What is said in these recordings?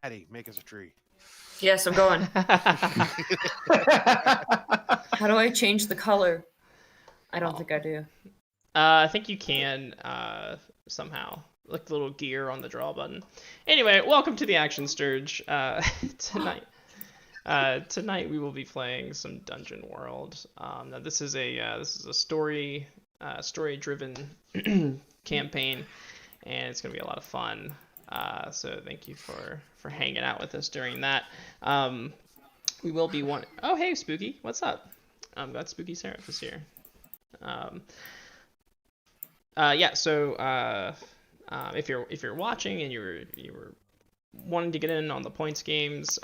Patty, make us a tree. Yes, I'm going. How do I change the color? I don't think I do. I think you can somehow. Like the little gear on the draw button. Anyway, welcome to the Action Sturge. Tonight we will be playing some Dungeon World. Now this is a story-driven campaign, and it's gonna be a lot of fun. So thank you for hanging out with us during that. We will be one. Oh hey Spooky, what's up? I'm glad Spooky Seraph is here. If you're watching and you were wanting to get in on the points games,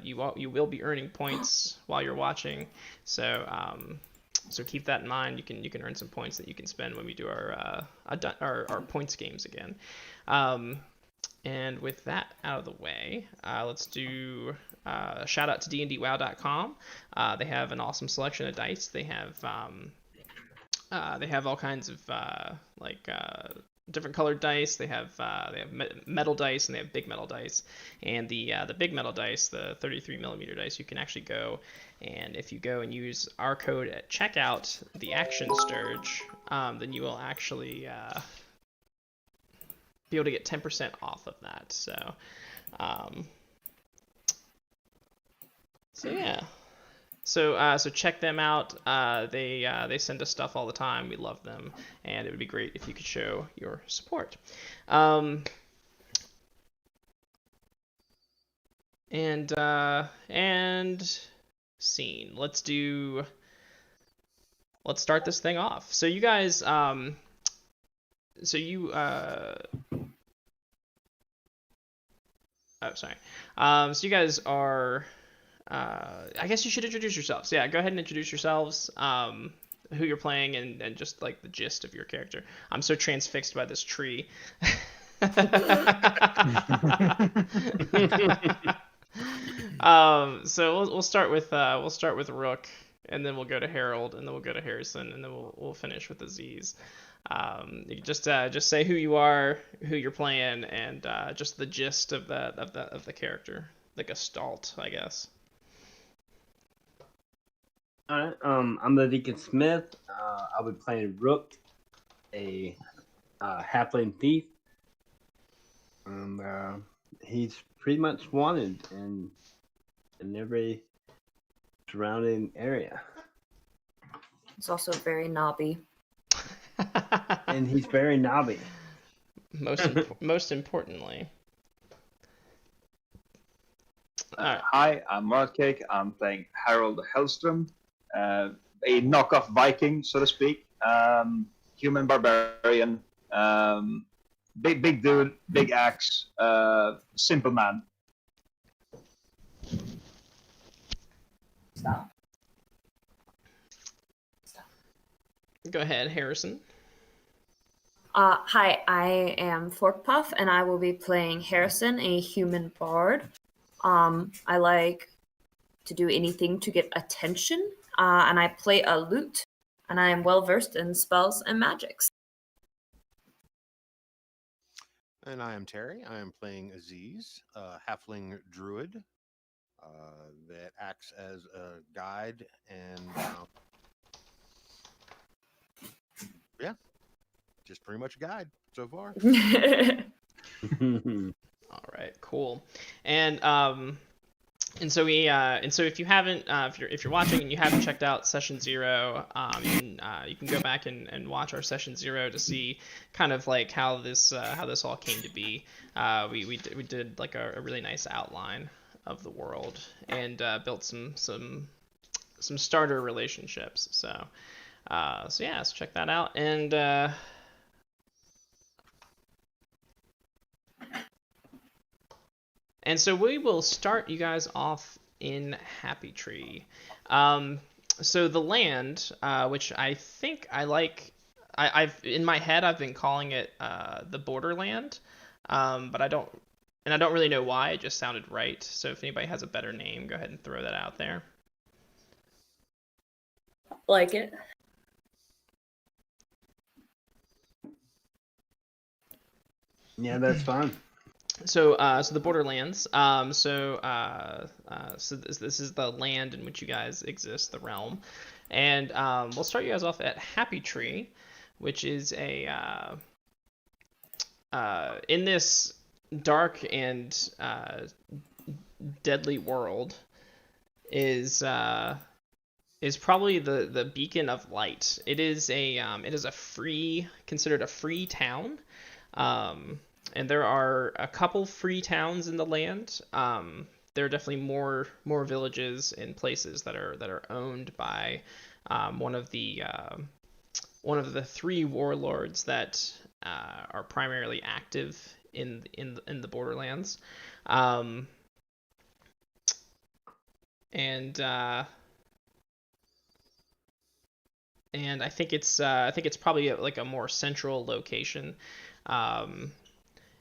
you will be earning points while you're watching. So keep that in mind. You can earn some points that you can spend when we do our points games again. And with that out of the way, let's do a shout out to dndwow.com. They have an awesome selection of dice. They have all kinds of different colored dice. They have metal dice and they have big metal dice. And the big metal dice, the 33mm dice, you can actually go, and if you go and use our code at checkout, theactionsturge, then you will actually be able to get 10% off of that. So yeah. So check them out. They send us stuff all the time. We love them, and it would be great if you could show your support. And scene. Let's start this thing off. So you guys, so you guys are. I guess you should introduce yourselves. Yeah, go ahead and introduce yourselves, who you're playing, and just like the gist of your character. I'm so transfixed by this tree. So we'll start with Rook, and then we'll go to Harold, and then we'll go to Harrison, and then we'll finish with Aziz. You can just say who you are, who you're playing, and just the gist of the character, the gestalt, I guess. Alright, I'm the Deacon Smith. I'll be playing Rook, a halfling thief. And he's pretty much wanted in every surrounding area. He's also very knobby. And he's very knobby. Most importantly. Hi, I'm Mordcake. I'm playing Harold Hellstrom, a knockoff Viking, so to speak. Human barbarian, big dude, big axe, simple man. Stop. Go ahead, Harrison. Hi, I am Forkpuff, and I will be playing Harrison, a human bard. I like to do anything to get attention, and I play a lute, and I am well versed in spells and magics. And I am Terry. I am playing Aziz, a halfling druid that acts as a guide, and yeah, just pretty much a guide so far. All right, cool. And so if you haven't, if you're watching and you haven't checked out session 0, you can go back and watch our session 0 to see kind of like how this all came to be. We did like a really nice outline of the world and built some starter relationships. So yeah, so check that out. And so we will start you guys off in Happy Tree. So the land, which I think I like, I've in my head I've been calling it the Borderland, but I don't really know why. It just sounded right. So if anybody has a better name, go ahead and throw that out there. Like it. Yeah, that's fine. So the Borderlands. So this is the land in which you guys exist, the realm, and we'll start you guys off at Happy Tree, which is a in this dark and deadly world is probably the beacon of light. It is a considered a free town. And there are a couple free towns in the land. There are definitely more villages and places that are owned by one of the three warlords that are primarily active in the Borderlands. And I think it's probably like a more central location.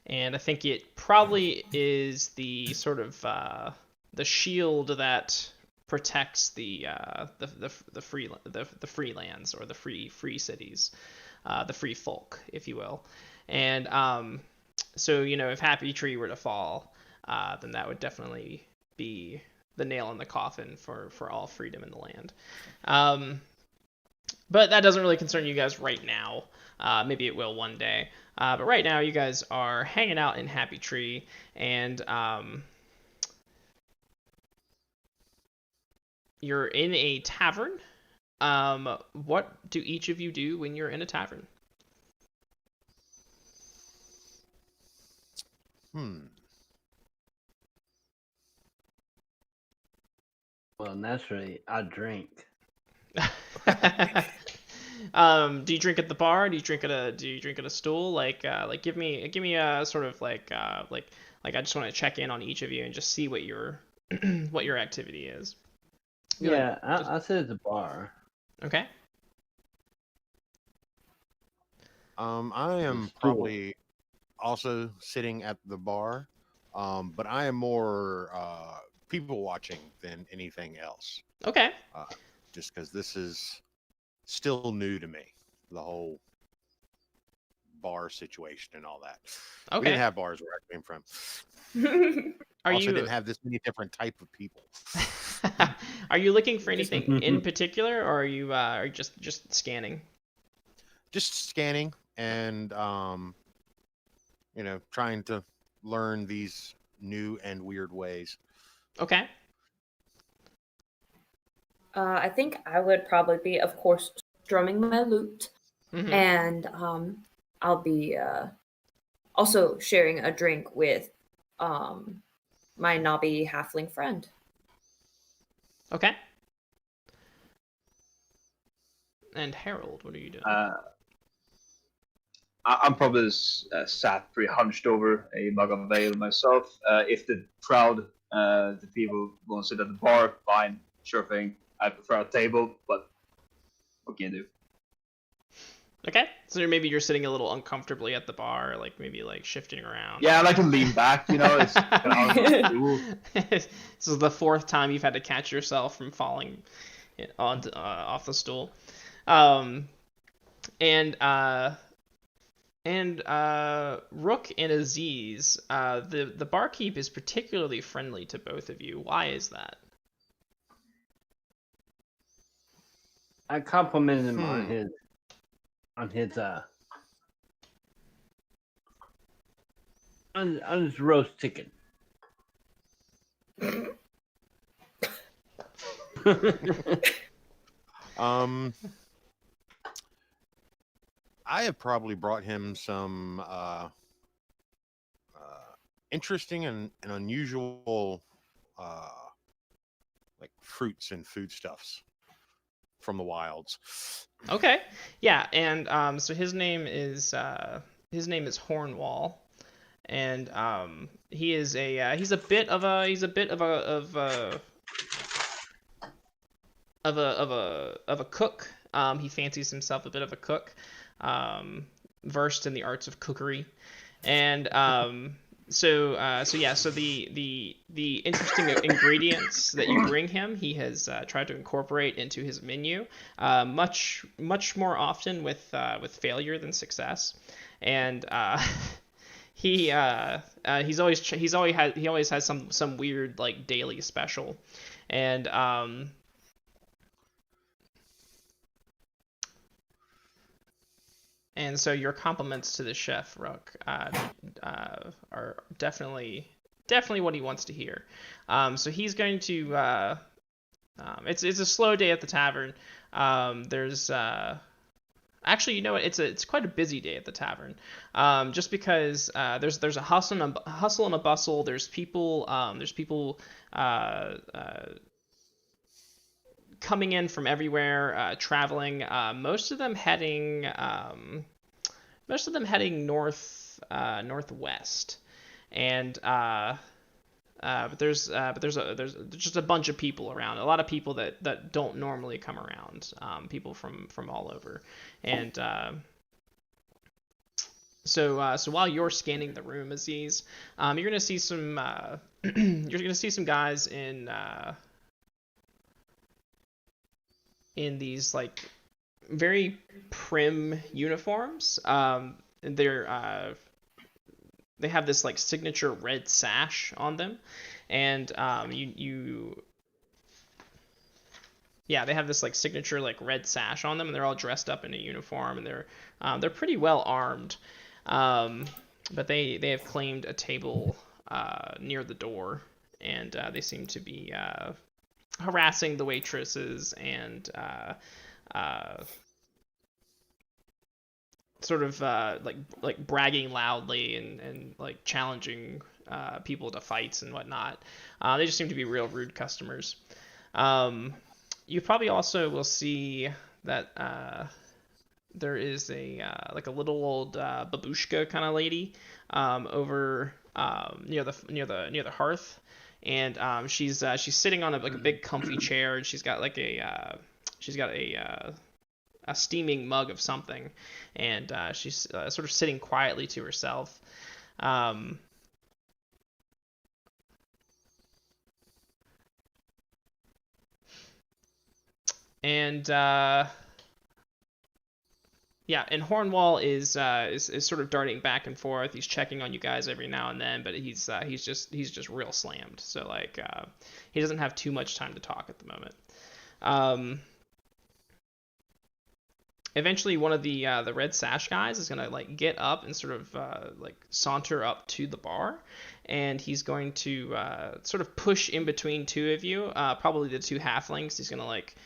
And I think it probably is the sort of the shield that protects the free lands, or the free cities, the free folk, if you will. And so if Happy Tree were to fall, then that would definitely be the nail in the coffin for all freedom in the land. But that doesn't really concern you guys right now. Maybe it will one day. But right now, you guys are hanging out in Happy Tree, and you're in a tavern. What do each of you do when you're in a tavern? Well, naturally, I drink. Do you drink at the bar? Do you drink at a stool? Like give me a sort of like I just want to check in on each of you and just see what your what your activity is. Yeah, I sit at the bar. Okay. I am probably also sitting at the bar, but I am more people watching than anything else. Okay. Just because this is still new to me, the whole bar situation and all that. Okay. We didn't have bars where I came from. Didn't have this many different type of people. Are you looking for anything in particular, or are you just scanning? Just scanning and trying to learn these new and weird ways. Okay. I think I would probably be, of course, strumming my lute, Mm-hmm. and I'll be also sharing a drink with my knobby halfling friend. Okay. And Harold, what are you doing? I'm probably sat pretty hunched over a mug of ale myself. If the crowd, the people want to sit at the bar, fine, sure thing. I prefer a table, but what can you do? Okay, so maybe you're sitting a little uncomfortably at the bar, like maybe like shifting around. Yeah, I like to lean back, It's kind of This is the fourth time you've had to catch yourself from falling off the stool. And Rook and Aziz, the barkeep is particularly friendly to both of you. Why is that? I complimented him on his roast chicken. I have probably brought him some interesting and unusual like fruits and foodstuffs from the wilds. Okay, yeah, and so his name is Hornwall, and he's a bit of a cook. He fancies himself a bit of a cook, versed in the arts of cookery, and so the interesting ingredients that you bring him, he has tried to incorporate into his menu, much more often with failure than success, and He always has some weird like daily special, and so your compliments to the chef, Rook, are definitely what he wants to hear. So he's going to. It's a slow day at the tavern. There's actually, you know what? It's quite a busy day at the tavern. Just because there's a hustle and a bustle. There's people coming in from everywhere, traveling. Most of them heading northwest, and but there's just a bunch of people around. A lot of people that don't normally come around. People from all over, and so while you're scanning the room, Aziz, you're gonna see some guys in these like very prim uniforms. They have this like signature red sash on them, and they have this like signature like red sash on them, and they're all dressed up in a uniform, and they're pretty well armed, but they have claimed a table near the door, and they seem to be harassing the waitresses and sort of like bragging loudly and like challenging people to fights and whatnot. They just seem to be real rude customers. You probably also will see that there is a like a little old babushka kind of lady over near the hearth, and she's sitting on a big comfy chair, and she's got a steaming mug of something, and she's sort of sitting quietly to herself. And Hornwall is sort of darting back and forth. He's checking on you guys every now and then, but he's just real slammed. So like he doesn't have too much time to talk at the moment. Eventually, one of the red sash guys is gonna like get up and sort of like saunter up to the bar, and he's going to sort of push in between two of you, probably the two halflings. He's gonna like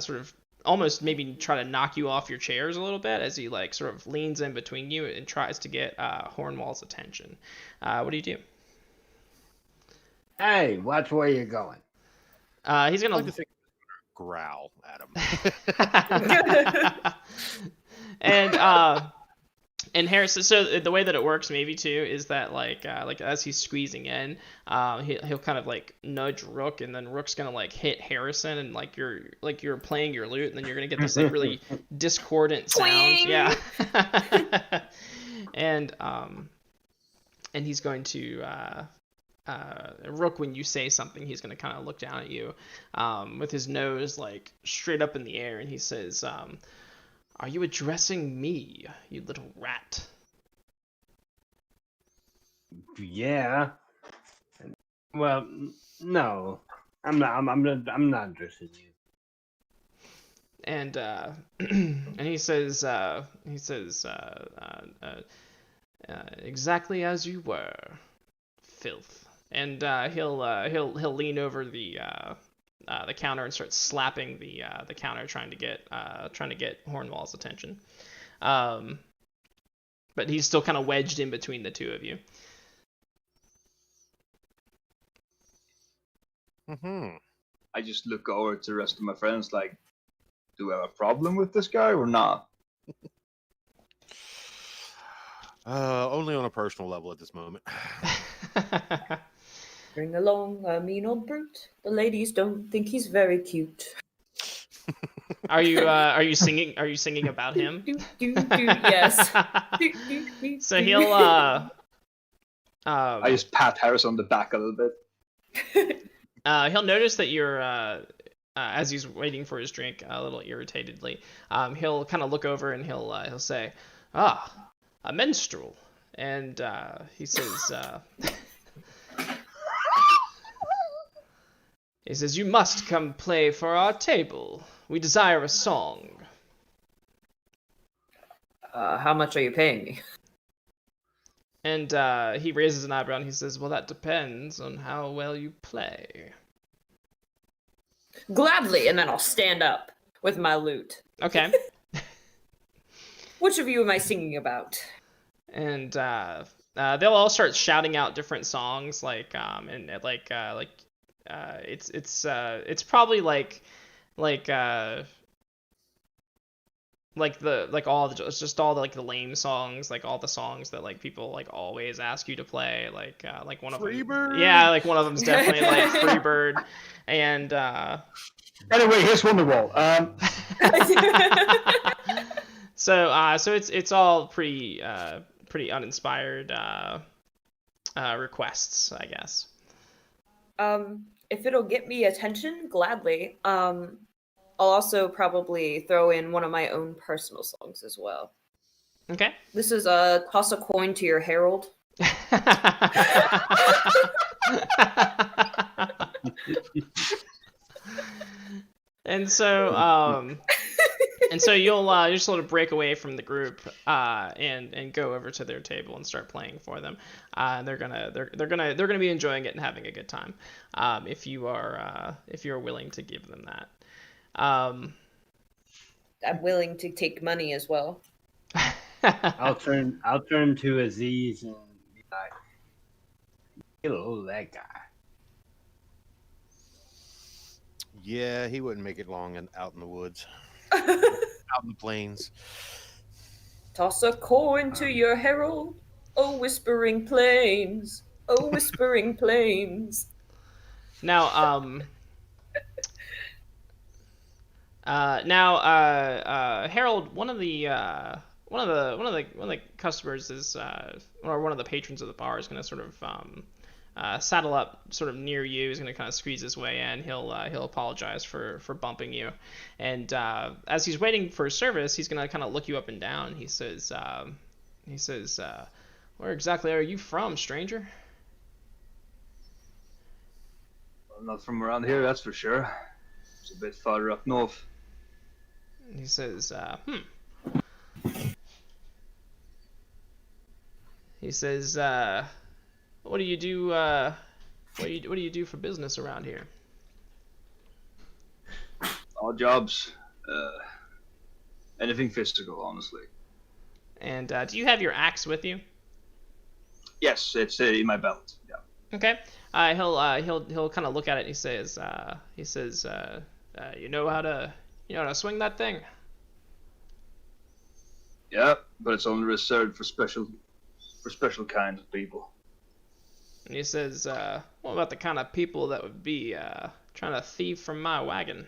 sort of almost maybe try to knock you off your chairs a little bit as he like sort of leans in between you and tries to get Hornwall's attention. What do you do? Hey, watch where you're going. He's gonna growl at him. And Harrison, so the way that it works maybe too is that like as he's squeezing in, he'll kind of like nudge Rook, and then Rook's gonna like hit Harrison, and like you're playing your lute, and then you're gonna get this like really discordant sounds. Yeah. And he's going to Rook, when you say something, he's going to kind of look down at you with his nose like straight up in the air, and he says, "Are you addressing me, you little rat?" Yeah. Well, no, I'm not. I'm not addressing you. And and he says, exactly as you were, filth. And he'll lean over the counter and start slapping the counter, trying to get Hornwall's attention. But he's still kind of wedged in between the two of you. Mm-hmm. I just look over to the rest of my friends like, do we have a problem with this guy or not? Only on a personal level at this moment. Bring along a mean old brute. The ladies don't think he's very cute. Are you singing? Are you singing about him? Yes. So he'll I just pat Harris on the back a little bit. He'll notice that you're as he's waiting for his drink a little irritatedly. He'll kind of look over and he'll say, "Ah, a minstrel. and he says, he says, "You must come play for our table. We desire a song." How much are you paying me? And he raises an eyebrow and he says, "Well, that depends on how well you play." Gladly, and then I'll stand up with my lute. Okay. Which of you am I singing about? And they'll all start shouting out different songs, it's probably it's just all the lame songs, like all the songs that like people like always ask you to play, like one of them. Freebird? Yeah, like one of them's definitely like Freebird, and Anyway, here's Wonderwall. so it's all pretty uninspired requests, I guess. If it'll get me attention, gladly. I'll also probably throw in one of my own personal songs as well. Okay. This is Toss a Coin to Your Herald. And so you'll just sort of break away from the group and go over to their table and start playing for them. They're gonna be enjoying it and having a good time. If you're willing to give them that. I'm willing to take money as well. I'll turn to Aziz and be like, "Hello, that guy." Yeah, he wouldn't make it long out in the woods, out in the plains. Toss a coin to your herald, oh whispering plains, oh whispering plains. Now, Harold, one of the customers is, or one of the patrons of the bar is going to sort of saddle up sort of near you. He's going to kind of squeeze his way in. He'll apologize for bumping you, and as he's waiting for service, he's going to kind of look you up and down. He says, "Where exactly are you from, stranger?" Well, not from around here, that's for sure. It's a bit farther up north. He says, He says, "What do you do? What do you do for business around here?" All jobs. Anything physical, honestly. And do you have your axe with you? Yes, it's in my belt. Yeah. Okay. He'll kind of look at it. And he says, "You know how to swing that thing?" Yeah, but it's only reserved for special kinds of people. And he says, "What about the kind of people that would be trying to thieve from my wagon?"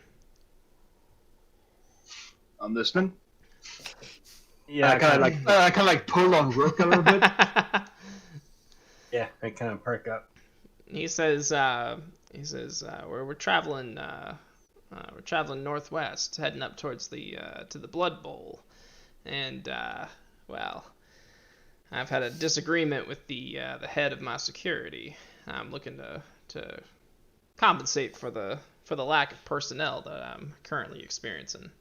I'm listening. Yeah, I kind of like pull on Rook a little bit. Yeah, I kind of perk up. He says, we're traveling northwest, heading up towards to the Blood Bowl, and well, I've had a disagreement with the head of my security. I'm looking to compensate for the lack of personnel that I'm currently experiencing.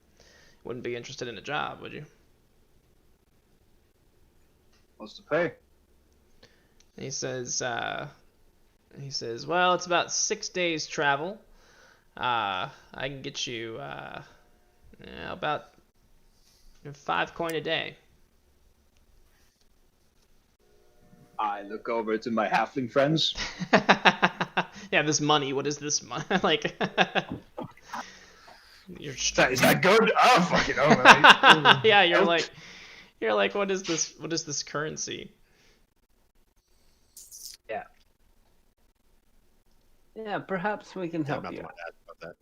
Wouldn't be interested in a job, would you? What's the pay? He says, "Well, it's about 6 days travel. I can get you about 5 coin a day." I look over to my halfling friends. Yeah, this money. What is this money? Like, you're Is that good? Oh, fucking oh, man. yeah, you're like, what is this? What is this currency? Yeah, perhaps we can Tell help not you. to ask about that.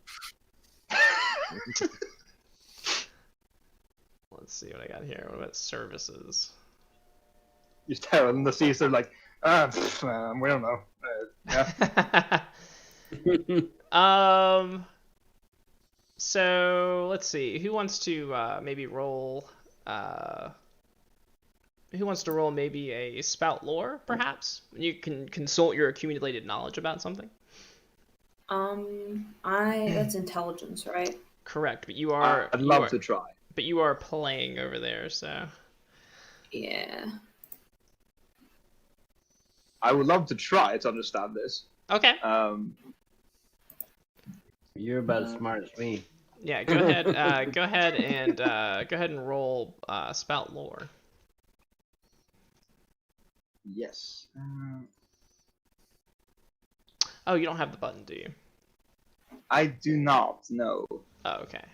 Let's see what I got here. What about services? You tell them the seas are like, we don't know. Yeah. So let's see. Who wants to maybe roll who wants to roll maybe a spout lore, perhaps? You can consult your accumulated knowledge about something. That's intelligence, right? Correct, but you are. I'd love to try. But you are playing over there, so. Yeah. I would love to try to understand this. Okay. You're about as smart as me. Yeah, go ahead. Go ahead and roll spout lore. Yes. Oh, you don't have the button, do you? I do not know. Oh, okay.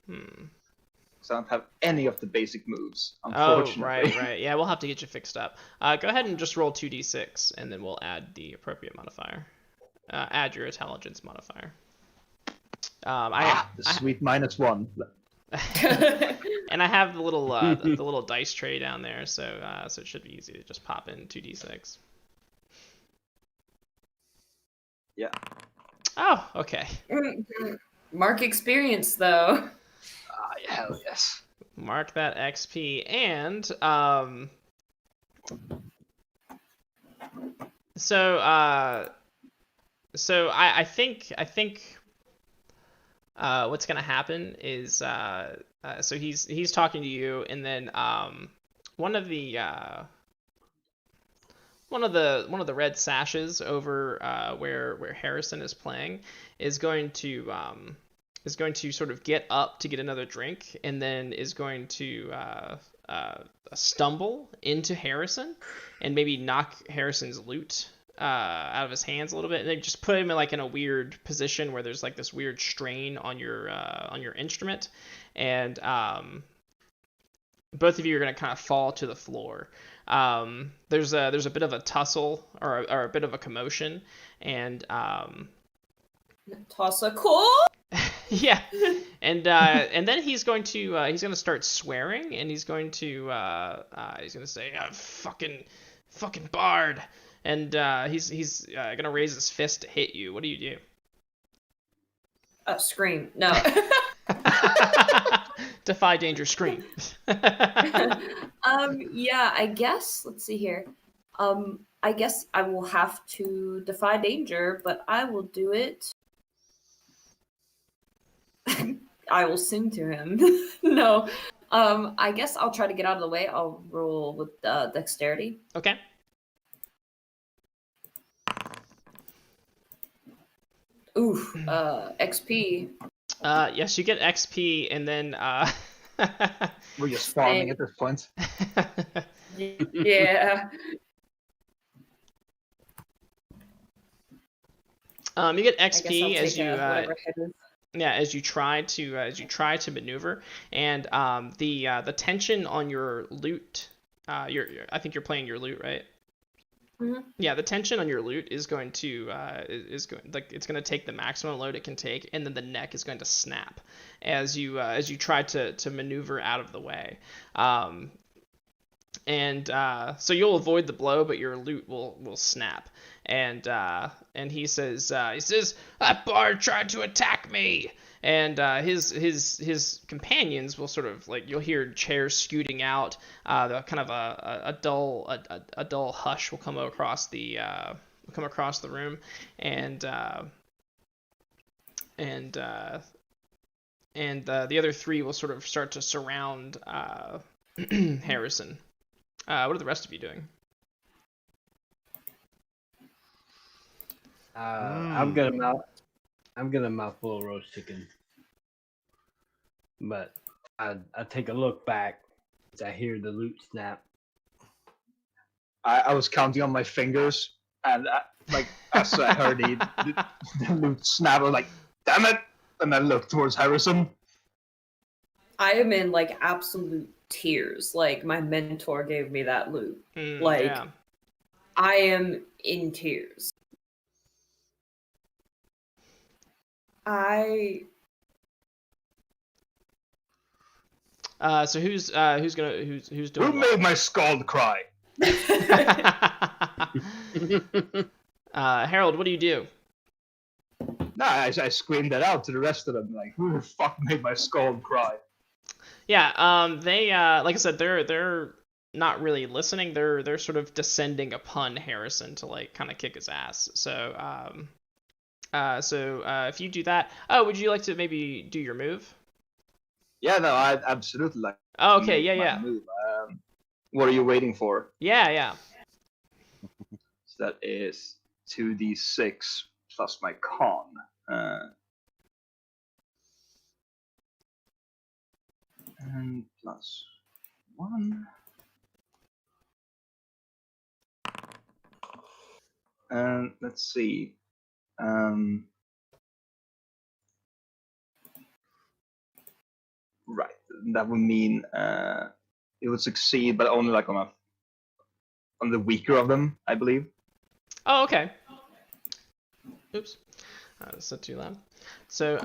Because I don't have any of the basic moves, Oh, unfortunately. right. Yeah, we'll have to get you fixed up. Go ahead and just roll 2d6, and then we'll add the appropriate modifier. Add your intelligence modifier. The sweet -1. And I have the little the little dice tray down there, so it should be easy to just pop in 2d6. Yeah. Oh, okay. Mark experience, though. Hell yes. Mark that XP, and so I think what's gonna happen is so he's talking to you, and then one of the red sashes over where Harrison is playing is going to sort of get up to get another drink, and then is going to stumble into Harrison and maybe knock Harrison's loot out of his hands a little bit, and they just put him in a weird position where there's like this weird strain on your instrument, and both of you are going to kind of fall to the floor. There's a bit of a tussle or a bit of a commotion, and Toss a cool. yeah, and then he's going to start swearing, and he's going to say fucking bard, and he's gonna raise his fist to hit you. What do you do? Scream. No. Defy danger, scream. Yeah, I guess. Let's see here. I guess I will have to defy danger, but I will do it. I will sing to him. No. I guess I'll try to get out of the way. I'll roll with dexterity. Okay. Oof. XP. Yes, you get XP, and then We're just farming at this point. Yeah. You get XP as you as you try to maneuver, and the tension on your loot. I think you're playing your loot, right? Mm-hmm. Yeah, the tension on your loot is going to it's going to take the maximum load it can take, and then the neck is going to snap as you try to maneuver out of the way. So you'll avoid the blow, but your loot will snap. And he says that bard tried to attack me. And his companions will sort of you'll hear chairs scooting out. The kind of a dull hush will come across the room, and the other three will sort of start to surround Harrison. What are the rest of you doing? I'm gonna mouthful of roast chicken, but I take a look back as I hear the loot snap. I was counting on my fingers, and as I heard the loot snap, I was like, "Damn it!" And I looked towards Harrison. I am in absolute tears. My mentor gave me that loot. Yeah. I am in tears. So who's doing Who made my scald cry? Harold, what do you do? Nah, I screamed that out to the rest of them. Who the fuck made my scald cry? Yeah, they like I said, they're not really listening. They're sort of descending upon Harrison to like kind of kick his ass. So if you do that, would you like to maybe do your move? Yeah, no, I'd absolutely like Oh, to okay, make yeah, my yeah. move. What are you waiting for? Yeah. So that is 2d6 plus my con. And plus 1. And let's see. Right, that would mean it would succeed, but only like on the weaker of them, I believe. Oh, okay. Oops. That's not too loud. So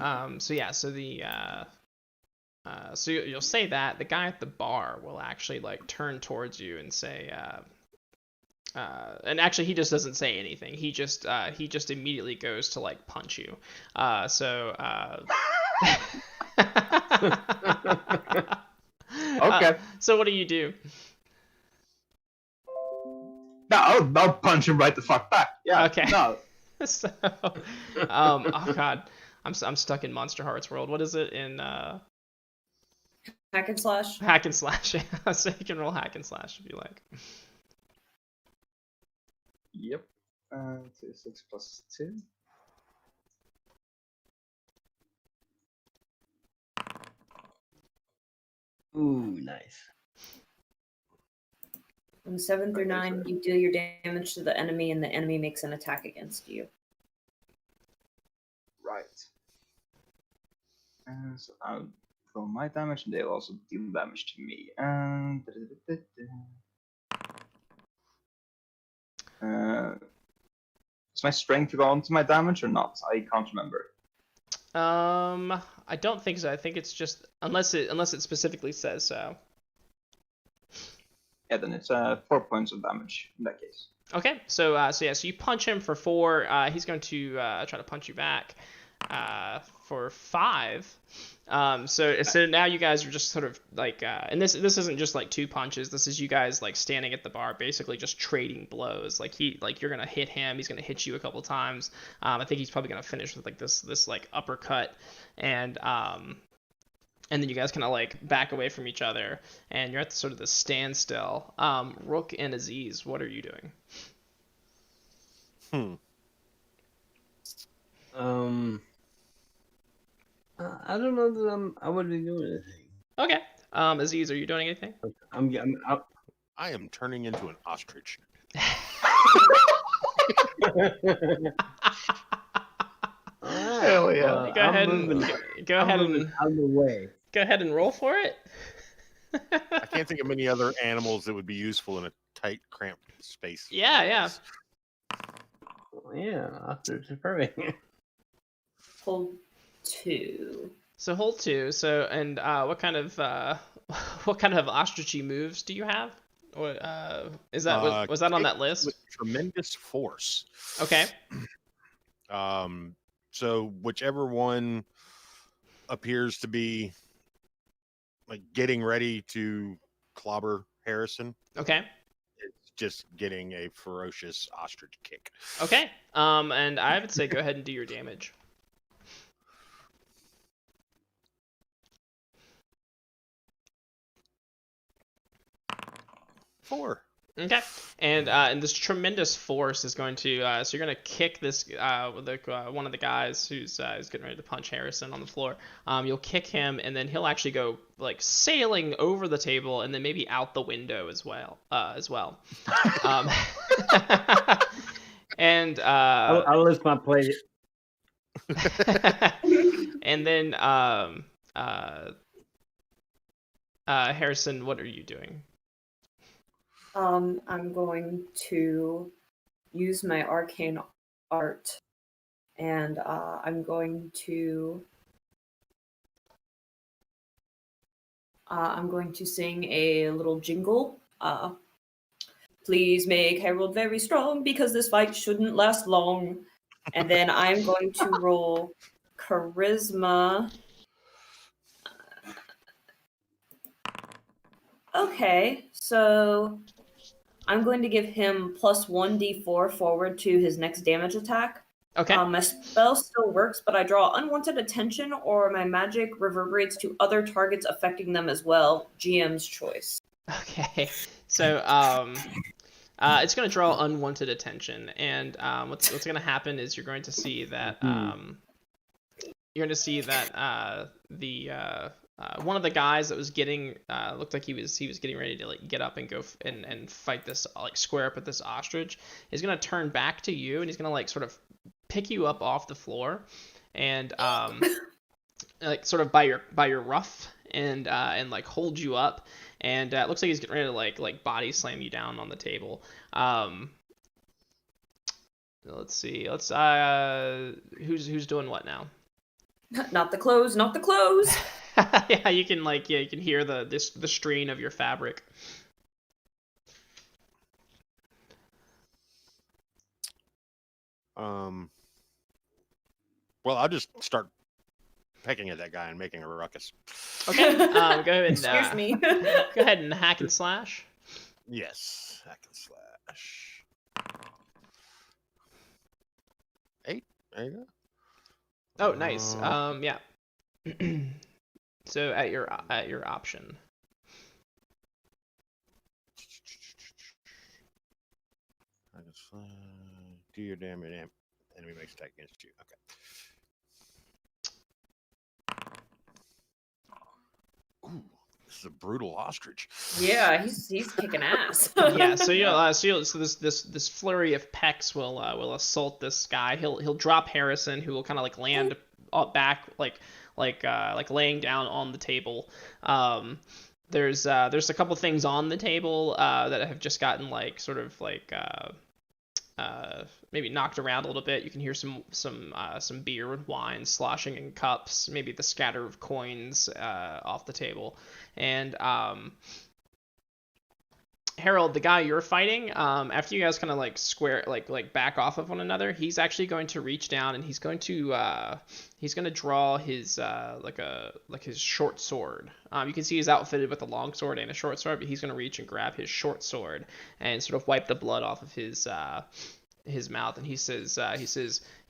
you'll say that the guy at the bar will actually like turn towards you and say, and actually he just doesn't say anything. He just immediately goes to like punch you. Okay. So what do you do? No, I'll punch him right the fuck back. Yeah. Okay. No. So, oh god, I'm stuck in Monster Hearts world. What is it in Hack and slash. Hack and slash? Yeah, so you can roll hack and slash if you like. Yep. 6 plus 2. Ooh, nice. From 7 through 9, you deal your damage to the enemy, and the enemy makes an attack against you. Right. So I'll roll my damage, and they'll also deal damage to me. Does my strength go onto my damage or not? I can't remember. I don't think so. I think it's just unless it specifically says so. Yeah, then it's 4 points of damage in that case. Okay, so you punch him for 4. He's going to try to punch you back for 5. So now you guys are just sort of like, and this isn't just like 2 punches. This is you guys like standing at the bar, basically just trading blows. Like you're gonna hit him, he's gonna hit you a couple times. I think he's probably gonna finish with like this like uppercut, and then you guys kind of like back away from each other, and you're at sort of the standstill. Rook and Aziz, what are you doing? I don't know that I wouldn't be doing anything. Okay. Aziz, are you doing anything? I am turning into an ostrich. Hell yeah. Go ahead and out of the way. Go ahead and roll for it. I can't think of many other animals that would be useful in a tight, cramped space. Yeah. Yeah, ostrich is perfect. Hold 2. So hold 2. So and what kind of ostrichy moves do you have? Or is that was that on that list? With tremendous force. Okay. So whichever one appears to be like getting ready to clobber Harrison. Okay. It's just getting a ferocious ostrich kick. Okay. And I would say go ahead and do your damage. 4. Okay, and this tremendous force is going to so you're going to kick this one of the guys who's getting ready to punch Harrison on the floor. You'll kick him, and then he'll actually go like sailing over the table, and then maybe out the window as well. And I'll lift my plate. And then Harrison, what are you doing? I'm going to use my arcane art, and I'm going to sing a little jingle. Please make Harold very strong because this fight shouldn't last long. And then I'm going to roll charisma. Okay, so I'm going to give him plus 1d4 forward to his next damage attack. Okay. My spell still works, but I draw unwanted attention or my magic reverberates to other targets affecting them as well. GM's choice. Okay. So it's going to draw unwanted attention, and what's going to happen is you're going to see that the one of the guys that was getting looked like he was getting ready to like get up and go and fight this like square up at this ostrich is going to turn back to you, and he's going to like sort of pick you up off the floor and like sort of by your ruff and like hold you up, and it looks like he's getting ready to like body slam you down on the table. Let's see. Who's doing what now? Not the clothes, not the clothes. Yeah, you can hear the strain of your fabric. Well, I'll just start pecking at that guy and making a ruckus. Okay. Go ahead and Excuse me. go ahead and hack and slash. Yes, hack and slash. 8. There you go. Oh, nice. Yeah. So at your option. Hack and slash. Do your damage. Enemy makes attack against you. Okay. Ooh, this is a brutal ostrich. Yeah, he's kicking ass. Yeah. So this flurry of pecks will assault this guy. He'll drop Harrison, who will kind of like land back like laying down on the table. There's a couple things on the table that have just gotten like sort of like maybe knocked around a little bit. You can hear some beer and wine sloshing in cups, maybe the scatter of coins off the table. And Harold, the guy you're fighting, after you guys kind of like square like back off of one another, he's actually going to reach down and he's going to draw his his short sword. You can see he's outfitted with a long sword and a short sword, but he's going to reach and grab his short sword and sort of wipe the blood off of his mouth, and he says,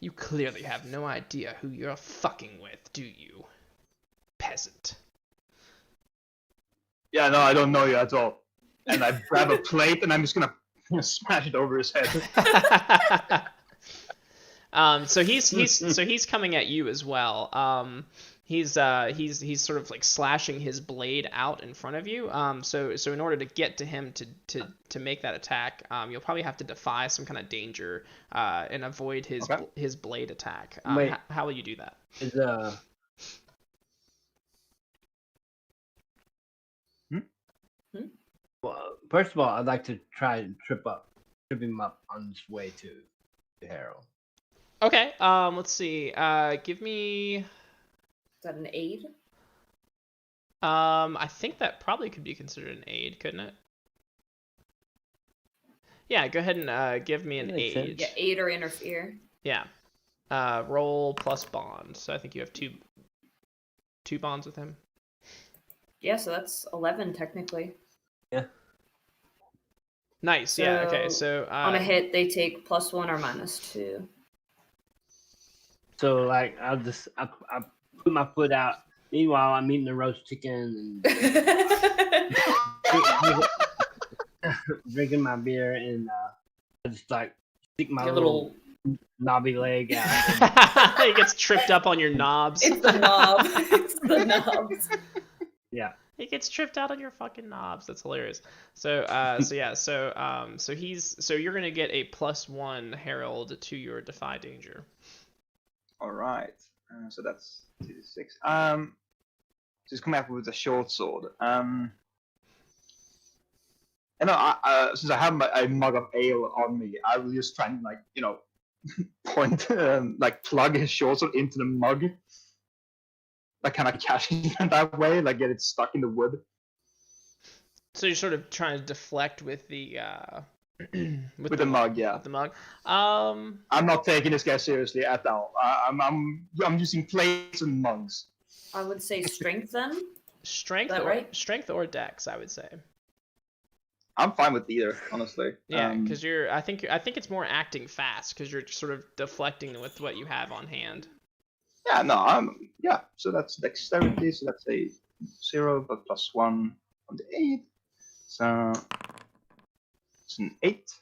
"You clearly have no idea who you're fucking with, do you, peasant?" Yeah, no, I don't know you at all. And I grab a plate and I'm just gonna smash it over his head. So he's coming at you as well. He's sort of like slashing his blade out in front of you. So in order to get to him to make that attack, you'll probably have to defy some kind of danger and avoid his blade attack. Wait. How will you do that? Is Well, first of all, I'd like to try and trip him up on his way to Harold. Okay. Let's see. Give me. Is that an aid? I think that probably could be considered an aid, couldn't it? Yeah, go ahead and give me an aid. Yeah, aid or interfere. Yeah. Roll plus bond. So I think you have two bonds with him. Yeah, so that's 11 technically. Yeah. Nice. Yeah. Okay. So on a hit, they take +1 or -2. So like I put my foot out. Meanwhile, I'm eating the roast chicken and drinking my beer, and I just like stick my little knobby leg out. He gets tripped up on your knobs. It's the knob. It's the knobs. Yeah. He gets tripped out on your fucking knobs. That's hilarious. So you're gonna get a +1 Herald to your defy danger. All right. So that's 2d6. Just come up with a short sword. And since I have a mug of ale on me, I will just try and point plug his short sword into the mug. Like kind of catching it that way, like get it stuck in the wood. So you're sort of trying to deflect with the with the mug, yeah. With the mug. I'm not taking this guy seriously at all. I'm using plates and mugs. I would say strength then. Strength, Is that right? Strength or dex, I would say. I'm fine with either, honestly. Yeah, because I think it's more acting fast because you're sort of deflecting with what you have on hand. Yeah, no, yeah. So that's dexterity. So that's a 0, but +1 on the 8. So it's an 8.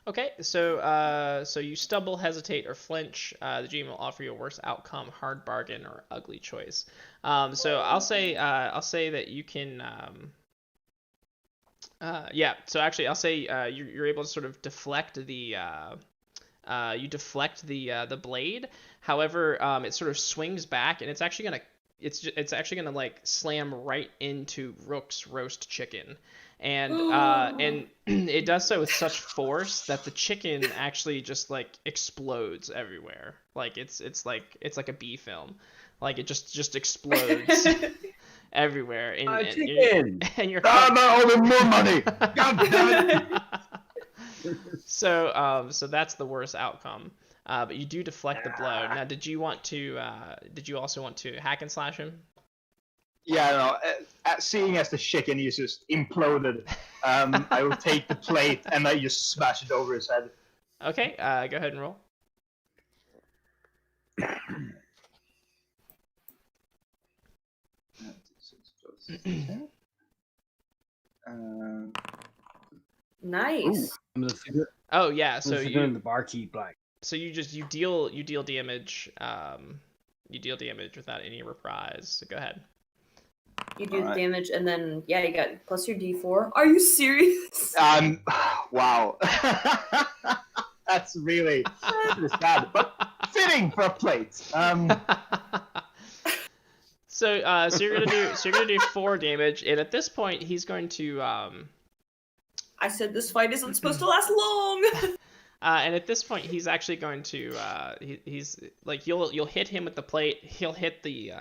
Okay, so you stumble, hesitate, or flinch. The GM will offer you a worse outcome, hard bargain, or ugly choice. So I'll say that you can. Yeah. So actually, I'll say you're able to sort of deflect the. You deflect the blade. However, it sort of swings back, and it's actually gonna like slam right into Rook's roast chicken, and it does so with such force that the chicken actually just like explodes everywhere. Like it's like a B film, like it just explodes everywhere. And Chicken. and you're I owe him more money. God damn it. So that's the worst outcome. But you do deflect the blow. Now, did you also want to hack and slash him? Yeah, no. Seeing as the chicken is just imploded, I will take the plate and I just smash it over his head. Okay, go ahead and roll. Nice. Oh yeah, so you the barkeep like. So you deal damage. You deal damage without any reprise. So go ahead. You do damage, and then yeah, you got plus your D4. Are you serious? Wow. That's really sad, but fitting for a plate. So you're gonna do 4 damage, and at this point he's going to I said this fight isn't supposed to last long. And at this point he's actually going to he's like you'll hit him with the plate. He'll hit the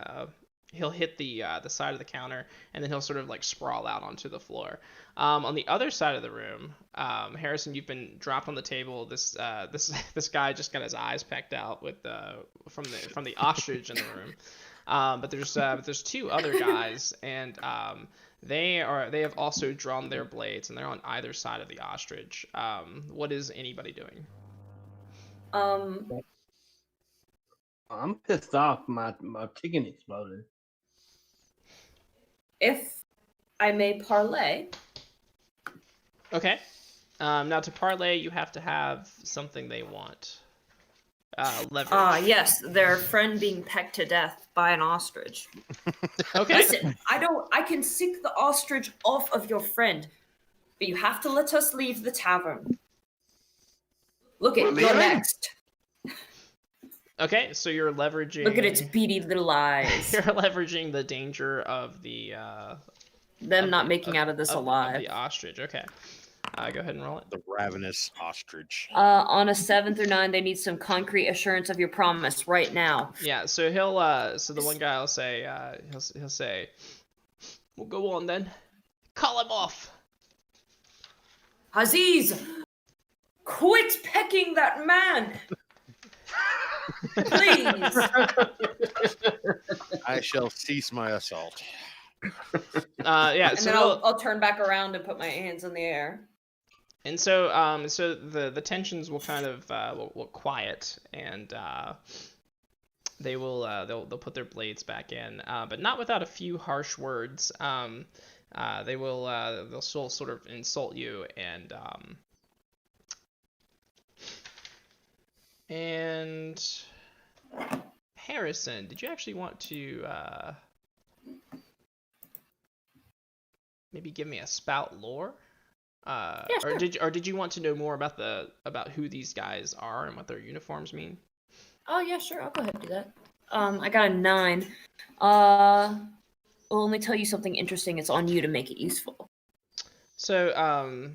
side of the counter, and then he'll sort of like sprawl out onto the floor. On the other side of the room, Harrison, you've been dropped on the table. This guy just got his eyes pecked out with from the ostrich in the room. But there's 2 other guys, and they have also drawn their blades, and they're on either side of the ostrich. What is anybody doing? I'm pissed off. My chicken exploded. If I may parlay. Okay. Now to parlay, you have to have something they want. Leverage. Yes, their friend being pecked to death by an ostrich. Okay. Listen, I can sick the ostrich off of your friend, but you have to let us leave the tavern. Look at you're next. Okay, so you're leveraging. Look at its beady little eyes. You're leveraging the danger of the them not making out of this alive. Of the ostrich. Okay. Go ahead and roll it. The ravenous ostrich. On a 7 through 9, they need some concrete assurance of your promise right now. Yeah, so so the one guy will say, he'll say, "Well, go on then, call him off." Aziz, quit pecking that man, please. I shall cease my assault. Yeah. And so then I'll turn back around and put my hands in the air. And so, so the tensions will kind of will quiet, and they will they'll put their blades back in, but not without a few harsh words. They'll still sort of insult you, and Harrison, did you actually want to maybe give me a spout lore? Yeah, sure. Or did you want to know more about who these guys are and what their uniforms mean? Oh yeah, sure. I'll go ahead and do that. I got a 9. Well, let me tell you something interesting. It's on you to make it useful. So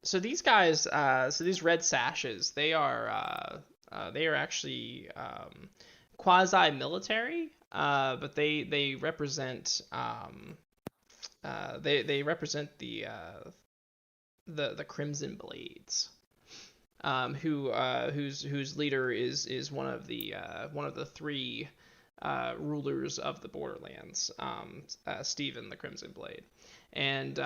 so these guys, so these red sashes, they are actually quasi-military, but they represent they represent the Crimson Blades, whose leader is one of the 3 rulers of the Borderlands, Stephen the Crimson Blade, and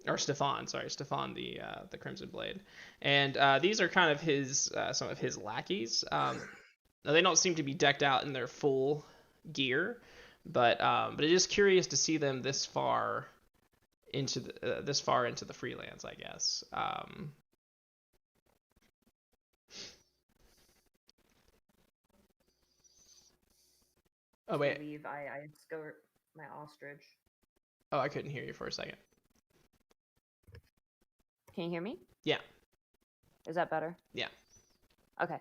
or Stefan, sorry, Stefan the Crimson Blade, and these are kind of his some of his lackeys. Now they don't seem to be decked out in their full gear, but it is curious to see them this far into the freelance, I guess. Oh wait. I skirt my ostrich. Oh, I couldn't hear you for a second. Can you hear me? Yeah. Is that better? Yeah. Okay.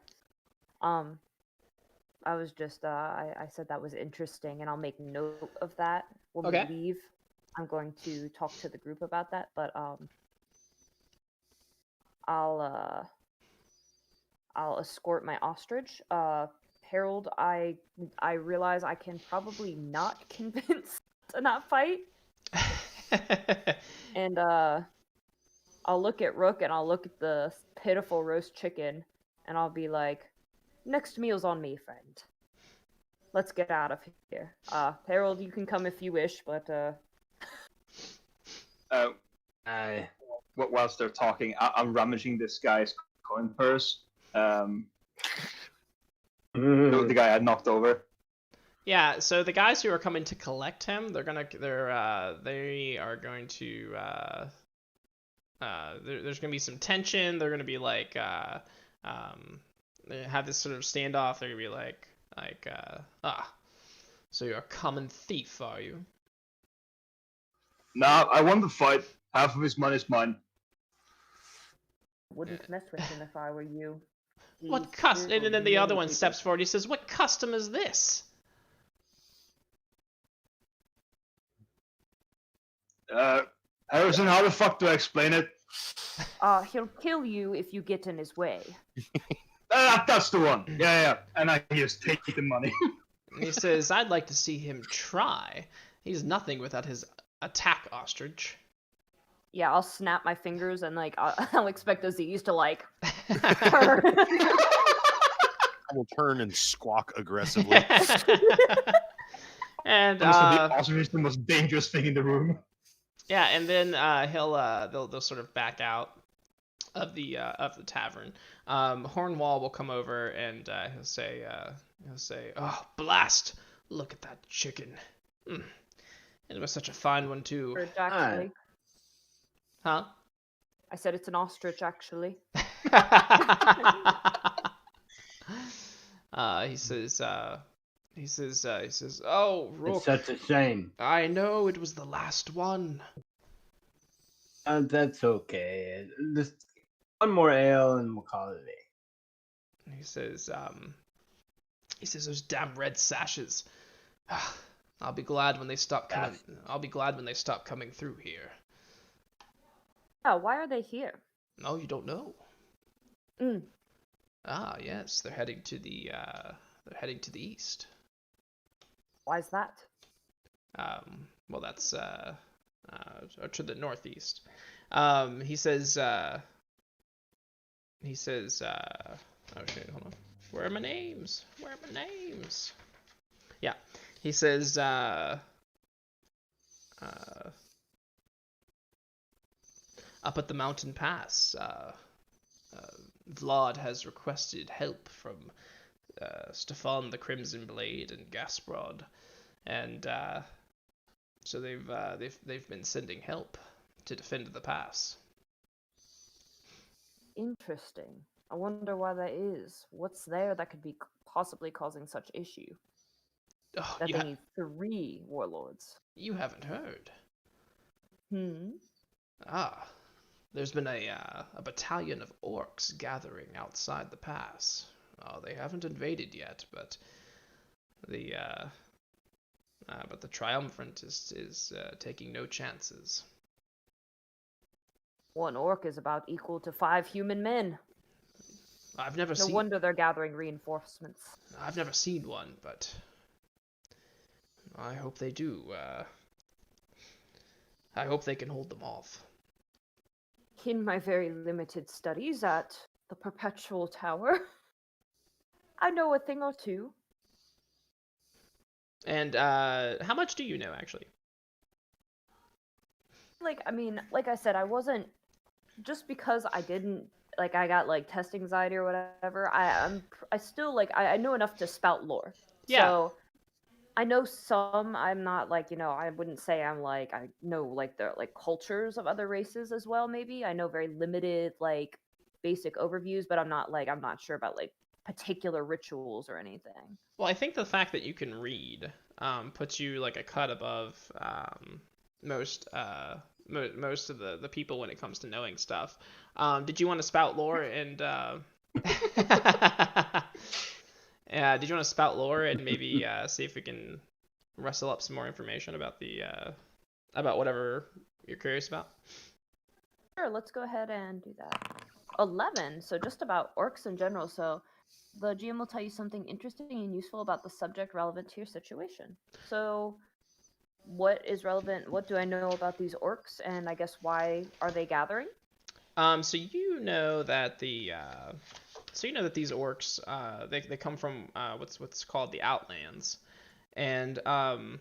I was just I said that was interesting, and I'll make note of that when Okay. we leave. I'm going to talk to the group about that, but I'll escort my ostrich. Harold, I realize I can probably not convince to not fight. And I'll look at Rook and I'll look at the pitiful roast chicken and I'll be like, next meal's on me, friend. Let's get out of here. Harold, you can come if you wish, but whilst they're talking, I'm rummaging this guy's coin purse. The guy I knocked over. Yeah, so the guys who are coming to collect him, they are going to there's going to be some tension. They're going to be like they have this sort of standoff. They're going to be like so you're a common thief, are you? Nah, I want to fight. Half of his money's mine. Wouldn't mess with him if I were you. What custom? And then the other one steps forward. He says, "What custom is this?" Harrison, how the fuck do I explain it? He'll kill you if you get in his way. That's the one. Yeah. And I just take the money. And he says, "I'd like to see him try. He's nothing without his attack ostrich." Yeah, I'll snap my fingers and like I'll expect Aziz to like. I will turn and squawk aggressively. And the ostrich is the most dangerous thing in the room. Yeah, and then they'll sort of back out of the tavern. Hornwall will come over and he'll say, "Oh, blast! Look at that chicken. It was such a fine one too." Actually. Huh? I said it's an ostrich, actually. He says, "Oh, Rook, It's such a shame. I know it was the last one." That's okay. Just one more ale and we'll call it a day. He says, "Those damn red sashes. I'll be glad when they stop coming. I'll be glad when they stop coming through here." Oh, why are they here? Oh, you don't know? Mm. Ah, yes, they're heading to the east. Why's that? Well, that's to the northeast. He says, oh shit, hold on. Where are my names? Yeah, he says, up at the mountain pass, Vlad has requested help from Stefan the Crimson Blade and Gasprod, and so they've been sending help to defend the pass. Interesting. I wonder why that is. What's there that could be possibly causing such issue? Oh, That they need 3 warlords. You haven't heard? Ah, there's been a battalion of orcs gathering outside the pass. Oh, they haven't invaded yet, but the triumphant is taking no chances. 1 orc is about equal to 5 human men. I've never No seen. wonder they're gathering reinforcements. I've never seen one, but I hope they do. I hope they can hold them off. In my very limited studies at the Perpetual Tower, I know a thing or two. And how much do you know, actually? like, I mean, like I said, I wasn't just because I didn't like I got like test anxiety or whatever. I still like I know enough to spout lore. Yeah. So I know some. I'm not like, I wouldn't say I'm like I know like the like cultures of other races as well. Maybe I know very limited like basic overviews, but I'm not sure about like particular rituals or anything. Well, I think the fact that you can read puts you like a cut above most most of the people when it comes to knowing stuff. Did you want to spout lore and did you want to spout lore and maybe see if we can rustle up some more information about the about whatever you're curious about? Sure, let's go ahead and do that. 11, so just about orcs in general. So the GM will tell you something interesting and useful about the subject relevant to your situation. So what is relevant? What do I know about these orcs, and I guess why are they gathering? So you know that these orcs they come from what's called the Outlands, and for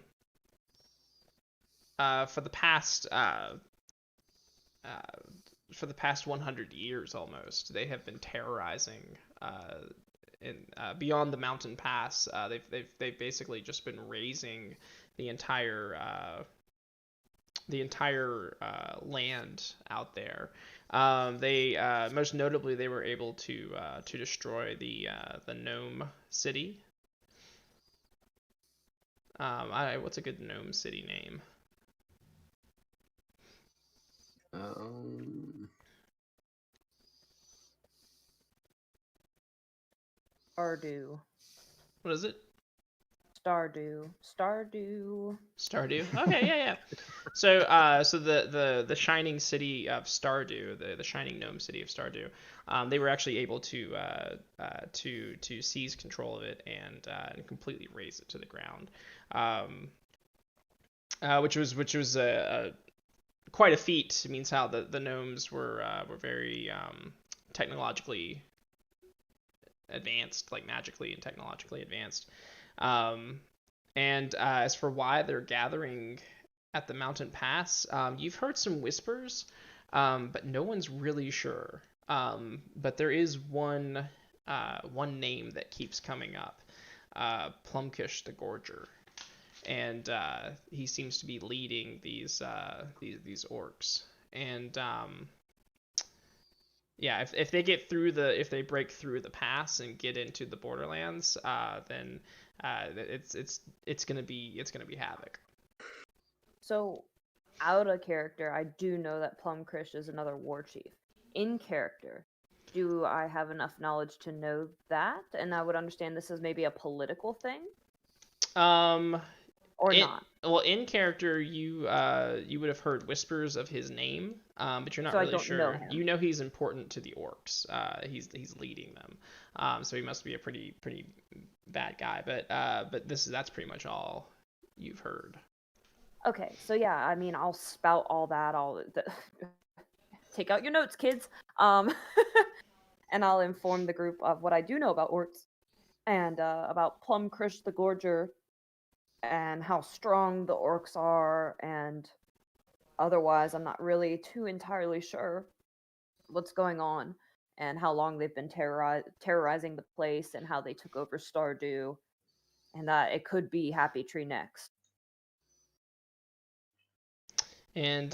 the past 100 years almost, they have been terrorizing beyond the mountain pass. They've basically just been razing the entire land out there. They most notably they were able to destroy the gnome city. What's a good gnome city name? Stardew. What is it? Stardew. Stardew. Okay, yeah. So the shining city of Stardew, the shining gnome city of Stardew, they were actually able to seize control of it and completely raze it to the ground, which was quite a feat. It means how the gnomes were very technologically advanced, like magically and technologically advanced. And as for why they're gathering at the mountain pass, you've heard some whispers, but no one's really sure. But there is one name that keeps coming up, Plumkish the Gorger, and he seems to be leading these orcs. And yeah, if they get through if they break through the pass and get into the Borderlands, then it's gonna be havoc. So, out of character, I do know that Plumkrish is another war chief. In character, do I have enough knowledge to know that? And I would understand this is maybe a political thing? Or not? Well, in character, you would have heard whispers of his name, but you're not really sure. You know he's important to the orcs. He's leading them, so he must be a pretty bad guy. But that's pretty much all you've heard. Okay, so yeah, I mean, I'll spout all that. Take out your notes, kids. And I'll inform the group of what I do know about orcs and about Plumkrish the Gorger, and how strong the orcs are, and otherwise I'm not really too entirely sure what's going on and how long they've been terrorizing the place and how they took over Stardew, and that it could be Happy Tree next. And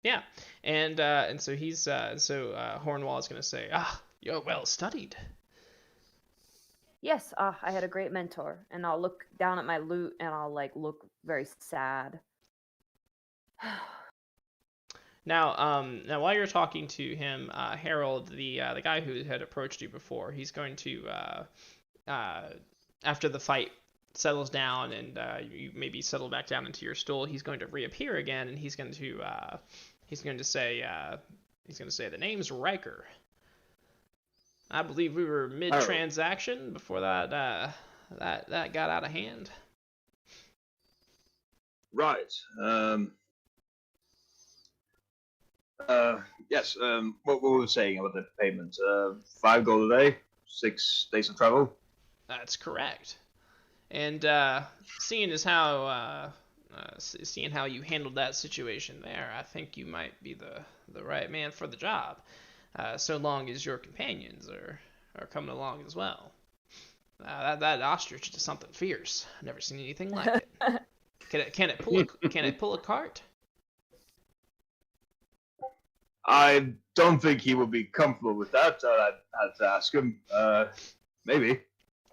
yeah, and so Hornwall is gonna say, you're well studied. Yes, I had a great mentor, and I'll look down at my loot and I'll look very sad. Now while you're talking to him, Harold, the guy who had approached you before, he's going to after the fight settles down and you maybe settle back down into your stool, he's going to reappear again, and he's going to say the name's Riker. I believe we were mid-transaction before that got out of hand. Right. Yes. What were we saying about the payment? 5 gold a day, 6 days of travel. That's correct. And seeing as how seeing how you handled that situation there, I think you might be the right man for the job. So long as your companions are coming along as well. That ostrich is something fierce. I've never seen anything like it. Can it pull a cart? I don't think he would be comfortable with that. I'd have to ask him. Maybe.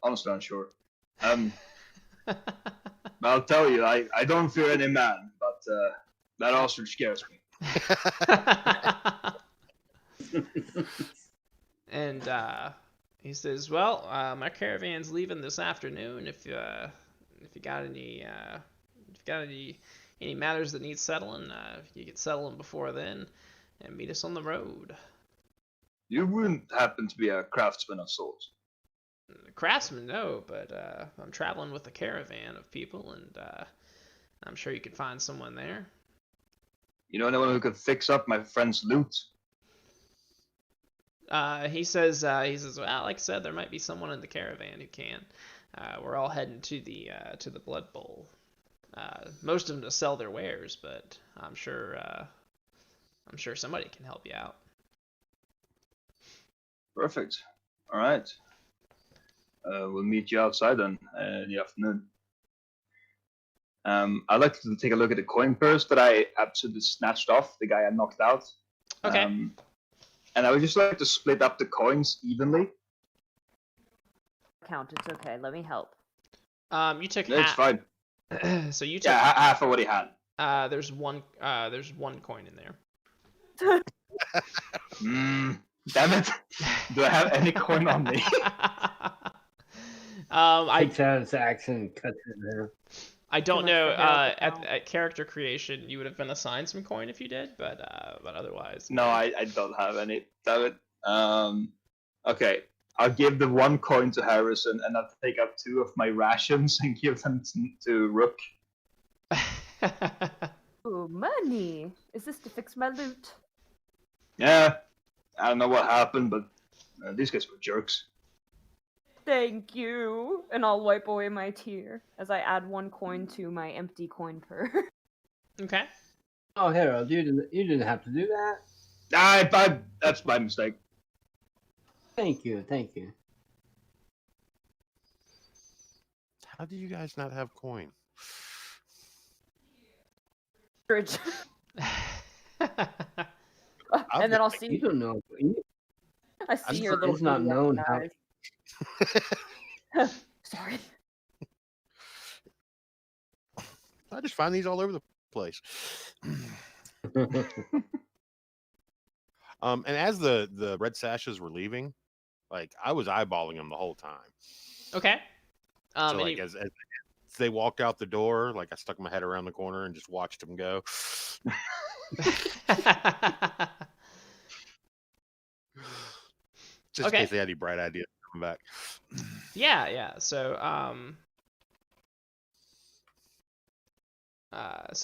Honestly, not sure. I'll tell you, I don't fear any man, but that ostrich scares me. And he says, "Well, my caravan's leaving this afternoon. If you got any matters that need settling, you can settle them before then, and meet us on the road." You wouldn't happen to be a craftsman of sorts? Craftsman, no, but I'm traveling with a caravan of people, and I'm sure you can find someone there. You know anyone who could fix up my friend's loot? He says, well, like I said, there might be someone in the caravan who can. We're all heading to the Blood Bowl. Most of them to sell their wares, but I'm sure somebody can help you out. Perfect. All right. We'll meet you outside then in the afternoon. I'd like to take a look at the coin purse that I absolutely snatched off the guy I knocked out. Okay. And I would just like to split up the coins evenly. Count, it's okay. Let me help. You took It's half. fine. So you took half of what he had. there's one coin in there. Damn it! Do I have any coin on me? Takes out his axe and cuts it in half. I don't much know. for Harold to count. At character creation, you would have been assigned some coin if you did, but otherwise. No, I don't have any. Damn it. Okay. I'll give the one coin to Harrison, and I'll take out 2 of my rations and give them to Rook. Ooh, money! Is this to fix my loot? Yeah. I don't know what happened, but these guys were jerks. Thank you! And I'll wipe away my tear as I add 1 coin to my empty coin purse. Okay. Oh, Harold, you didn't have to do that. That's my mistake. Thank you, thank you. How do you guys not have coin? Bridge. And then I'll see. You don't know. I see your little. It's not known how. Sorry. I just find these all over the place. And as the red sashes were leaving, like I was eyeballing them the whole time. Okay. So like as they walked out the door, like I stuck my head around the corner and just watched them go. Just in case they had any bright ideas coming back. Yeah. So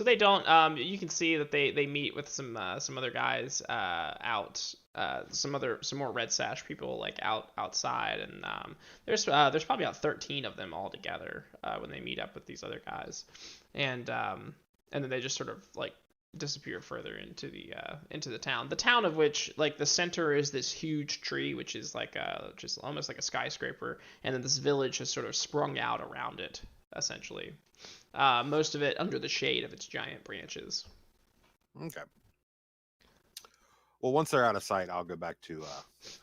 they don't. You can see that they meet with some other guys out. Some more red sash people like outside, and there's probably about 13 of them all together when they meet up with these other guys, and then they just sort of like disappear further into the town. The town of which like the center is this huge tree, which is like just almost like a skyscraper, and then this village has sort of sprung out around it essentially. Most of it under the shade of its giant branches. Okay. Well, once they're out of sight, I'll go back to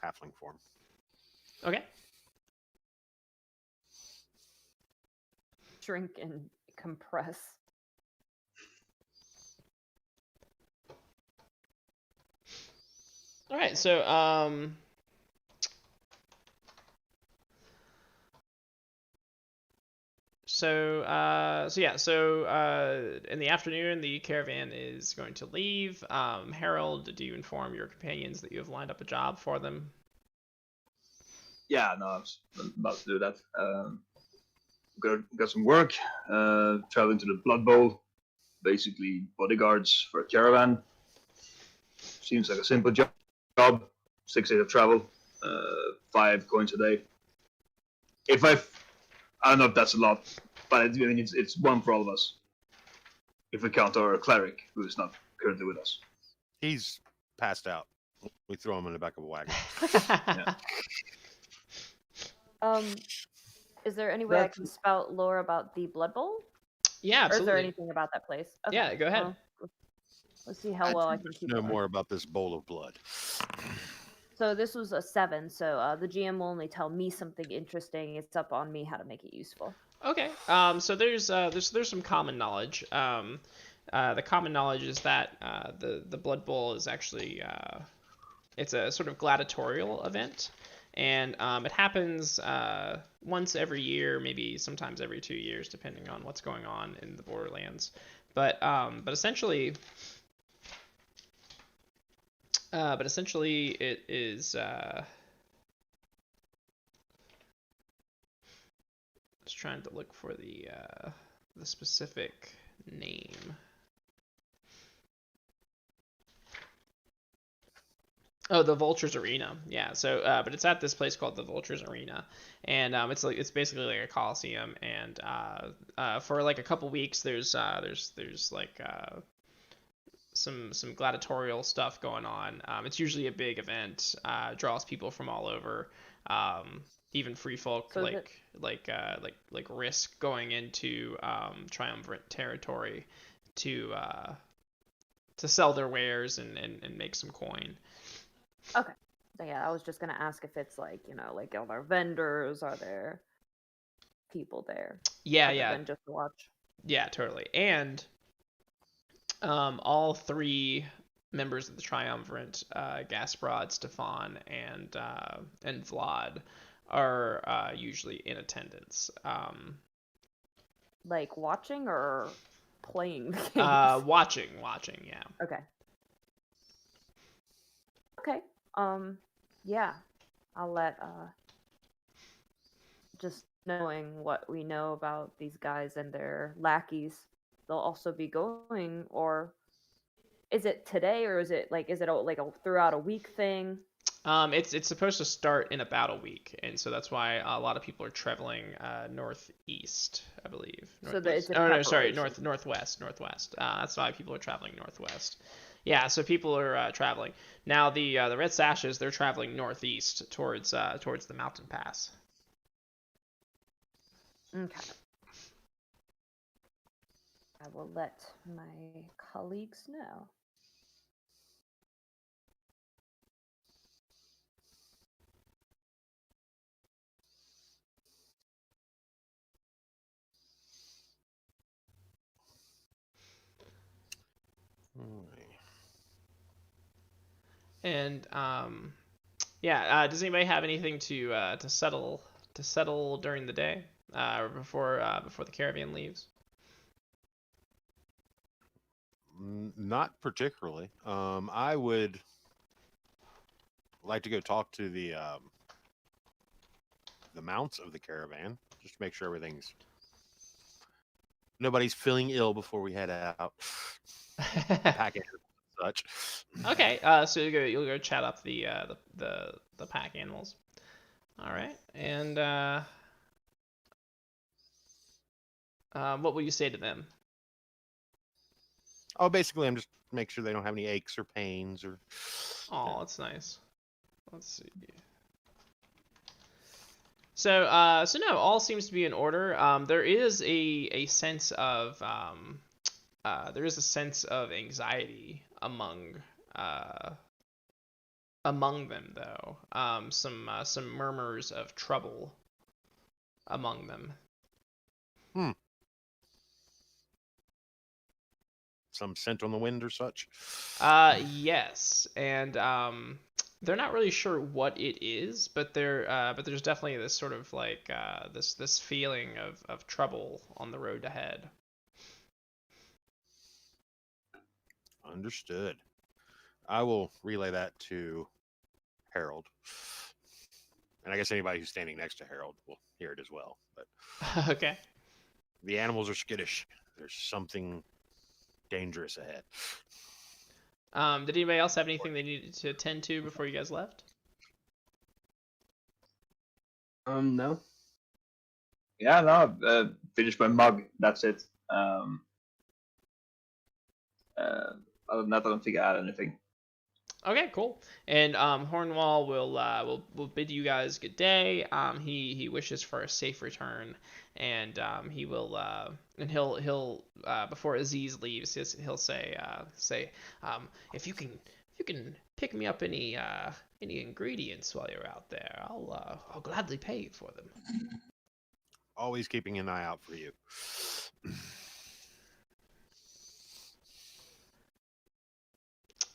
halfling form. Okay. Shrink and compress. All right. So in the afternoon, the caravan is going to leave. Harold, do you inform your companions that you have lined up a job for them? Yeah, no, I was about to do that. Got some work. Traveling to the Blood Bowl. Basically, bodyguards for a caravan. Seems like a simple job. 6 days of travel. 5 coins a day. I don't know if that's a lot, but it's one for all of us. if we count our cleric, who is not currently with us. He's passed out. We throw him in the back of a wagon. Yeah. Is there any way I That's- can spout lore about the Blood Bowl? Yeah, Or is there absolutely. anything about that place? Okay, Yeah, go ahead. well, let's see how well I can keep know it. more about this bowl of blood. So this was a 7, so the GM will only tell me something interesting. It's up on me how to make it useful. Okay. So there's some common knowledge. The common knowledge is that the Blood Bowl is actually it's a sort of gladiatorial event, and it happens once every year, maybe sometimes every 2 years, depending on what's going on in the Borderlands. But essentially. It is. Just trying to look for the specific name. Oh, the Vulture's Arena. Yeah. So, but it's at this place called the Vulture's Arena, and it's basically like a coliseum, and for like a couple weeks there's like some gladiatorial stuff going on. It's usually a big event. Draws people from all over. Even free folk So like risk going into triumvirate territory to sell their wares and make some coin. Okay. So yeah, I was just gonna ask if it's like, like are there vendors, are there people there? Yeah, other yeah. Than just to watch. Yeah, totally. And all 3 members of the triumvirate, Gasprod, Stefan, and Vlad, are usually in attendance. Like watching or playing the games? Watching, yeah. Okay. Okay. Yeah. I'll let just knowing what we know about these guys and their lackeys, they'll also be going, or is it today, or is it like a throughout a week thing? It's supposed to start in about a week, and so that's why a lot of people are traveling northeast, I believe. So that it's a northwest. That's why people are traveling northwest. Yeah, so people are traveling now. The Red Sashes, they're traveling northeast towards the mountain pass. Okay. I will let my colleagues know. And does anybody have anything to settle during the day, or before the caravan leaves? Not particularly. I would like to go talk to the mounts of the caravan, just to make sure nobody's feeling ill before we head out. Packing and such. Okay, so you'll go chat up the pack animals. All right, and what will you say to them? Oh, basically, I'm just make sure they don't have any aches or pains or. Oh, that's nice. Let's see. So no, all seems to be in order. There is a sense of anxiety among them, though. Some murmurs of trouble among them. Some scent on the wind or such. Yes, and they're not really sure what it is, but there's definitely this sort of like this feeling of trouble on the road ahead. Understood. I will relay that to Harold, and I guess anybody who's standing next to Harold will hear it as well. But Okay. The animals are skittish. There's something dangerous ahead. Did anybody else have anything they needed to attend to before you guys left? No. Yeah, no, finish my mug. That's it. Other than that, I don't think I had anything. Okay, cool. And Hornwall will bid you guys good day. He wishes for a safe return, and he will and he'll before Aziz leaves, he'll say if you can pick me up any ingredients while you're out there, I'll gladly pay you for them. Always keeping an eye out for you.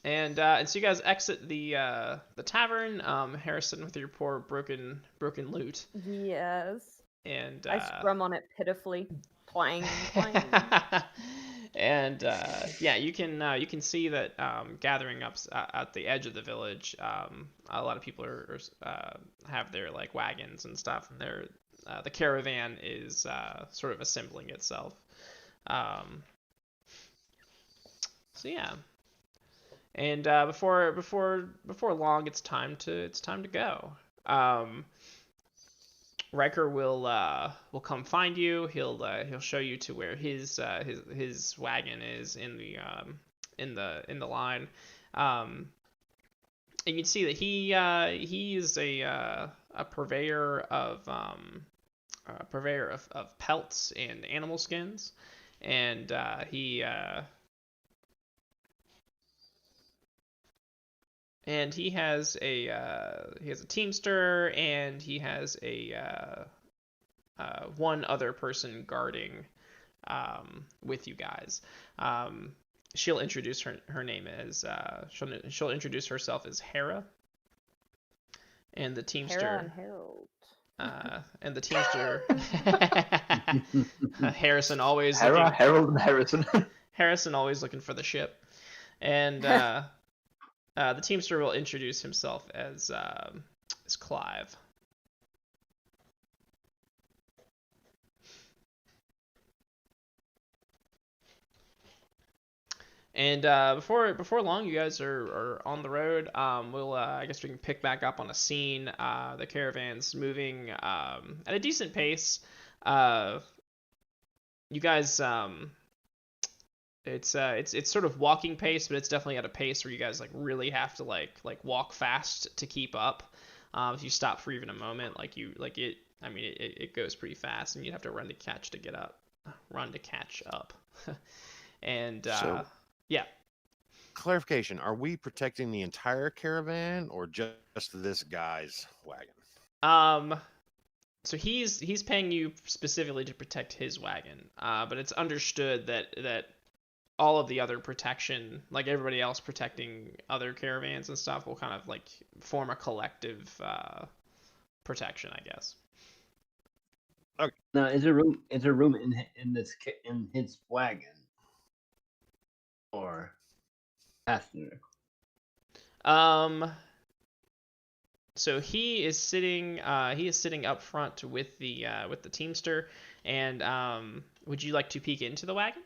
And so you guys exit the tavern, Harrison, with your poor broken loot. Yes. And I scrum on it pitifully. Twang, twang. And yeah, you can see that gathering up at the edge of the village, a lot of people are have their like wagons and stuff, and the caravan is sort of assembling itself. So yeah. And before long, it's time to go. Riker will come find you. He'll show you to where his wagon is in the line. And you can see that he is a purveyor of pelts and animal skins, and he has a teamster, and he has a one other person guarding with you guys. She'll introduce her name as she'll introduce herself as Hera, and the teamster. Hera and Harold. And the teamster. Harrison always. Hera, Harold, and Harrison. Harrison always looking for the ship, and. The teamster will introduce himself as Clive. And before long, you guys are on the road. I guess we can pick back up on a scene. The caravan's moving at a decent pace. You guys. It's sort of walking pace, but it's definitely at a pace where you guys like really have to like walk fast to keep up. If you stop for even a moment, it goes pretty fast, and you'd have to run to catch up. And So, yeah. Clarification: are we protecting the entire caravan or just this guy's wagon? So he's paying you specifically to protect his wagon, but it's understood that all of the other protection, like everybody else protecting other caravans and stuff, will kind of like form a collective protection, I guess. Okay. Now, is there room in his wagon or passenger? So he is sitting up front with the teamster, and would you like to peek into the wagon?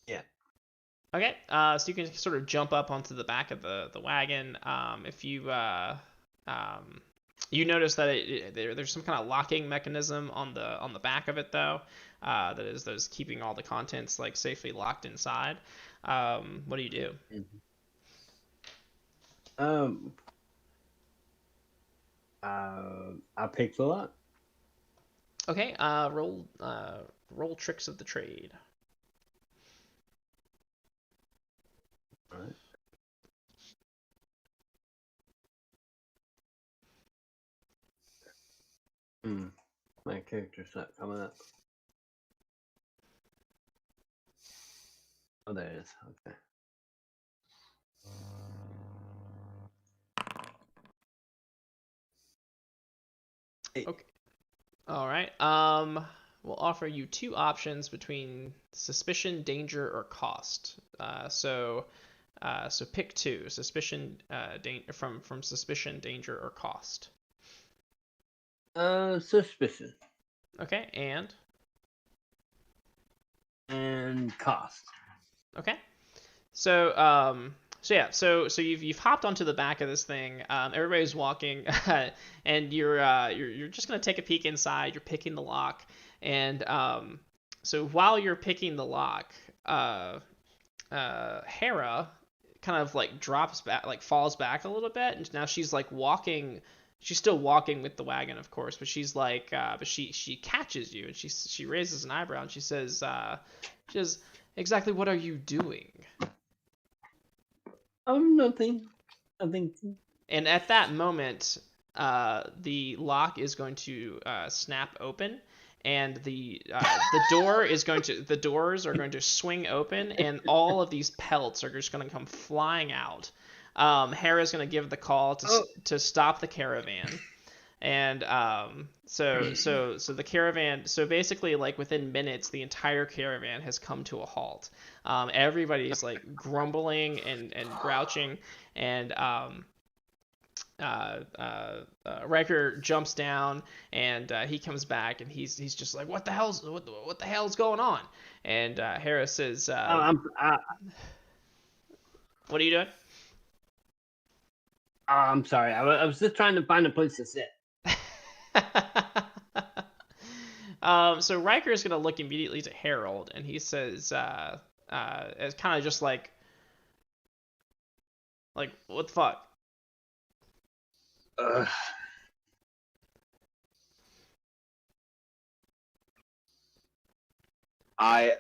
Yeah. Okay. So you can sort of jump up onto the back of the wagon. If you you notice that there's some kind of locking mechanism on the back of it, though, that is keeping all the contents like safely locked inside. What do you do? I picked the lock. Okay. Roll tricks of the trade. All right. My character's not coming up. Oh, there it is. Okay. Okay. All right. We'll offer you two options between suspicion, danger, or cost. So pick two: suspicion, from suspicion, danger, or cost. Suspicion. Okay, and cost. Okay. So you've hopped onto the back of this thing. Everybody's walking, and you're just gonna take a peek inside. You're picking the lock, and so while you're picking the lock, Hera kind of like drops back, like falls back a little bit, and now she's like walking. She's still walking with the wagon, of course, but she's like, but she catches you, and she raises an eyebrow, and she says, exactly what are you doing? Nothing. And at that moment, the lock is going to snap open, and the doors are going to swing open, and all of these pelts are just going to come flying out. Hera's going to give the call to stop the caravan, and so the caravan. So basically, like within minutes, the entire caravan has come to a halt. Everybody's like grumbling and grouching, and Riker jumps down, and he comes back, and he's just like, what the hell's going on? And Hera says, what are you doing? I'm sorry. I was just trying to find a place to sit. So Riker is gonna look immediately to Harold, and he says, it's kind of just like what the fuck? I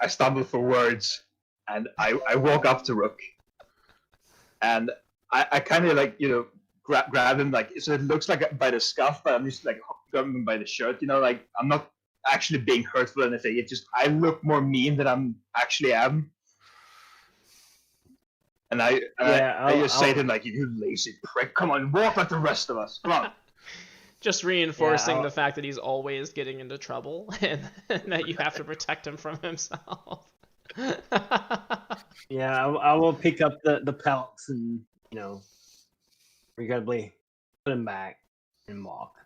stumble for words, and I walk up to Rook, and I kind of like, grab him, like, so it looks like by the scuff, but I'm just like grabbing him by the shirt, like I'm not actually being hurtful or anything. It's just I look more mean than I'm actually am. And I just say to him, like, you lazy prick, come on, walk like the rest of us, come on. Just reinforcing the fact that he's always getting into trouble, and that you have to protect him from himself. Yeah, I will pick up the pelts and, regrettably put them back and walk.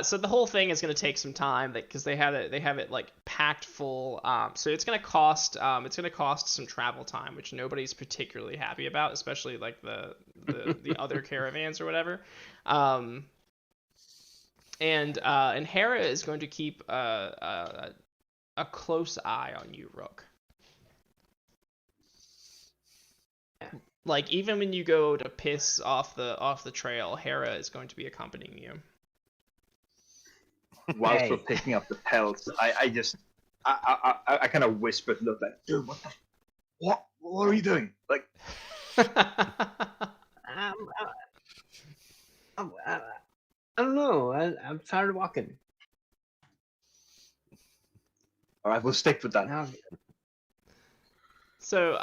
So the whole thing is going to take some time, because they have it like packed full. So it's going to cost some travel time, which nobody's particularly happy about, especially like the other caravans or whatever. And Hera is going to keep a close eye on you, Rook. Like, even when you go to piss off the trail, Hera is going to be accompanying you. Whilst we're picking up the pelts, I kind of whispered, look, like, dude, what are you doing? Like, I don't know. I'm tired of walking. All right, we'll stick with that. So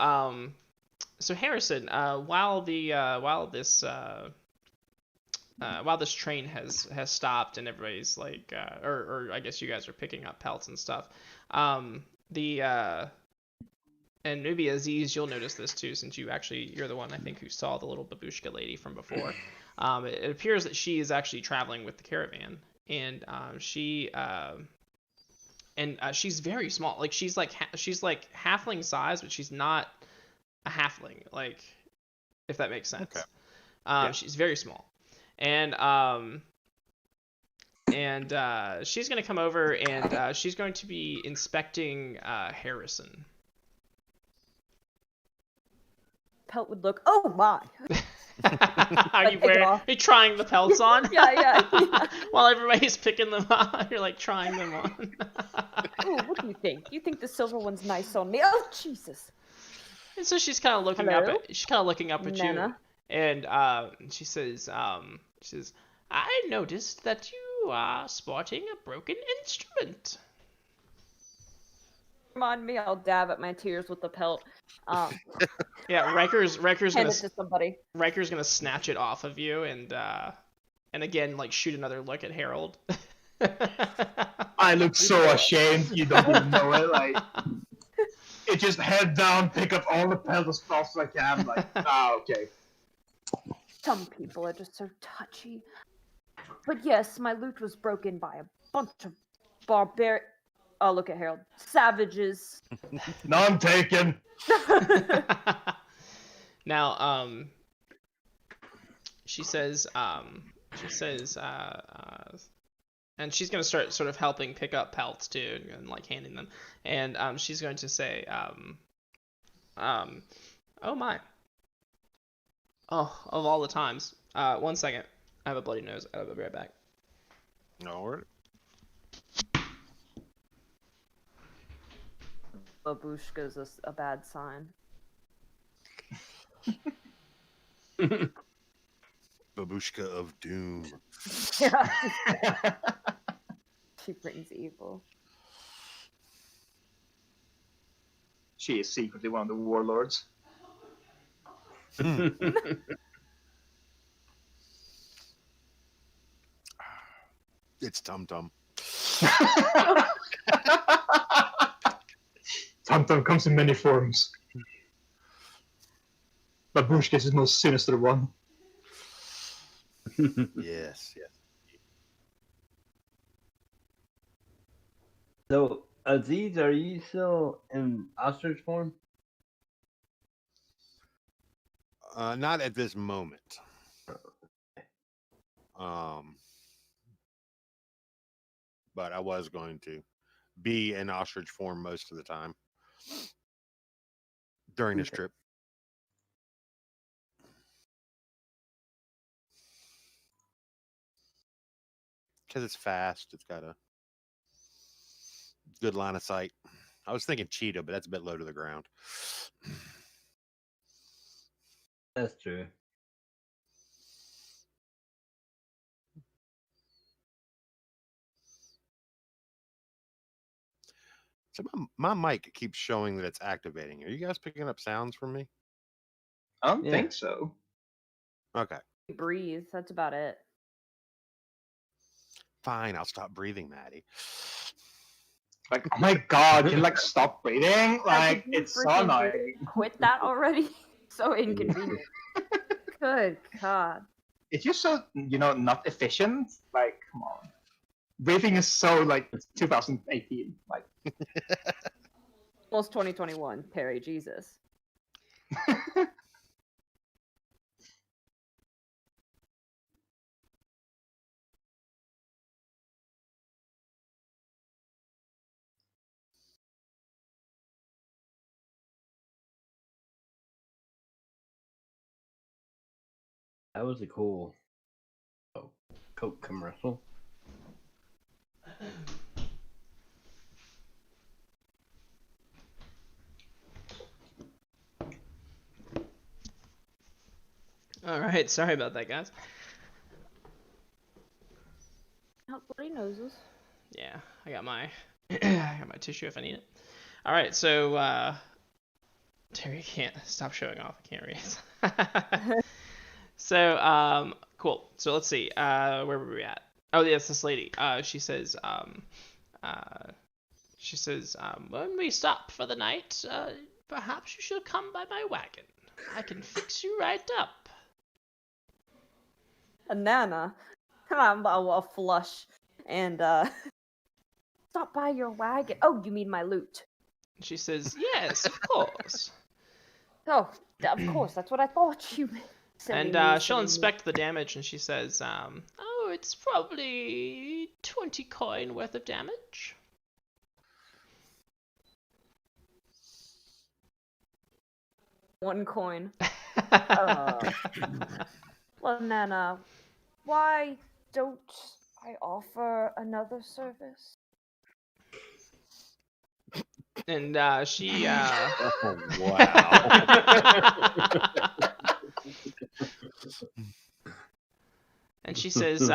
Harrison, while this train has stopped and everybody's like, or I guess you guys are picking up pelts and stuff, and maybe Aziz, you'll notice this too, since you're the one, I think, who saw the little babushka lady from before. It appears that she is actually traveling with the caravan, and she's very small. Like, she's like halfling size, but she's not a halfling, like, if that makes sense. Okay. Yeah. She's very small, and she's gonna come over, and she's going to be inspecting Harrison. Pelt would look, oh my. Are you trying the pelts on? Yeah. While everybody's picking them on, you're like trying them on. Ooh, what do you think? You think the silver one's nice on me? Oh, Jesus. And so she's kind of looking up at Nana? you, and she says, I noticed that you are sporting a broken instrument. Remind me, I'll dab at my tears with the pelt. Yeah, Riker's Hand gonna it to somebody. Riker's gonna snatch it off of you, and again, like, shoot another look at Harold. I look so ashamed, you don't even know it. Like, it just head down, pick up all the pelts as fast as I can. Like, okay. Some people are just so touchy. But yes, my loot was broken by a bunch of barbaric. Oh, look at Harold. Savages. None taken. Now, she says, and she's gonna start sort of helping pick up pelts too, and like handing them. And she's going to say, Oh my. Oh, of all the times. 1 second. I have a bloody nose. I'll be right back. All right. Babushka's a bad sign. Babushka of Doom. Yeah. She brings evil. She is secretly one of the warlords. It's Tum Tum. Tum Tum comes in many forms. Babushka is the most sinister one. Yes, yes. So, Aziz, are you still in ostrich form? Not at this moment. But I was going to be in ostrich form most of the time during this trip. Because it's fast. It's got a good line of sight. I was thinking cheetah, but that's a bit low to the ground. That's true. So my mic keeps showing that it's activating. Are you guys picking up sounds from me? I don't Yeah. think so. Okay. Breathe. That's about it. Fine, I'll stop breathing, Maddie. Like, oh my god, can you like stop breathing? Like, could you it's so freaking annoying. Quit that already. So inconvenient. Good God. It's just so, not efficient. Like, come on. Breathing is so, like, 2018. Like, Almost 2021, Perry. Jesus. That was a cool Coke commercial. All right, sorry about that, guys. Oh, bloody noses. Yeah, I got my I got my tissue if I need it. All right, so Terry can't stop showing off. I can't read. So cool. So let's see. Where were we at? Oh, yes, this lady. She says when we stop for the night, perhaps you should come by my wagon. I can fix you right up. A Nana. I'll flush and stop by your wagon. Oh, you mean my loot? She says, yes, of course. Oh, of course. That's what I thought you meant. And she'll inspect the damage, and she says, oh, it's probably 20 coin worth of damage. One coin. Well, Nana, why don't I offer another service? And she Oh, wow. and she says,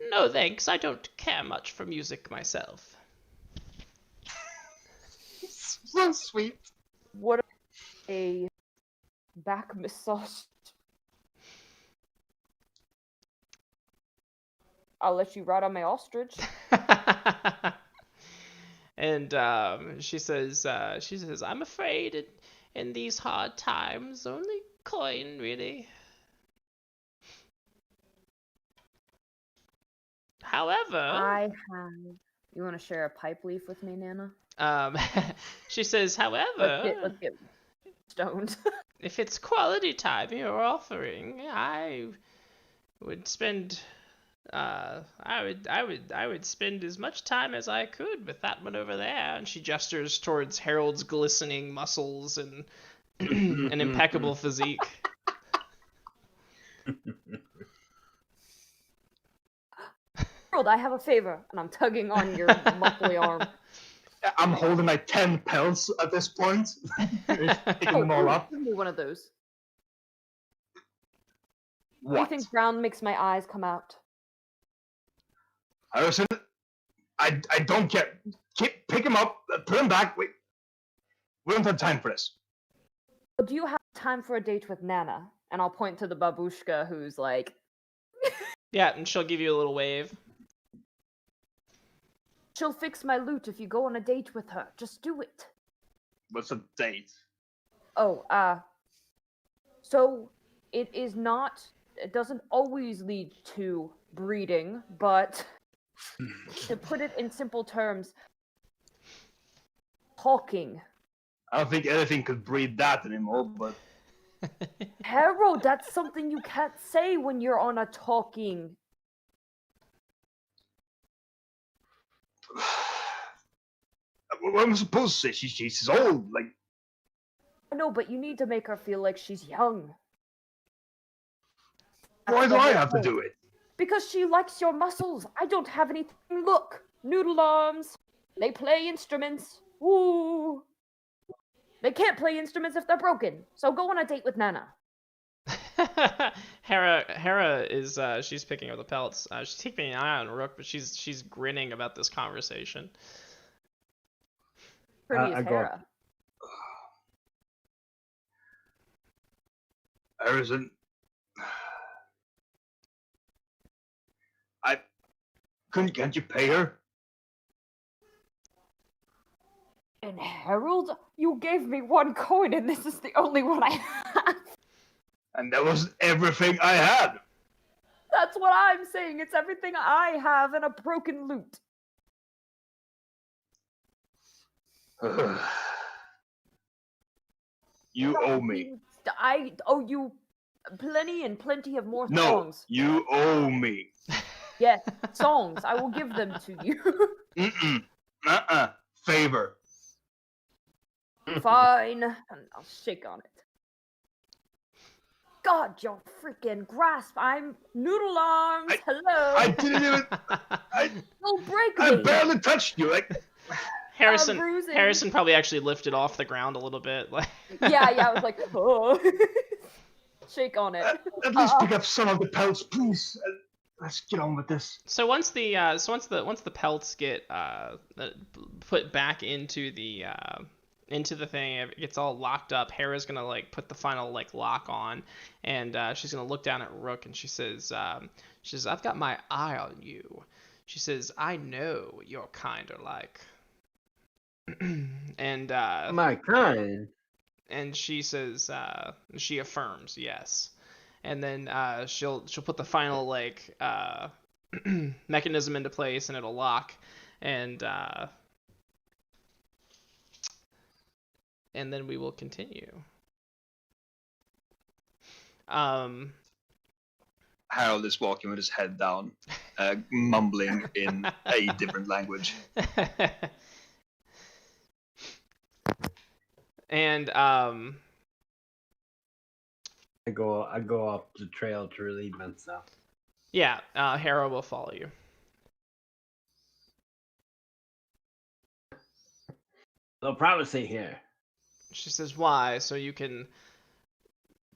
no thanks, I don't care much for music myself. So sweet. What a back massage. I'll let you ride on my ostrich. And she says, I'm afraid in these hard times, only coin really. However, I have. You want to share a pipe leaf with me, Nana? she says, however, Let's get stoned. if it's quality time you're offering, I would spend I would spend as much time as I could with that one over there. And she gestures towards Harold's glistening muscles and an impeccable physique. Harold, I have a favor, and I'm tugging on your muscly arm. I'm holding like 10 pelts at this point. Picking them all up. Give me one of those. What? Anything brown makes my eyes come out. Harrison, I don't get. Pick him up, put him back. Wait, we don't have time for this. Do you have time for a date with Nana? And I'll point to the babushka who's like... Yeah, and she'll give you a little wave. She'll fix my loot if you go on a date with her. Just do it. What's a date? Oh, so it is not... It doesn't always lead to breeding, but to put it in simple terms, talking. I don't think anything could breed that anymore, but... Harold, that's something you can't say when you're on a talking. What am I supposed to say? She's old, like... No, but you need to make her feel like she's young. Why do I have to do it? Because she likes your muscles. I don't have anything. Look, noodle arms. They play instruments. Ooh. They can't play instruments if they're broken. So go on a date with Nana. Hera is she's picking up the pelts. She's keeping an eye on Rook, but she's grinning about this conversation. Pretty is Hera. Harrison, can't you pay her? And Harold, you gave me one coin, and this is the only one I have. And that was everything I had. That's what I'm saying. It's everything I have and a broken lute. You owe me. I owe you plenty and plenty of more No, songs. you owe me. Yes, songs. I will give them to you. Favor. Fine. And I'll shake on it. God, your freaking grasp. I'm noodle arms. Hello. I didn't even... Don't break me. I barely touched you. Like... Harrison probably actually lifted off the ground a little bit. Like... yeah, I was like, oh. Shake on it. At least pick up some of the pelts, please. Let's get on with this. So once the pelts get put back into the thing, it gets all locked up. Hera's gonna like put the final like lock on, and she's gonna look down at Rook and she says, "I've got my eye on you." She says, "I know what your kind are like." And my kind. And she says, she affirms yes. And then she'll put the final like mechanism into place, and it'll lock, and then we will continue. Harold is walking with his head down, mumbling in a different language. And I go up the trail to relieve myself. Yeah, Hera will follow you. They'll probably stay here. She says, "Why? So you can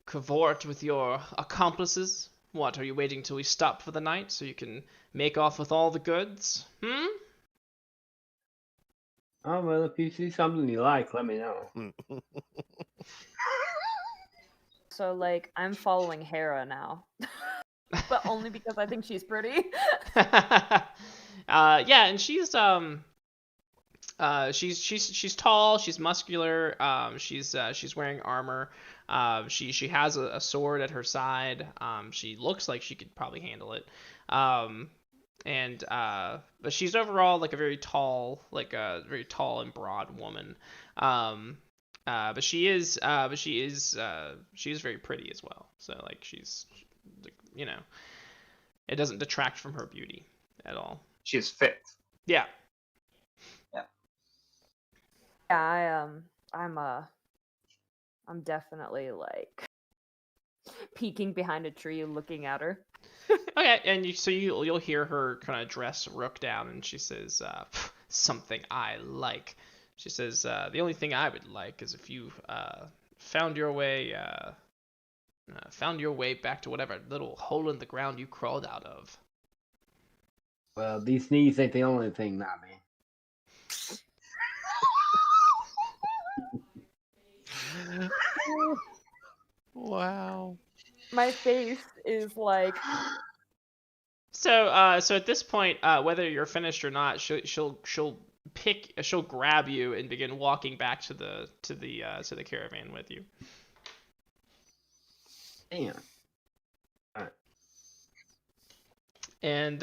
cavort with your accomplices? What, are you waiting till we stop for the night so you can make off with all the goods? Hmm?" Oh, well, if you see something you like, let me know. So, like, I'm following Hera now. But only because I think she's pretty. Yeah, and she's tall, she's muscular, she's wearing armor. She has a sword at her side. She looks like she could probably handle it. But she's overall like a very tall and broad woman. But she is very pretty as well. So like she's like, you know, It doesn't detract from her beauty at all. She's fit. Yeah. Yeah, I'm definitely like peeking behind a tree and looking at her. Okay, and you'll hear her kind of dress Rook down, and she says, "Something I like." She says, "The only thing I would like is if you found your way back to whatever little hole in the ground you crawled out of." Well, these knees ain't the only thing, Nobby. Wow. My face is like, So at this point, whether you're finished or not, she'll grab you and begin walking back to the caravan with you. Damn. And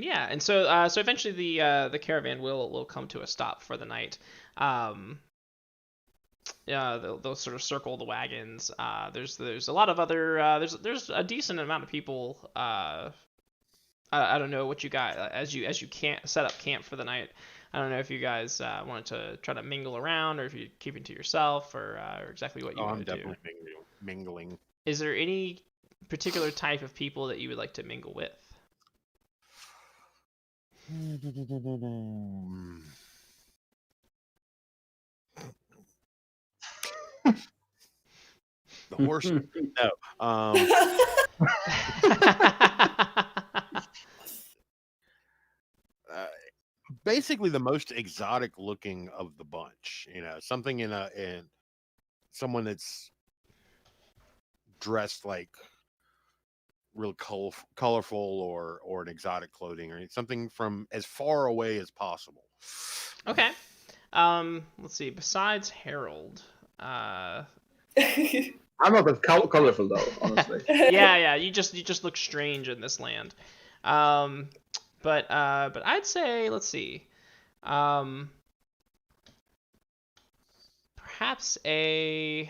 yeah, and so eventually the caravan will come to a stop for the night. Yeah, they'll sort of circle the wagons. There's a lot of other there's a decent amount of people. I don't know what you guys as you can't set up camp for the night. I don't know if you guys wanted to try to mingle around, or if you keep it to yourself, or exactly what you want to do. I'm definitely mingling. Is there any particular type of people that you would like to mingle with? The horse? No. Basically, the most exotic looking of the bunch. Something in someone that's dressed like real colorful or an exotic clothing, or something from as far away as possible. Okay. Let's see. Besides Harold, I'm not that colorful though, honestly. yeah. You just look strange in this land. But I'd say, let's see. Perhaps a.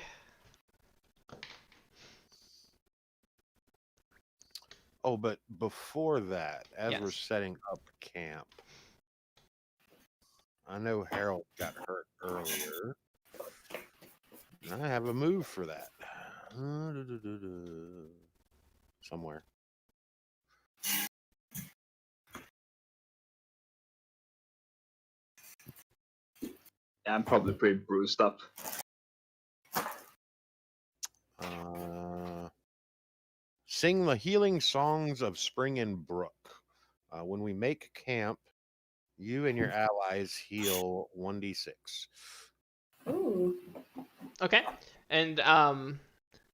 Oh, but before that, as Yes. we're setting up camp, I know Harold got hurt earlier, and I have a move for that. Somewhere. Yeah, I'm probably pretty bruised up. Sing the healing songs of spring and brook. When we make camp, you and your allies heal 1d6. Ooh. Okay. And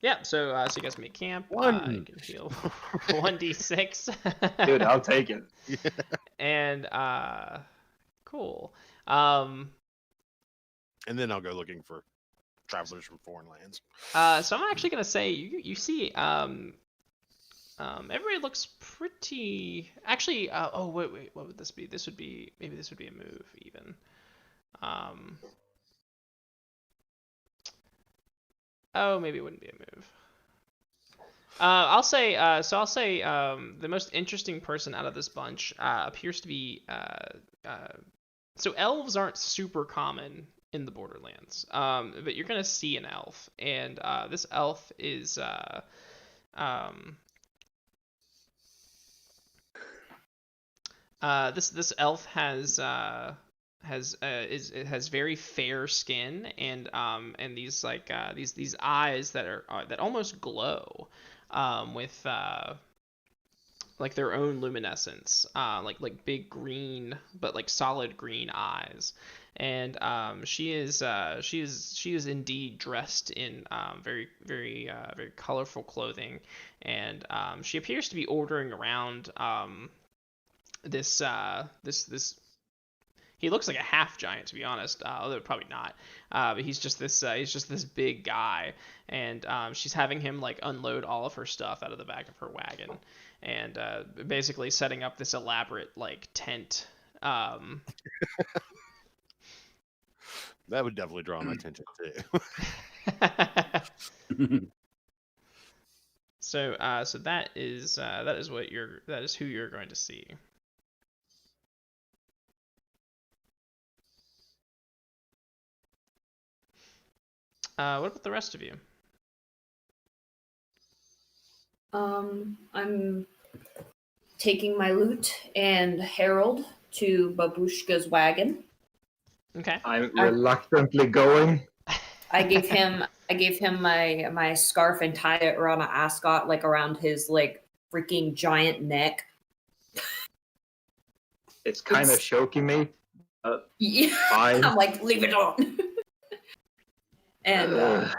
yeah. So you guys make camp. You can heal 1d6. Dude, I'll take it. And cool. And then I'll go looking for travelers from foreign lands. So I'm actually gonna say you see everybody looks pretty. Actually, oh wait, what would this be? Maybe this would be a move even. Oh, maybe it wouldn't be a move. I'll say the most interesting person out of this bunch appears to be so elves aren't super common in the Borderlands, but you're gonna see an elf, and this elf is this elf has very fair skin, and these these eyes that are that almost glow with like their own luminescence, like big green but like solid green eyes. And she is indeed dressed in very colorful clothing, and she appears to be ordering around this. He looks like a half giant, to be honest, although probably not. But he's just this big guy, and she's having him like unload all of her stuff out of the back of her wagon, and basically setting up this elaborate like tent. That would definitely draw my attention too. So so that is who you're going to see. What about the rest of you? I'm taking my loot and Harold to Babushka's wagon. Okay. I'm reluctantly going. I gave him my scarf and tied it around an ascot, like around his like freaking giant neck. It's kind of choking me. Yeah. Fine. I'm like, leave it on. And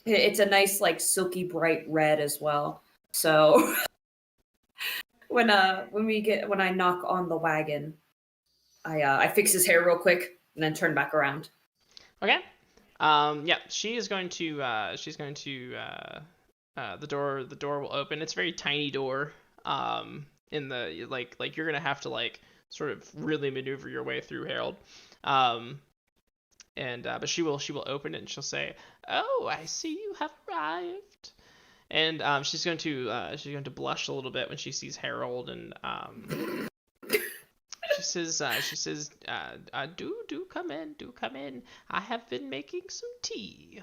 it's a nice, like, silky bright red as well. So when I knock on the wagon, I fix his hair real quick and then turn back around. Okay. Yeah, she is going to the door will open. It's a very tiny door. In the like you're gonna have to like sort of really maneuver your way through, Harold. But she will open it and she'll say, "Oh, I see you have arrived." And she's going to blush a little bit when she sees Harold, and she says, "Do come in. I have been making some tea."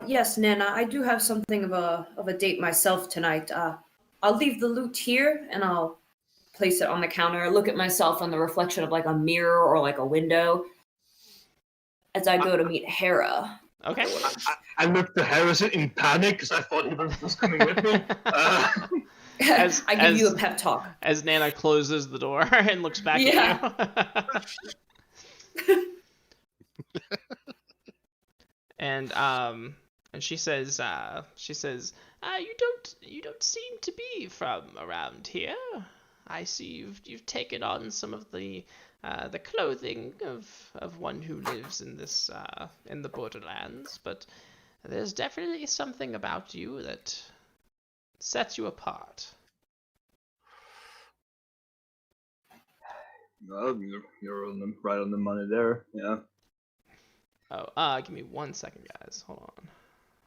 Yes, Nana, I do have something of a date myself tonight. I'll leave the loot here and I'll place it on the counter. I look at myself in the reflection of like a mirror or like a window as I go to meet Hera. Okay. I looked at Harrison in panic because I thought he was coming with me. I give you a pep talk. As Nana closes the door and looks back at you. And she says, you don't seem to be from around here. I see you've taken on some of the clothing of one who lives in this in the Borderlands, but there's definitely something about you that sets you apart. Well, you're right on the money there. Yeah. Oh, give me 1 second, guys. Hold on.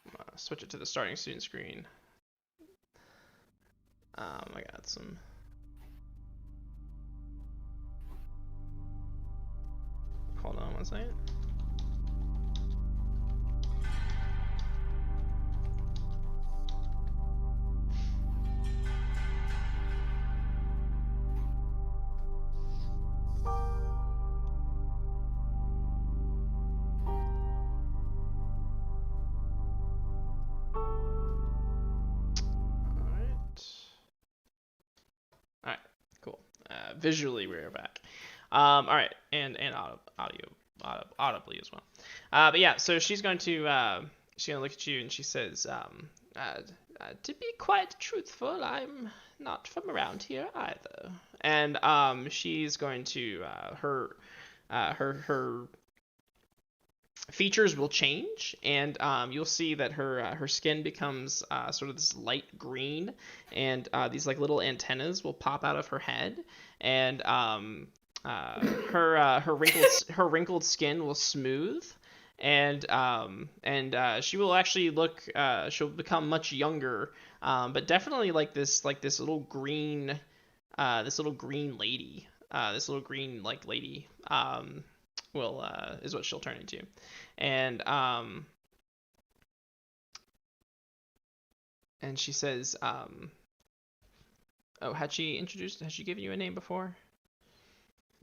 I'm gonna switch it to the starting student screen. I got some. Hold on 1 second. Alright, cool. Visually, we're back. Alright, and audibly as well. But yeah, so she's gonna look at you and she says, to be quite truthful, I'm not from around here either. And she's going to her features will change, and you'll see that her skin becomes sort of this light green, and these like little antennas will pop out of her head, and her wrinkled skin will smooth, and she will actually look she'll become much younger, but definitely like this little green lady, this little green like lady will is what she'll turn into. And she says, oh, has she given you a name before?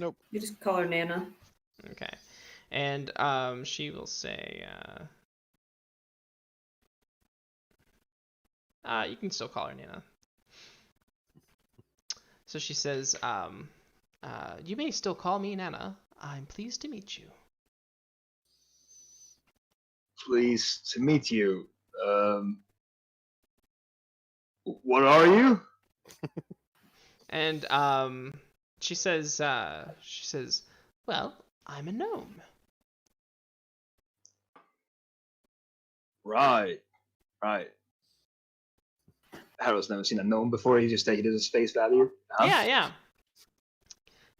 Nope. You just call her Nana. Okay. And she will say, you can still call her Nana. So she says, you may still call me Nana. I'm pleased to meet you. Pleased to meet you. What are you? And she says, well, I'm a gnome. Right. Harold's never seen a gnome before. He just takes it as face value. Huh? Yeah.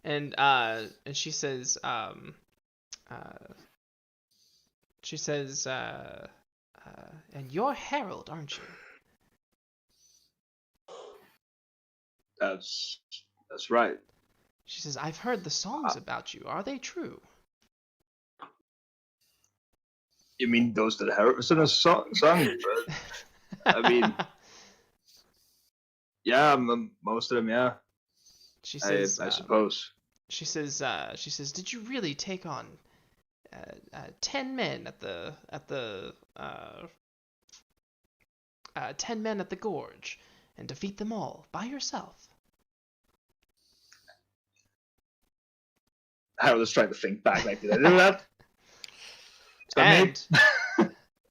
And she says, And you're Harold, aren't you? That's right. She says, I've heard the songs about you. Are they true? You mean those that Harrison has sung? I mean, yeah, most of them, yeah. She says, I suppose. She says, did you really take on 10 men at the 10 men at the gorge and defeat them all by yourself? Harold is trying to think back, like, did I do that?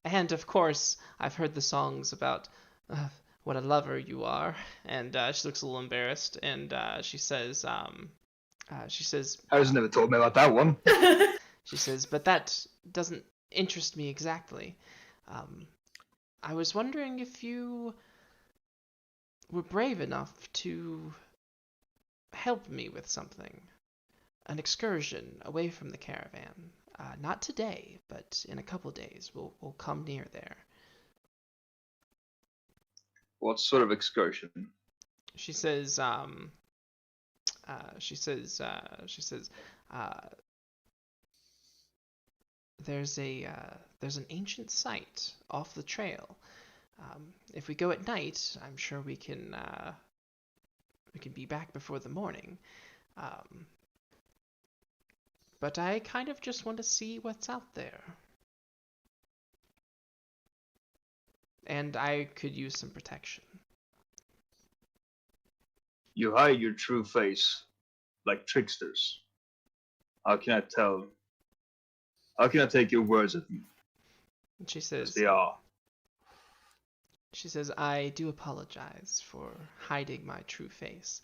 And of course, I've heard the songs about what a lover you are. And she looks a little embarrassed, and she says, Harrison never told me about that one. She says, but that doesn't interest me exactly. I was wondering if you were brave enough to help me with something. An excursion away from the caravan. Not today, but in a couple days. We'll come near there. What sort of excursion? She says, there's an ancient site off the trail. If we go at night, I'm sure we can be back before the morning. But I kind of just want to see what's out there. And I could use some protection. You hide your true face like tricksters. How can I tell? How can I take your words at me? And she says, as they are. She says, I do apologize for hiding my true face.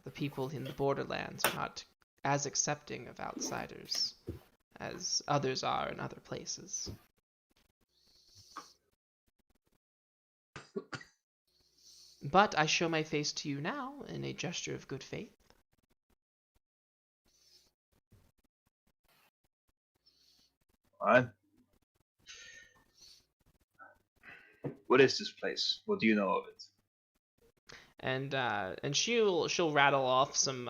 The people in the Borderlands are not as accepting of outsiders as others are in other places. But I show my face to you now in a gesture of good faith. Alright. What is this place? What do you know of it? And she'll rattle off some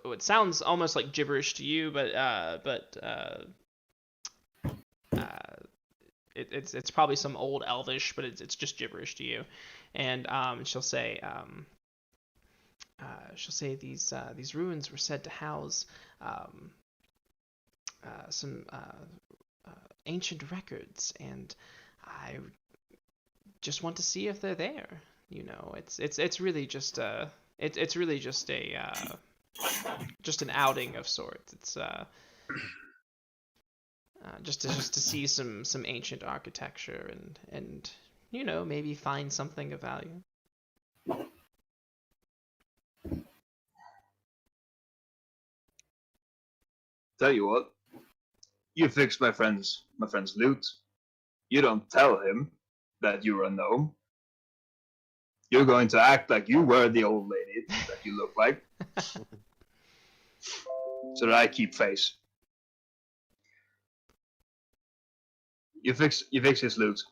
what sounds almost like gibberish to you, but it's probably some old Elvish, but it's just gibberish to you. And she'll say these ruins were said to house some ancient records, and I just want to see if they're there. You know, it's really just it's really just just an outing of sorts. It's just to see some ancient architecture and you know, maybe find something of value. Tell you what, you fix my friend's loot. You don't tell him that you're a gnome. You're going to act like you were the old lady that you look like, so that I keep face. You fix his loot.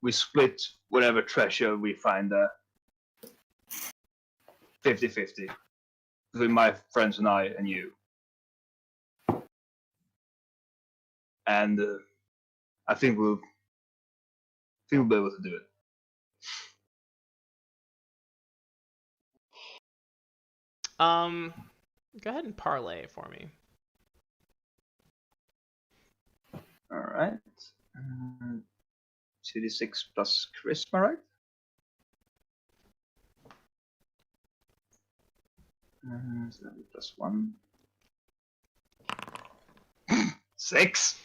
We split whatever treasure we find there. 50-50 between my friends and I and you. And I think we'll be able to do it. Go ahead and parlay for me. All right. 2d6 plus charisma, right? So that'll be plus 1. 6.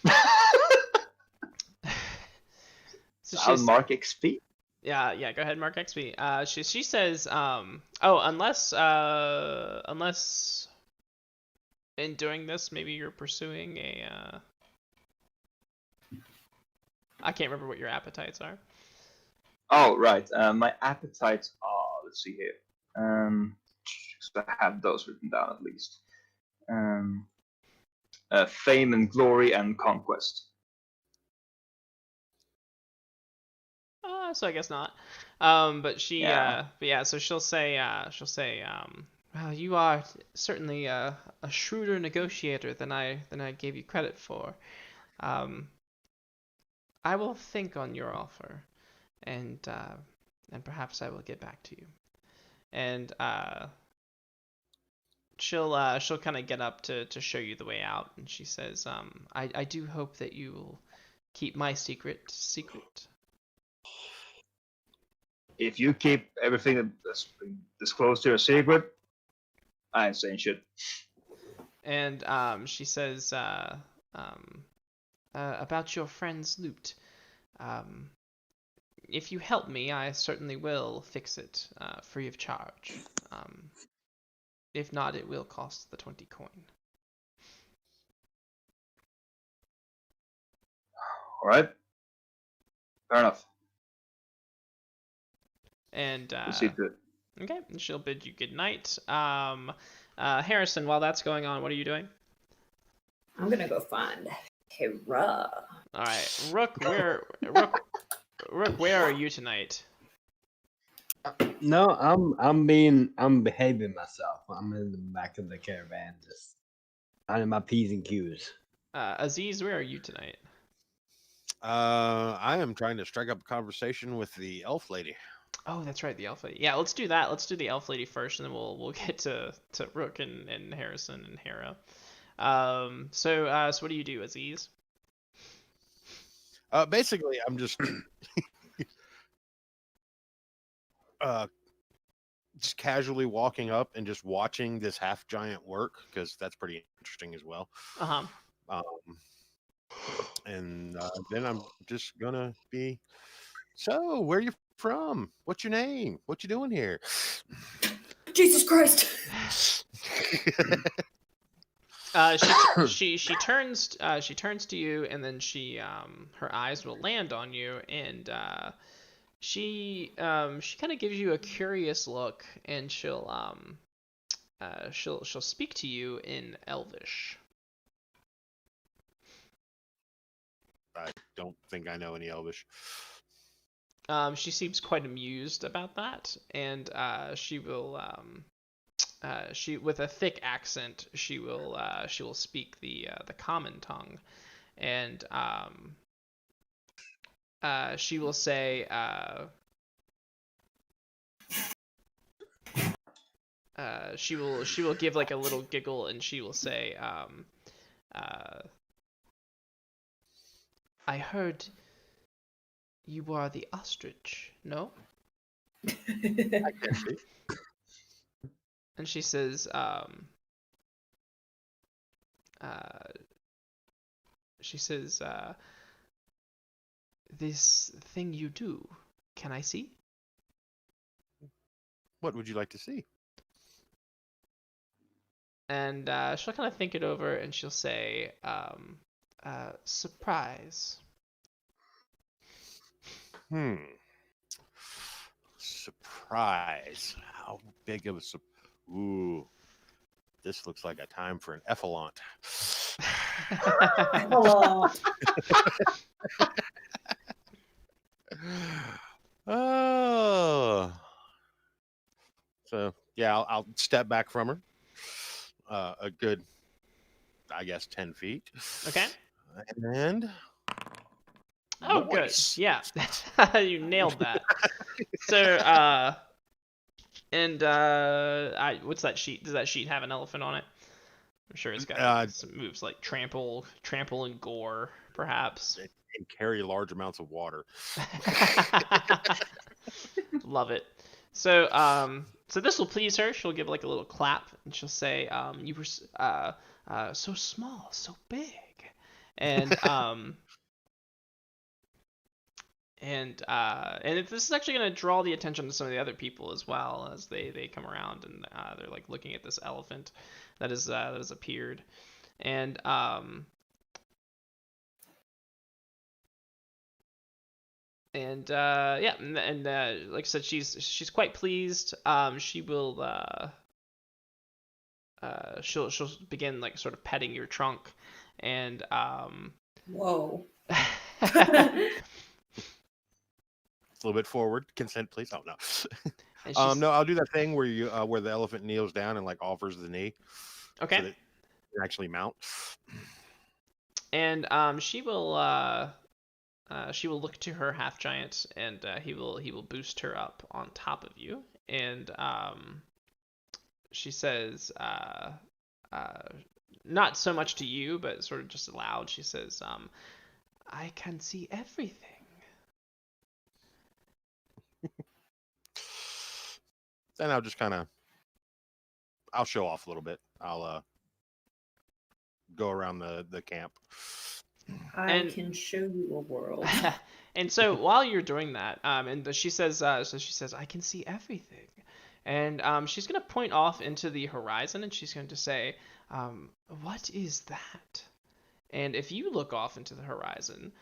So I'll mark XP. Yeah, go ahead, mark XP. She says, unless in doing this, maybe you're pursuing a I can't remember what your appetites are. Oh, right. My appetites are, let's see here. So I have those written down at least. Fame and glory and conquest. So I guess not. But yeah, so she'll say, well, you are certainly a shrewder negotiator than I gave you credit for. I will think on your offer, and perhaps I will get back to you. And she'll kind of get up to show you the way out, and she says, I do hope that you will keep my secret secret. If you keep everything that's been disclosed to a secret, I ain't saying shit. And she says, about your friend's loot. If you help me, I certainly will fix it free of charge. If not, it will cost the 20 coin. All right. Fair enough. And Proceed to it. okay, and she'll bid you good night. Harrison, while that's going on, what are you doing? I'm gonna go find Hera. All right, Rook, where are you tonight? No, I'm behaving myself. I'm in the back of the caravan, just finding my P's and Q's. Aziz, where are you tonight? I am trying to strike up a conversation with the elf lady. Oh, that's right, the elf lady. Yeah, let's do that. Let's do the elf lady first, and then we'll get to Rook and Harrison and Hera. So what do you do, Aziz? Basically, I'm just just casually walking up and just watching this half giant work, because that's pretty interesting as well. And then I'm just gonna be, so where you from? What's your name? What you doing here? Jesus Christ. She turns to you, and then she her eyes will land on you, and she kind of gives you a curious look, and she'll speak to you in Elvish. I don't think I know any Elvish. She seems quite amused about that, and she will she, with a thick accent, she will speak the common tongue, and she will say, she will give like a little giggle, and she will say, I heard you are the ostrich, no? I guess it. And she says, this thing you do, can I see? What would you like to see? And she'll kind of think it over, and she'll say, surprise. Surprise. How big of a ooh. This looks like a time for an effluent. Oh. So yeah, I'll step back from her. A good, I guess, 10 feet. Okay. And oh, voice. Good. Yeah, you nailed that. So, what's that sheet? Does that sheet have an elephant on it? I'm sure it's got some moves like trample, and gore, perhaps. And carry large amounts of water. Love it. So, so this will please her. She'll give like a little clap, and she'll say, "You were so small, so big," and this is actually going to draw the attention to some of the other people as well, as they come around, and they're like looking at this elephant that has appeared, and yeah, and like I said, she's quite pleased. She will she'll begin like sort of petting your trunk, and Whoa. a little bit forward. Consent, please. Oh no. And she's, No, I'll do that thing where you where the elephant kneels down and like offers the knee, okay. so that you can actually mount. And she will look to her half giant, and he will boost her up on top of you, and she says, not so much to you, but sort of just aloud. She says, "I can see everything." Then I'll just I'll show off a little bit. I'll go around the camp. I can show you a world. And so while you're doing that, she says, "I can see everything," and she's gonna point off into the horizon, and she's going to say, "What is that?" And if you look off into the horizon,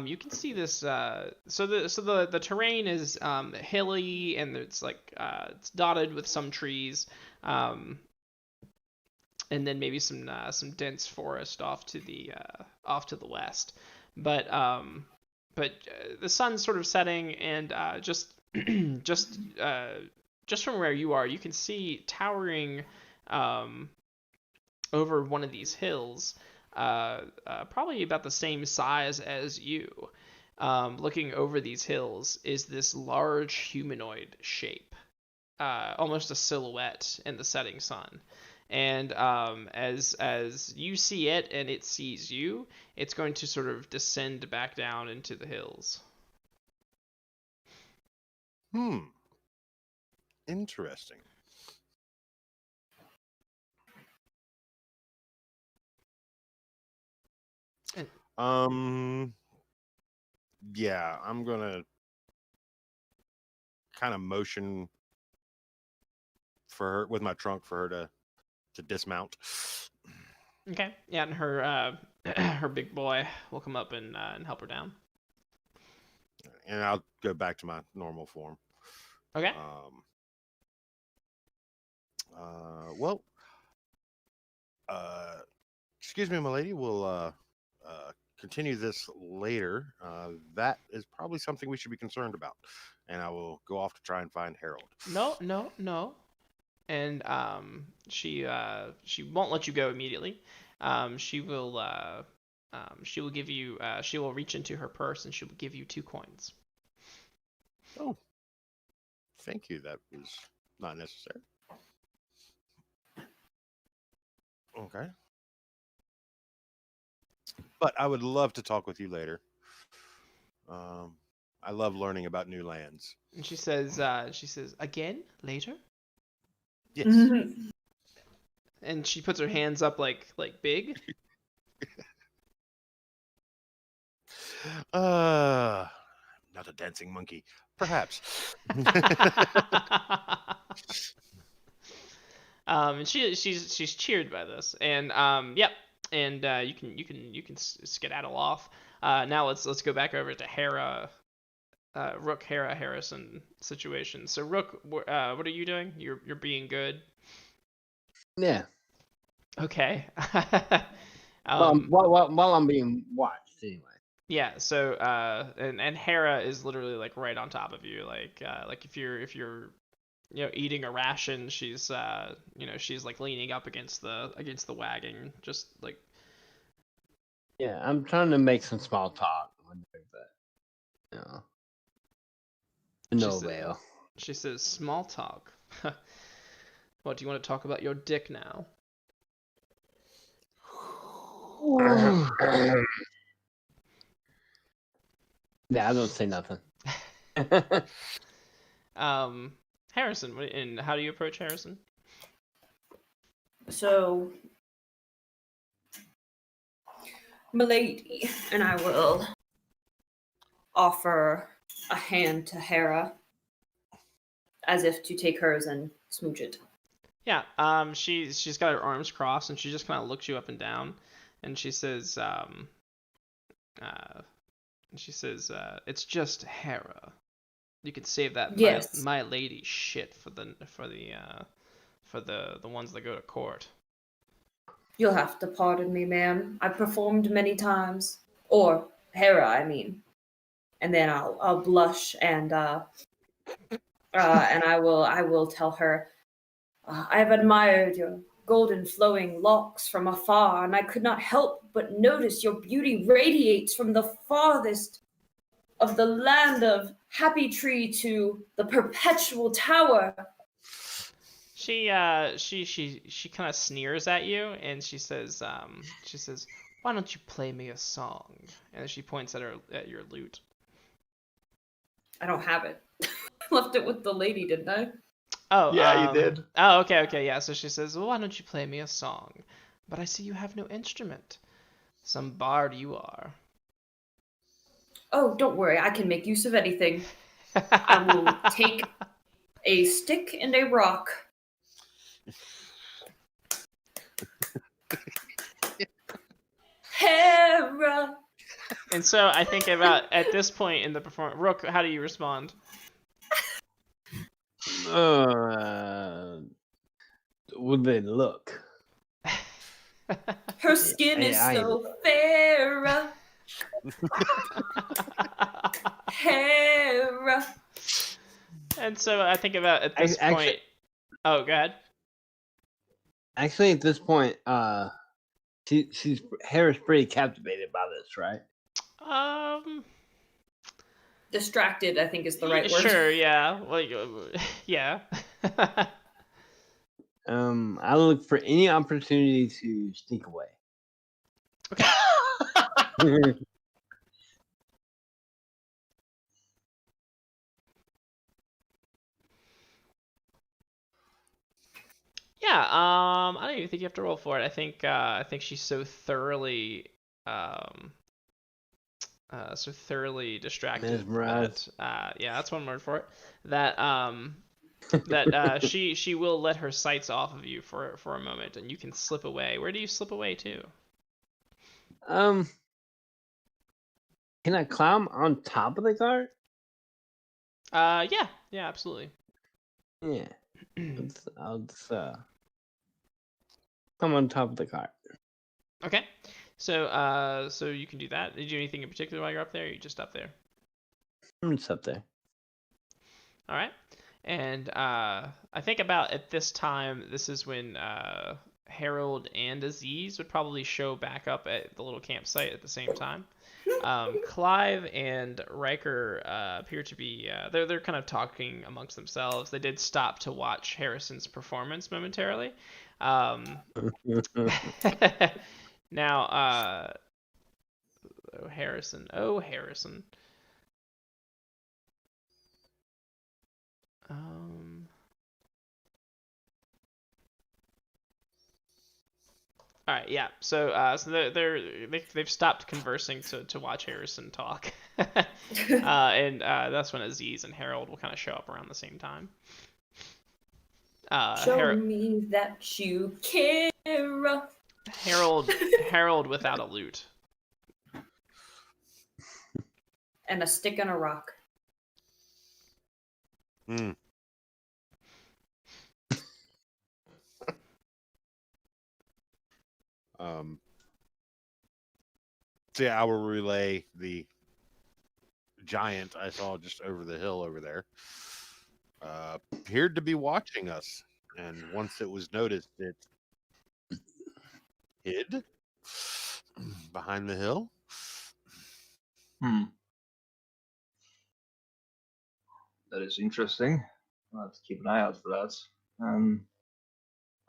you can see this. So the terrain is hilly, and it's like it's dotted with some trees, and then maybe some dense forest off to the west. But the sun's sort of setting, and just from where you are, you can see towering over one of these hills, probably about the same size as you. Looking over these hills is this large humanoid shape, almost a silhouette in the setting sun. And as you see it and it sees you, it's going to sort of descend back down into the hills. Interesting. Yeah, I'm gonna kind of motion for her with my trunk for her to dismount. Okay. Yeah, and her her big boy will come up and help her down. And I'll go back to my normal form. Okay. Well, excuse me, my lady. We'll continue this later. That is probably something we should be concerned about. And I will go off to try and find Harold. No. And she won't let you go immediately. She will give you she will reach into her purse and she will give you 2 coins. Oh, thank you. That was not necessary. Okay. But I would love to talk with you later. I love learning about new lands. And she says, again later. Yes. Mm-hmm. And she puts her hands up like big. Not a dancing monkey, perhaps. And she's cheered by this, and yep, and you can skedaddle off. Now let's go back over to Hera, Rook, Hera, Harrison situation. So Rook, what are you doing? You're being good. Yeah. Okay. While I'm being watched, anyway. Yeah. So and Hera is literally like right on top of you, like if you're eating a ration, she's she's like leaning up against the wagon, just like. Yeah, I'm trying to make some small talk, but no avail. She says, "Small talk. What, do you want to talk about your dick now?" Yeah, I don't say nothing. Harrison, and how do you approach Harrison? So, milady, and I will offer a hand to Hera, as if to take hers and smooch it. Yeah. She's got her arms crossed, and she just kind of looks you up and down, and she says, "It's just Hera. You can save that my lady shit for the ones that go to court." You'll have to pardon me, ma'am. I've performed many times. Or Hera, I mean. and then I'll blush and I will tell her, I have admired your golden flowing locks from afar, and I could not help but notice your beauty radiates from the farthest of the land of Happy Tree to the Perpetual Tower. She kind of sneers at you, and she says, "Why don't you play me a song?" And she points at your lute. I don't have it. I left it with the lady, didn't I? Oh, Yeah, you did. Oh, okay, yeah. So she says, "Well, why don't you play me a song?" But I see you have no instrument. Some bard you are. Oh, don't worry. I can make use of anything. I will take a stick and a rock. Hera. And so I think about at this point in the performance, Rook, how do you respond? Would they look? Her skin is so fair. Hera. And so I think about at this point. Oh, go ahead. Actually, at this point, Hera's pretty captivated by this, right? Distracted, I think, is the right word. Sure, yeah. Like, yeah. I look for any opportunity to sneak away. Okay. Yeah, I don't even think you have to roll for it. I think she's so thoroughly distracted mesmerized. that yeah, that's one word for it. That she will let her sights off of you for a moment, and you can slip away. Where do you slip away to? Can I climb on top of the cart? Yeah, absolutely. Yeah. I'll just come on top of the cart. Okay. So you can do that. Did you do anything in particular while you're up there? Or are you just up there? I'm just up there. All right. And I think about at this time, this is when Harold and Aziz would probably show back up at the little campsite at the same time. Clive and Riker appear to be they're kind of talking amongst themselves. They did stop to watch Harrison's performance momentarily. Now, Harrison. All right, yeah. So they've stopped conversing to watch Harrison talk, and that's when Aziz and Harold will kind of show up around the same time. Show me that you care. Harold without a lute. And a stick and a rock. So yeah, I will relay the giant I saw just over the hill over there. Appeared to be watching us, and once it was noticed, it hid behind the hill. That is interesting. I'll have to keep an eye out for that.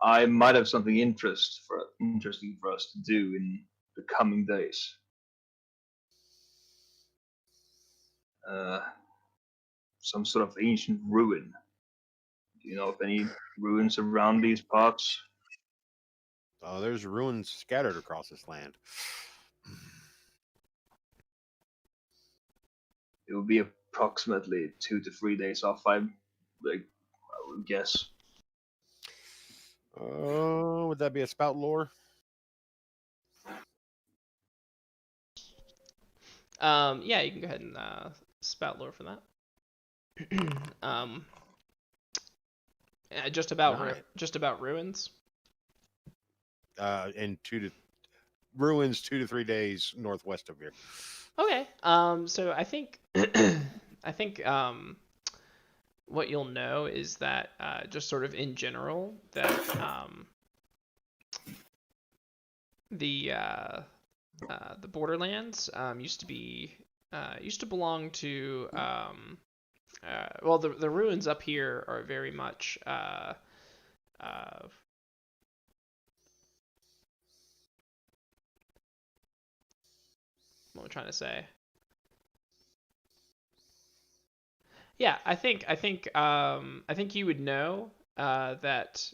I might have something interesting for us to do in the coming days. Some sort of ancient ruin. Do you know of any ruins around these parts? Oh, there's ruins scattered across this land. It will be approximately 2 to 3 days off, I would guess. Oh, would that be a spout lore? Yeah, you can go ahead and spout lore for that. Just about ruins. In ruins 2 to 3 days northwest of here. Okay. So I think I think what you'll know is that just sort of in general that the Borderlands used to belong to well, the ruins up here are very much what am I trying to say? Yeah, I think you would know that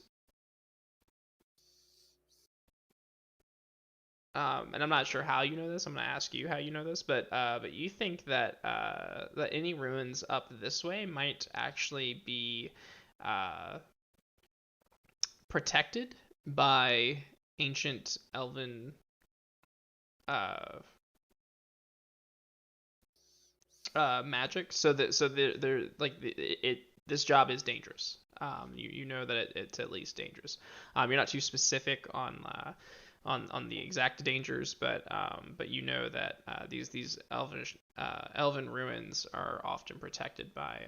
and I'm not sure how you know this. I'm gonna ask you how you know this, but you think that that any ruins up this way might actually be uh, protected by ancient elven uh, magic, so that they're like it. This job is dangerous. You know that it's at least dangerous. You're not too specific on the exact dangers, but you know that these elven ruins are often protected by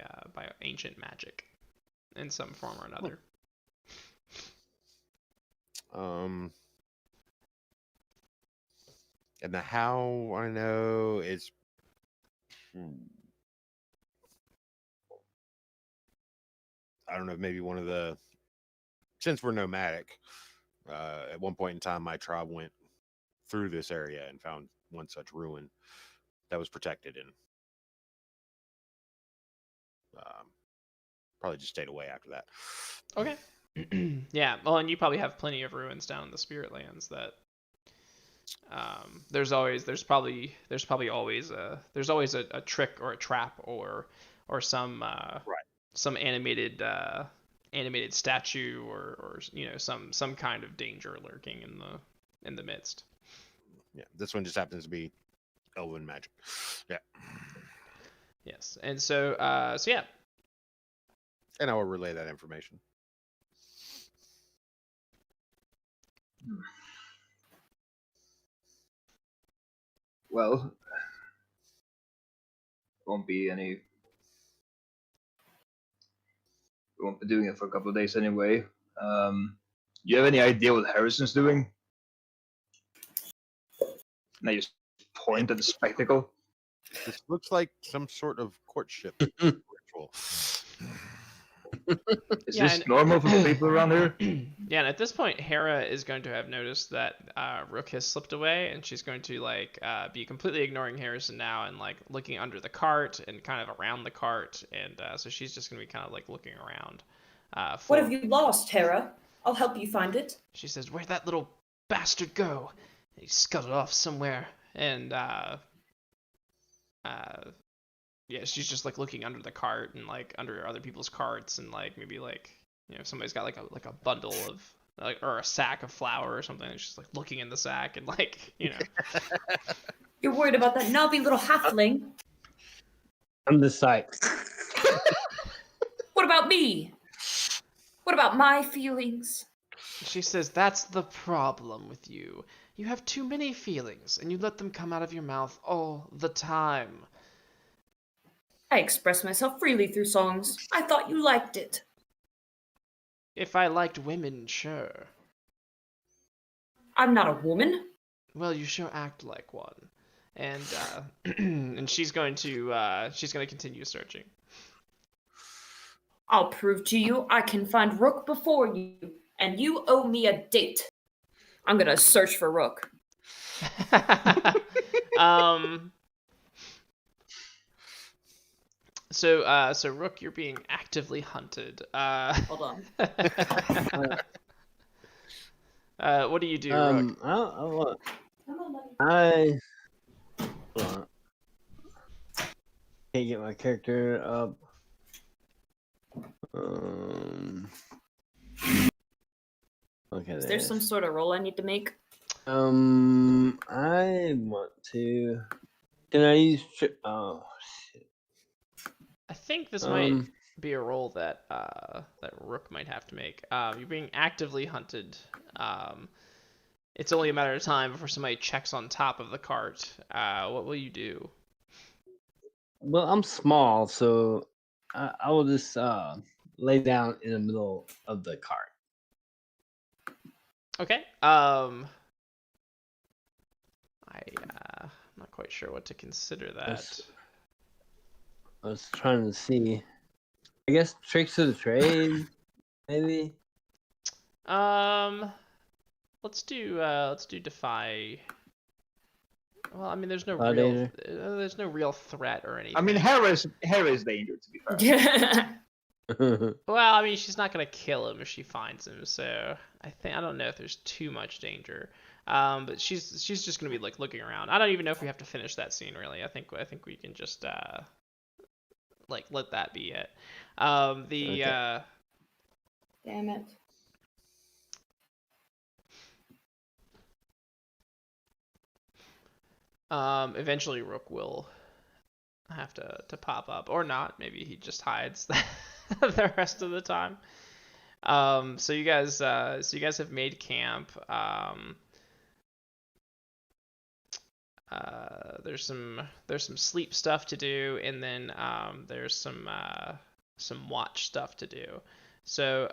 ancient magic in some form or another. And the how I know is I don't know, maybe one of the, since we're nomadic, at one point in time my tribe went through this area and found one such ruin that was protected, and probably just stayed away after that. Okay. Yeah, well, and you probably have plenty of ruins down in the Spirit Lands that there's probably always a trick or a trap or some some animated statue or you know some kind of danger lurking in the midst. Yeah, this one just happens to be elven magic. Yeah. Yes, and so yeah. And I will relay that information. Well, won't be any. We won't be doing it for a couple of days anyway. Do you have any idea what Harrison's doing? Now you just point at the spectacle. This looks like some sort of courtship ritual. Is this normal for people around here? Yeah, and at this point, Hera is going to have noticed that Rook has slipped away, and she's going to like be completely ignoring Harrison now, and like looking under the cart and kind of around the cart, and so she's just going to be kind of like looking around. What have you lost, Hera? I'll help you find it. She says, "Where'd that little bastard go? He scuttled off somewhere." And yeah, she's just like looking under the cart and like under other people's carts, and like maybe like, you know, if somebody's got like a bundle of like, or a sack of flour or something, and she's like looking in the sack and like, you know. You're worried about that knobby little halfling. I'm the psych. What about me? What about my feelings? She says, "That's the problem with you. You have too many feelings, and you let them come out of your mouth all the time." I express myself freely through songs. I thought you liked it. If I liked women, sure. I'm not a woman. Well, you sure act like one. And and she's going to continue searching. I'll prove to you I can find Rook before you, and you owe me a date. I'm gonna search for Rook. So Rook, you're being actively hunted. Hold on. What do you do, Rook? I can't get my character up. Okay. Is there some sort of roll I need to make? I want to. Can I use? Oh shit. I think this might be a roll that that Rook might have to make. You're being actively hunted. it's only a matter of time before somebody checks on top of the cart. What will you do? Well, I'm small, so I will just lay down in the middle of the cart. Okay. I'm not quite sure what to consider that. I was trying to see. I guess tricks of the trade, maybe. Let's do defy. Well, I mean, there's no real threat or anything. I mean, Hera is danger, to be fair. Well, I mean, she's not gonna kill him if she finds him, so I don't know if there's too much danger. But she's just gonna be like looking around. I don't even know if we have to finish that scene really. I think we can just like let that be it. Okay. Damn it. Eventually Rook will have to pop up, or not. Maybe he just hides the rest of the time. So you guys have made camp. There's some sleep stuff to do, and then there's some watch stuff to do. So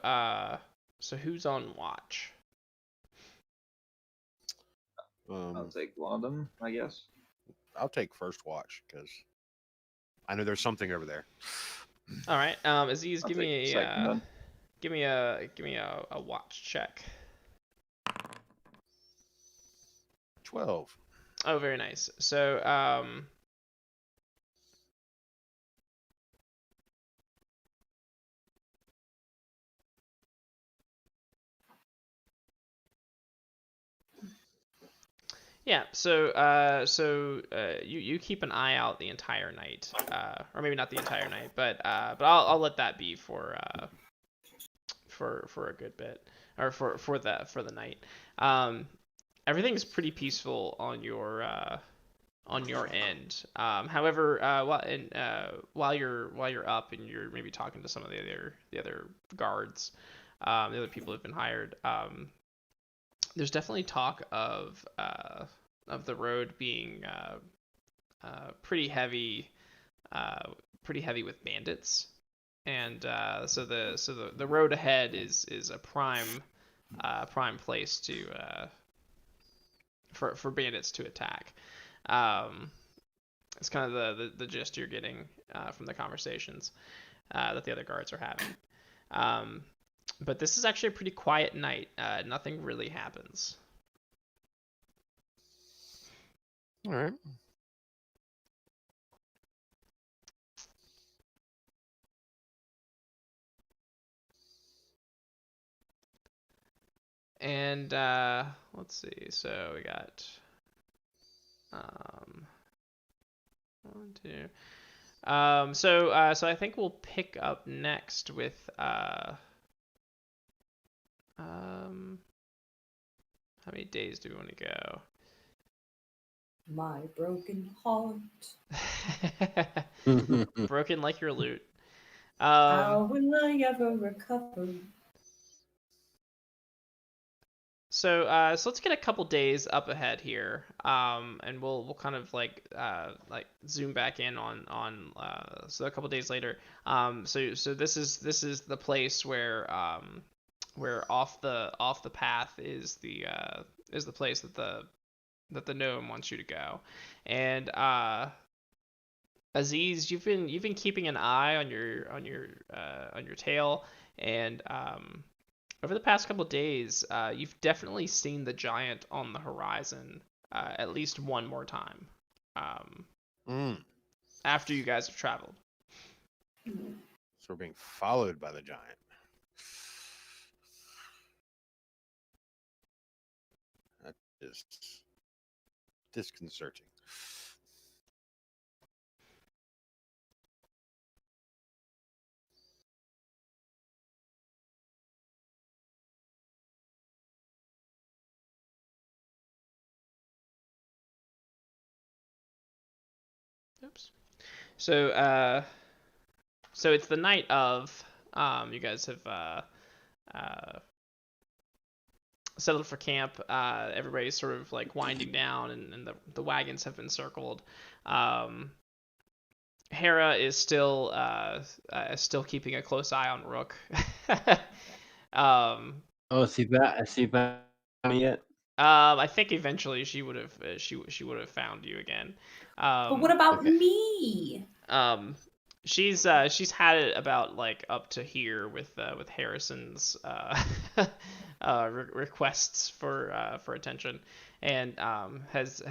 who's on watch? I'll take one of them, I guess. I'll take first watch because I know there's something over there. All right, Aziz, I'll give take me second then. give me a watch check. 12. Oh, very nice. So yeah, so you keep an eye out the entire night, or maybe not the entire night, but I'll let that be for a good bit, or for the night. Everything's pretty peaceful on your end. However, while you're up and you're maybe talking to some of the other guards, the other people who've been hired, there's definitely talk of the road being pretty heavy with bandits, and so the road ahead is a prime place to for bandits to attack. It's kind of the gist you're getting from the conversations that the other guards are having. But this is actually a pretty quiet night. Nothing really happens. All right. And let's see. So we got 1, 2. So I think we'll pick up next with how many days do we want to go? My broken heart. Broken like your loot. How will I ever recover? So let's get a couple days up ahead here, and we'll kind of like zoom back in on so a couple days later. So this is the place where off the path is the place that the gnome wants you to go, and Aziz, you've been keeping an eye on your tail, and over the past couple days, you've definitely seen the giant on the horizon at least one more time after you guys have traveled. So we're being followed by the giant. That is disconcerting. Oops. So it's the night of. You guys have settled for camp. Everybody's sort of like winding down, and the wagons have been circled. Hera is still keeping a close eye on Rook. Oh, see that yet? I think eventually she would have she would have found you again. But what about Okay. me? She's had it about like up to here with Harrison's requests for attention, and has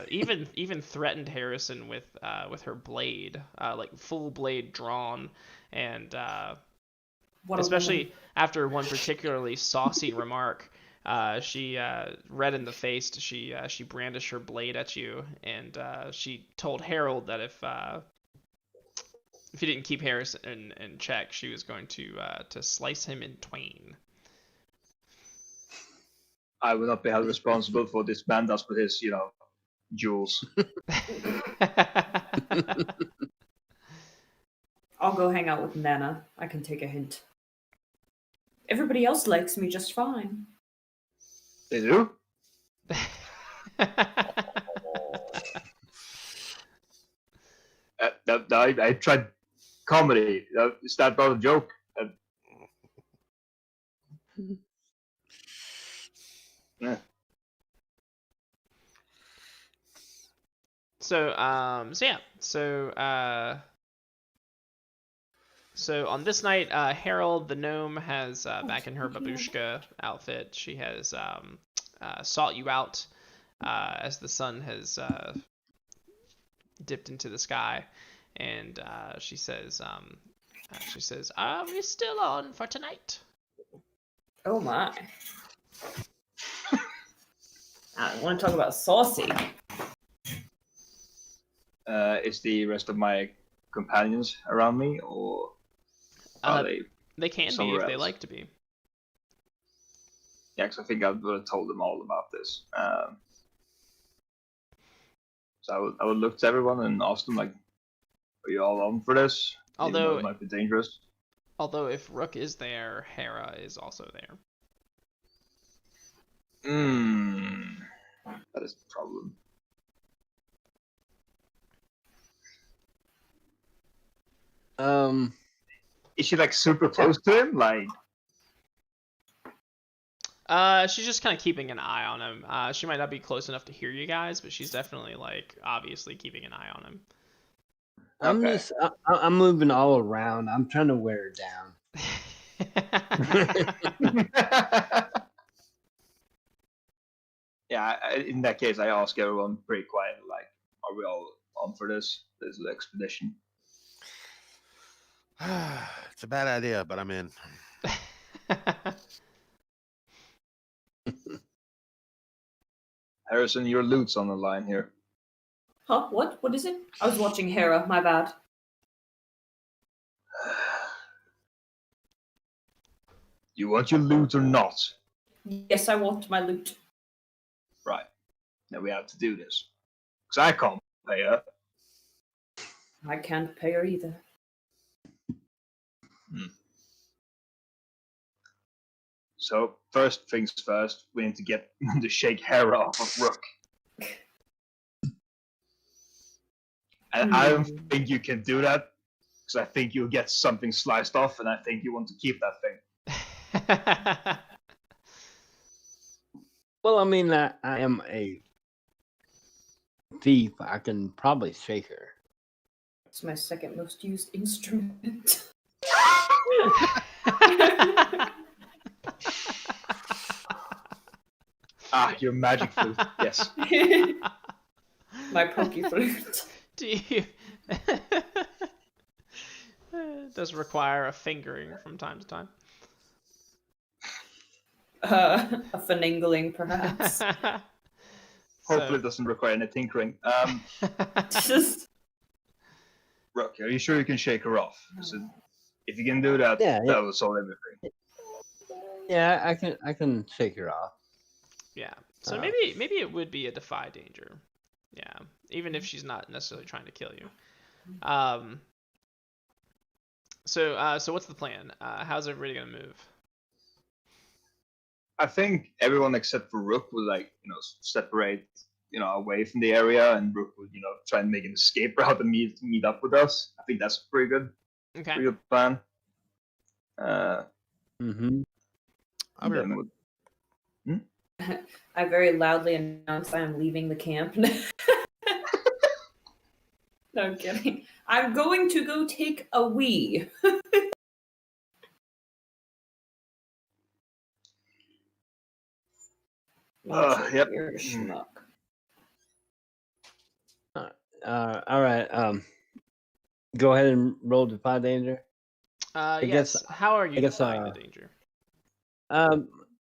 even threatened Harrison with her blade, like full blade drawn, and What a especially woman. after one particularly saucy remark. She red in the face. She brandished her blade at you, and she told Harold that if he didn't keep Harrison in check, she was going to slice him in twain. I will not be held responsible for this man does with his, jewels. I'll go hang out with Nana. I can take a hint. Everybody else likes me just fine. They do? I tried comedy. Is that not a joke? Yeah. So on this night, Harold the gnome has back in her babushka outfit. She has sought you out as the sun has dipped into the sky, and she says, "Are we still on for tonight?" Oh my. I want to talk about saucy. Is the rest of my companions around me, or are they? They can be somewhere if they else? like to be. Yeah, because I think I would have told them all about this. So I would look to everyone and ask them, like, are you all on for this? Even though Although it might be dangerous. if Rook is there, Hera is also there. That is the problem. Is she like super close to him? Like, She's just kind of keeping an eye on him. She might not be close enough to hear you guys, but she's definitely like obviously keeping an eye on him. Okay. I'm moving all around. I'm trying to wear her down. Yeah, in that case, I ask everyone pretty quietly, like, are we all on for this expedition? It's a bad idea, but I'm in. Harrison, your loot's on the line here. Huh? What? What is it? I was watching Hera. My bad. You want your loot or not? Yes, I want my loot. Right. Now we have to do this. Because I can't pay her. I can't pay her either. So, first things first, we need to get to shake Hera off of Rook. And I don't think you can do that, because I think you'll get something sliced off, and I think you want to keep that thing. Well, I mean, I am a thief. I can probably shake her. It's my second most used instrument. Your magic flute. Yes. My pokey flute. Do you? It does require a fingering from time to time. A finagling, perhaps. Hopefully it doesn't require any tinkering. Rook, are you sure you can shake her off? So if you can do that, Yeah. that will solve everything. Yeah, I can shake her off. Yeah. So maybe it would be a defy danger. Yeah. Even if she's not necessarily trying to kill you. So what's the plan? How's everybody gonna move? I think everyone except for Rook would separate away from the area, and Rook would try and make an escape route and meet up with us. I think that's a pretty good plan. I'll be right back. I very loudly announce I am leaving the camp. No, I'm kidding. I'm going to go take a wee. Yep. You're a schmuck. All right. Go ahead and roll Defy Danger. Yes. How are you defying the danger?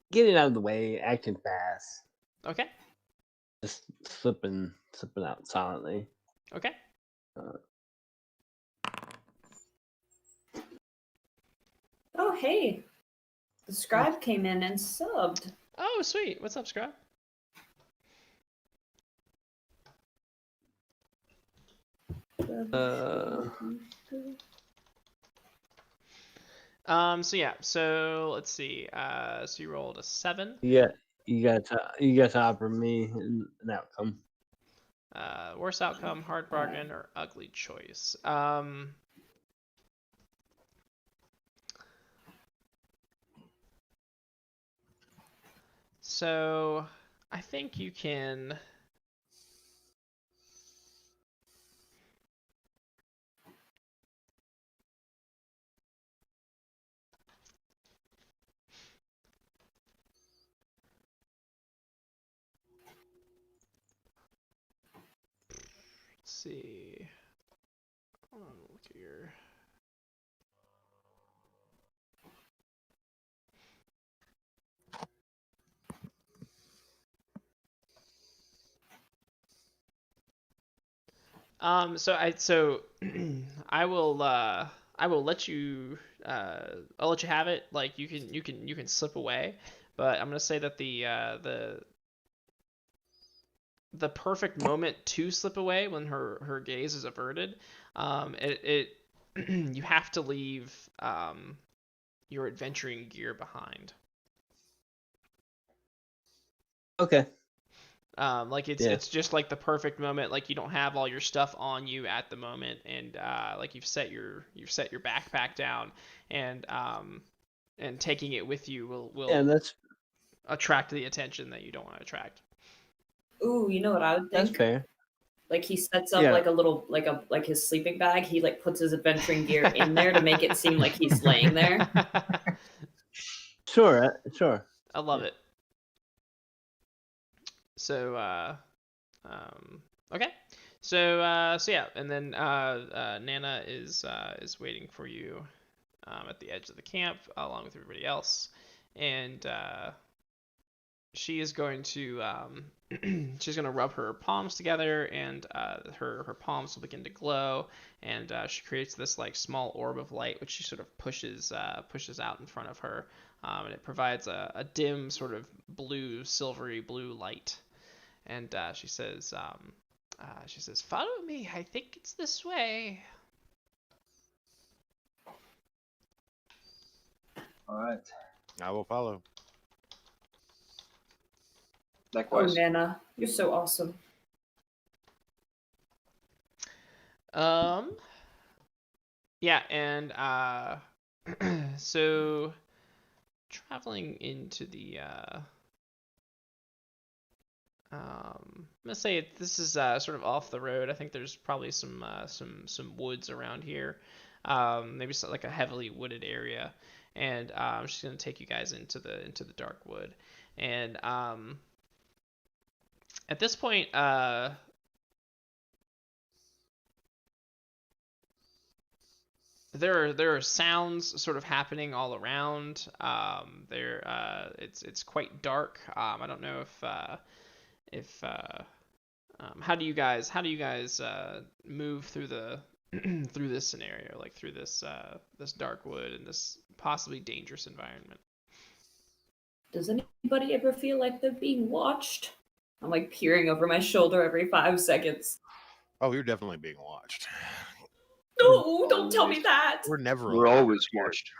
Getting out of the way, acting fast. Okay. Just slipping out silently. Okay. Oh, hey. The scribe came in and subbed. Oh, sweet. What's up, Scribe? So let's see. So you rolled a 7. You got to offer me an outcome. Worst outcome, hard bargain, or ugly choice. So I think you can. Let's see. Hold on, look here. So I will let you I'll let you have it. Like you can slip away, but I'm gonna say that the perfect moment to slip away when her gaze is averted, you have to leave your adventuring gear behind. Okay. It's just like the perfect moment. Like you don't have all your stuff on you at the moment, and like you've set your backpack down, and taking it with you will attract the attention that you don't want to attract. Ooh, you know what I would think? That's fair. Like he sets up like a little like his sleeping bag. He like puts his adventuring gear in there to make it seem like he's laying there. Sure. I love it. So okay. So yeah, and then Nana is waiting for you at the edge of the camp along with everybody else, and she is going to she's going to rub her palms together, and her palms will begin to glow, and she creates this like small orb of light which she sort of pushes out in front of her, and it provides a dim sort of silvery blue light. And she says, "Follow me. I think it's this way." All right. I will follow. Likewise. Oh, Nana, you're so awesome. Yeah, and so traveling into the I'm gonna say this is sort of off the road. I think there's probably some woods around here, maybe like a heavily wooded area, and she's gonna take you guys into the dark wood, and at this point, there are sounds sort of happening all around. It's quite dark. I don't know if how do you guys move through the through this scenario, like through this dark wood and this possibly dangerous environment? Does anybody ever feel like they're being watched? I'm like peering over my shoulder every 5 seconds. Oh, you're definitely being watched. No, don't tell me that. We're never. We're always watched.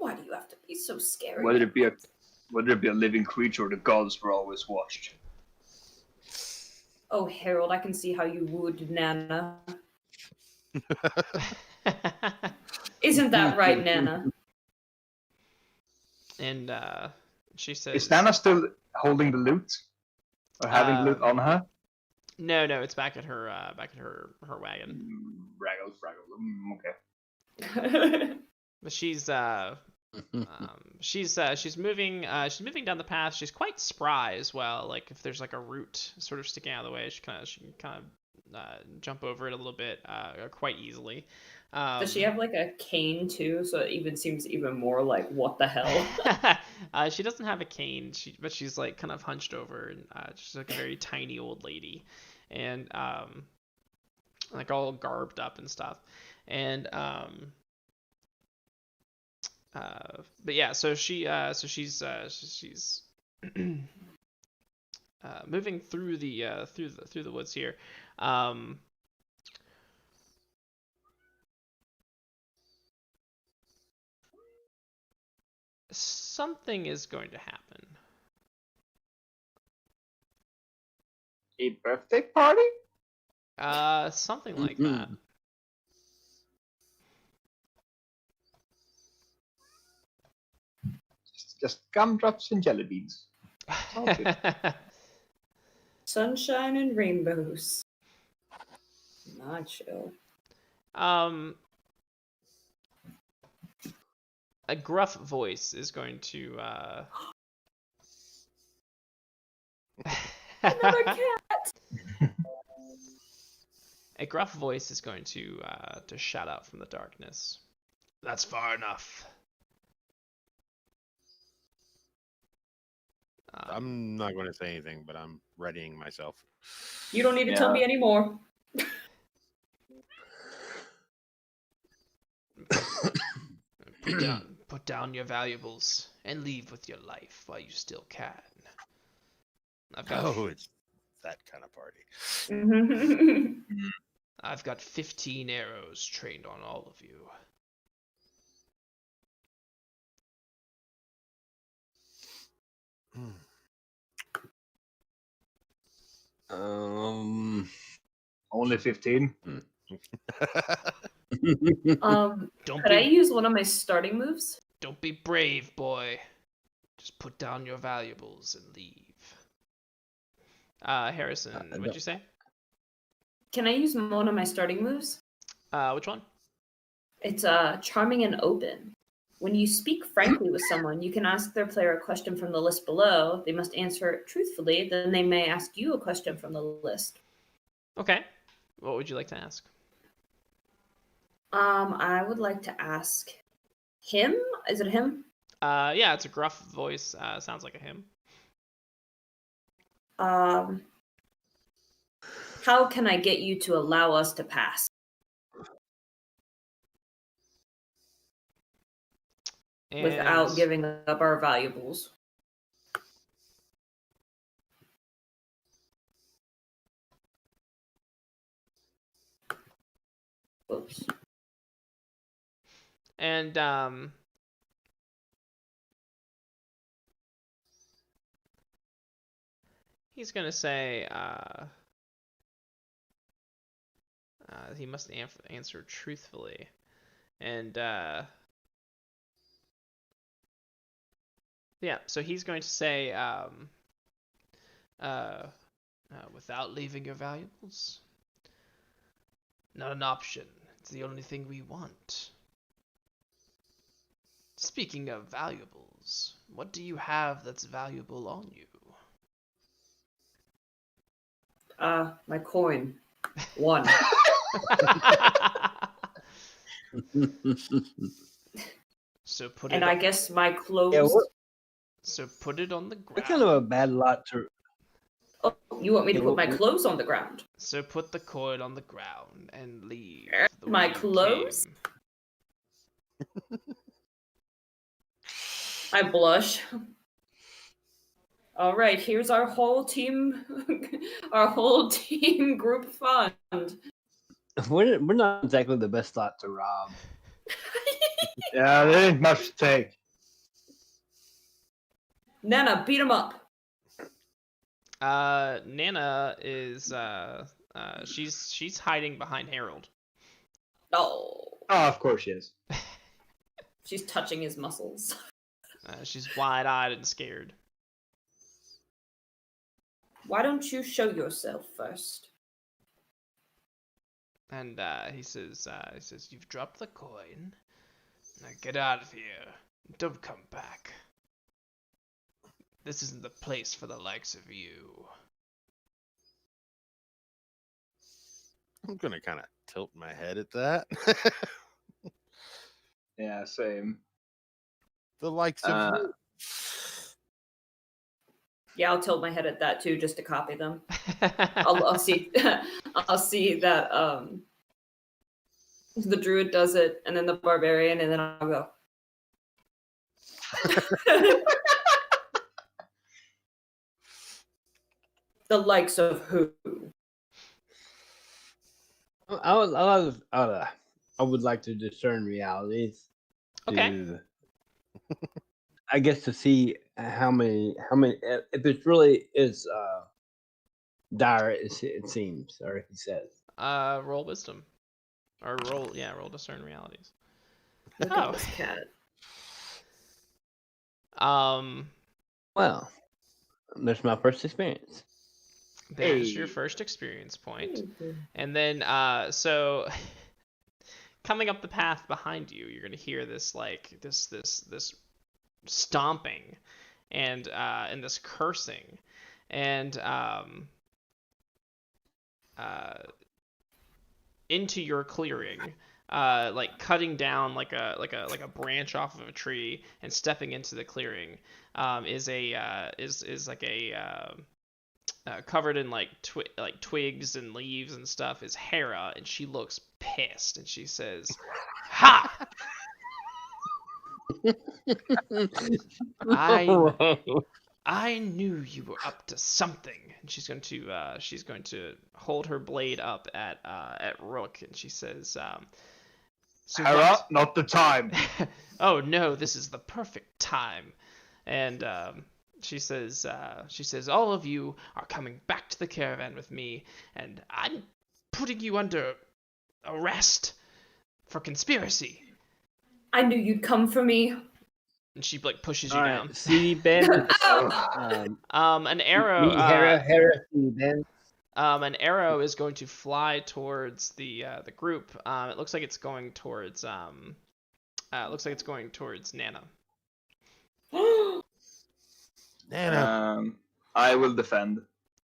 Why do you have to be so scary? Whether it be a living creature or the gods were always watched. Oh, Harold, I can see how you would, Nana. Isn't that right, Nana? And she says, Is Nana still holding the loot? Or having the loot on her? No, it's back at her wagon. Okay. But she's moving down the path. She's quite spry as well. Like if there's like a root sort of sticking out of the way, she can kind of jump over it a little bit quite easily. Does she have like a cane too? So it even seems even more like what the hell? She doesn't have a cane, but she's like kind of hunched over, and she's like a very tiny old lady, and like all garbed up and stuff, and but yeah, so she's moving through the woods here. Something is going to happen. A birthday party? Something like that. Just gumdrops and jelly beans. Sunshine and rainbows. Not chill. A gruff voice is going to Another cat. A gruff voice is going to shout out from the darkness. That's far enough. I'm not going to say anything, but I'm readying myself. You don't need to tell me anymore. Put down your valuables and leave with your life while you still can. It's that kind of party. I've got 15 arrows trained on all of you. Only 15. Could I use one of my starting moves? Don't be brave, boy. Just put down your valuables and leave. Harrison, what'd you say? Can I use one of my starting moves? Which one? It's charming and open. When you speak frankly with someone, you can ask their player a question from the list below. They must answer it truthfully. Then they may ask you a question from the list. Okay. What would you like to ask? I would like to ask him. Is it him? Yeah, it's a gruff voice. Sounds like a him. How can I get you to allow us to pass? Without giving up our valuables. Oops. And he's gonna say he must answer truthfully, and yeah, so he's going to say without leaving your valuables. Not an option. It's the only thing we want. Speaking of valuables, what do you have that's valuable on you? My coin. 1. So put and it I on, guess my clothes. Yeah, so put it on the ground. What kind of a bad lot to? Oh, you want me to Yeah, put my what- clothes on the ground? So put the coin on the ground and leave. the way My you clothes? came. I blush. All right, here's our whole team, group fund. We're not exactly the best lot to rob. Yeah, there ain't much to take. Nana, beat him up. Nana is she's hiding behind Harold. Oh, Oh, of course she is. she's touching his muscles. She's wide-eyed and scared. Why don't you show yourself first? And he says, "You've dropped the coin. Now get out of here. Don't come back. This isn't the place for the likes of you." I'm gonna kind of tilt my head at that. Yeah, same. The likes of you. Yeah, I'll tilt my head at that too, just to copy them. I'll see. I'll see that the druid does it, and then the barbarian, and then I'll go. The likes of who? I would like to discern realities. Okay. I guess to see how many if it really is dire it seems, or he says. Roll wisdom, or roll discern realities. Look at this cat. Well, that's my first experience. There's your first experience point. And then, so coming up the path behind you, you're gonna hear this like this stomping and this cursing, and into your clearing, like cutting down like a branch off of a tree and stepping into the clearing, is like a covered in like twigs and leaves and stuff, is Hera, and she looks pissed, and she says, "Ha! I knew you were up to something." And she's going to hold her blade up at Rook, and she says, "So Hera, what?" not the time. "Oh no, this is the perfect time." And she says, "All of you are coming back to the caravan with me, and I'm putting you under arrest for conspiracy." I knew you'd come for me. And she like pushes you All down. right, see bandits. An arrow. Meet Hera, see bandits. An arrow is going to fly towards the group. It looks like it's going towards Nana. Nana. I will defend.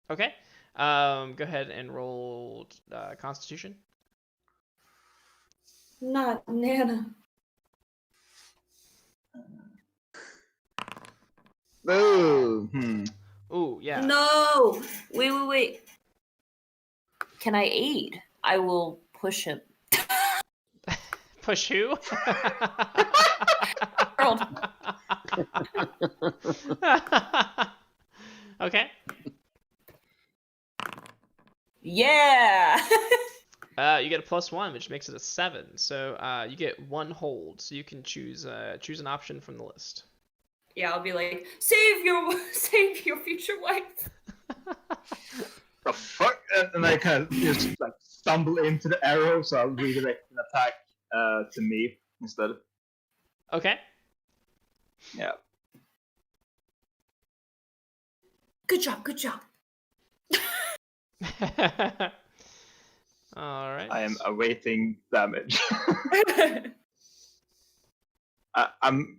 Okay. Go ahead and roll Constitution. Not Nana. Ooh. Ooh, yeah. No! Wait. Can I aid? I will push him. Push who? Harold. Okay. Yeah! You get a +1, which makes it a 7. So you get 1 hold. So you can choose an option from the list. Yeah, I'll be like, save your future wife. The fuck? And I kind of just like stumble into the arrow, so I'll redirect an attack to me instead. Okay. Yeah. Good job. All right. I am awaiting damage.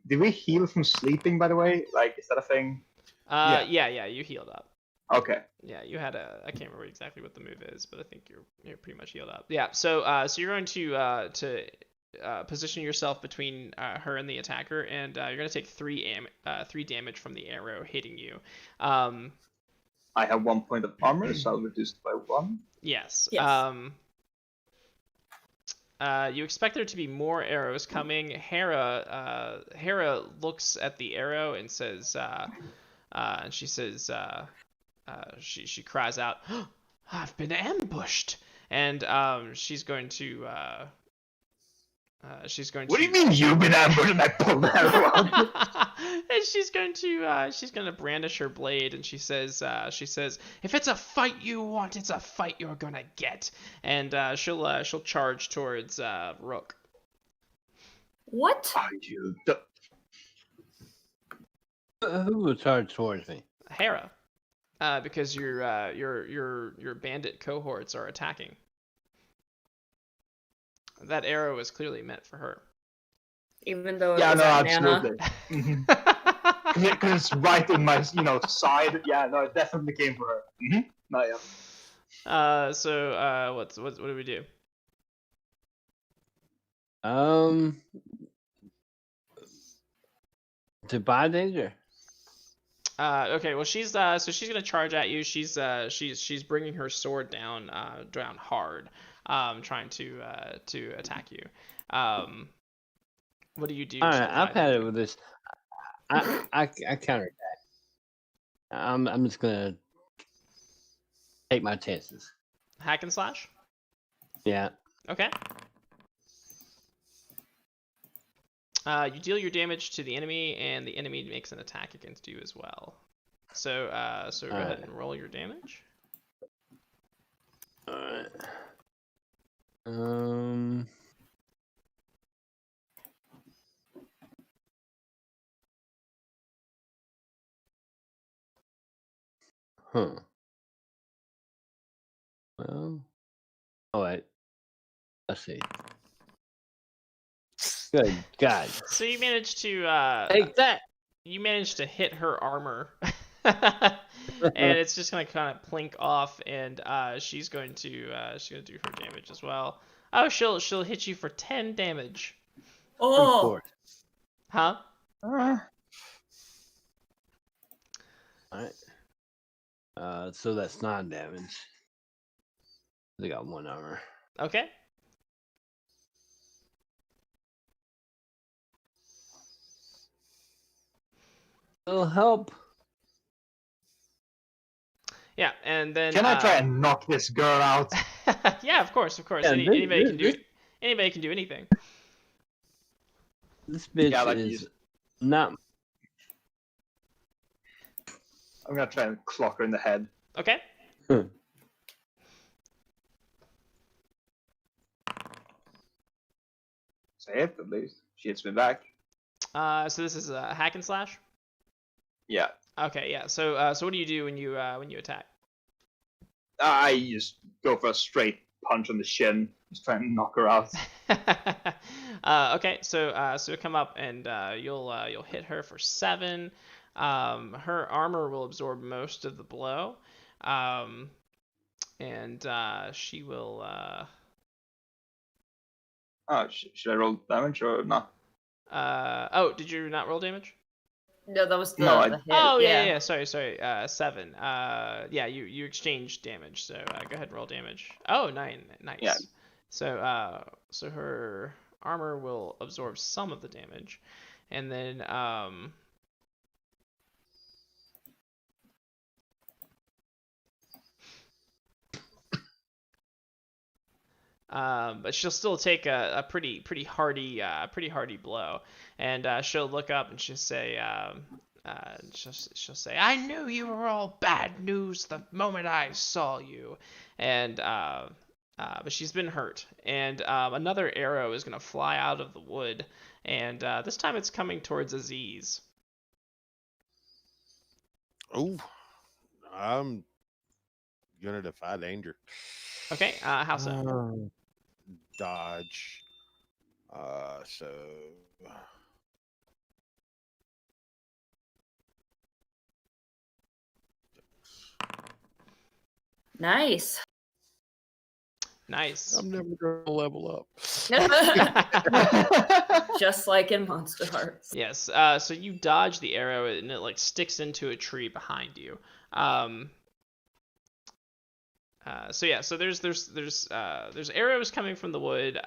Did we heal from sleeping, by the way? Like, is that a thing? Yeah, you healed up. Okay. Yeah, you had I can't remember exactly what the move is, but I think you're pretty much healed up. Yeah, so you're going to position yourself between her and the attacker, and you're going to take 3 damage from the arrow hitting you. I have 1 point of armor, so I'll reduce it by 1. Yes. Yes. You expect there to be more arrows coming. Hera looks at the arrow and says, and she says, she cries out, "Oh, I've been ambushed!" And she's going to She's going What do to. you mean you've been ambushed and I pulled that around? And she's going to brandish her blade, and she says, if it's a fight you want, it's a fight you're gonna get. And she'll charge towards Rook. What? Are you? Who will charge towards me? Hera, because your bandit cohorts are attacking. That arrow is clearly meant for her. Even though it Yeah, was no, at absolutely. Nana. Because it's right in my, side. Yeah, no, it definitely came for her. No, yeah. So what do we do? Defy danger. Okay, well she's gonna charge at you. She's bringing her sword down hard, trying to attack you. What do you do? All to right, defy I've had it danger? with this. I counterattack. I'm just gonna take my chances. Hack and slash. Yeah. Okay. You deal your damage to the enemy, and the enemy makes an attack against you as well. So go ahead and roll your damage. All right. Huh. Well. All right. Let's see. Good God. So you managed to Take that. you managed to hit her armor, and it's just gonna kind of plink off, and she's gonna do her damage as well. Oh, she'll hit you for 10 damage. Oh, Huh? All right. So that's 9 damage. They got 1 armor. Okay. It'll help. Yeah, and then Can I try and knock this girl out? yeah, of course. Yeah, Anybody can do this- anybody can do anything. This bitch Yeah, like is you- not. I'm gonna try and clock her in the head. Okay. Say it, at least. She hits me back. So this is a hack and slash. Yeah. Okay, yeah. So what do you do when you attack? I just go for a straight punch on the shin. Just try and knock her out. Okay, so come up and you'll hit her for 7. Her armor will absorb most of the blow, and she will. Oh, should I roll damage or not? Oh, did you not roll damage? no, that was the, No, the hit. Oh yeah. Sorry. 7. Yeah, you exchange damage. So go ahead and roll damage. Oh, 9. Nice. Yeah. So her armor will absorb some of the damage, and then but she'll still take a pretty hardy blow, and she'll look up and she'll say, I knew you were all bad news the moment I saw you, and but she's been hurt, and another arrow is gonna fly out of the wood, and this time it's coming towards Aziz. Oh, I'm gonna defy danger. Okay, how so? Dodge. So Nice. Nice. I'm never gonna level up. Just like in Monster Hearts. Yes. So you dodge the arrow and it like sticks into a tree behind you. So yeah. So there's arrows coming from the wood.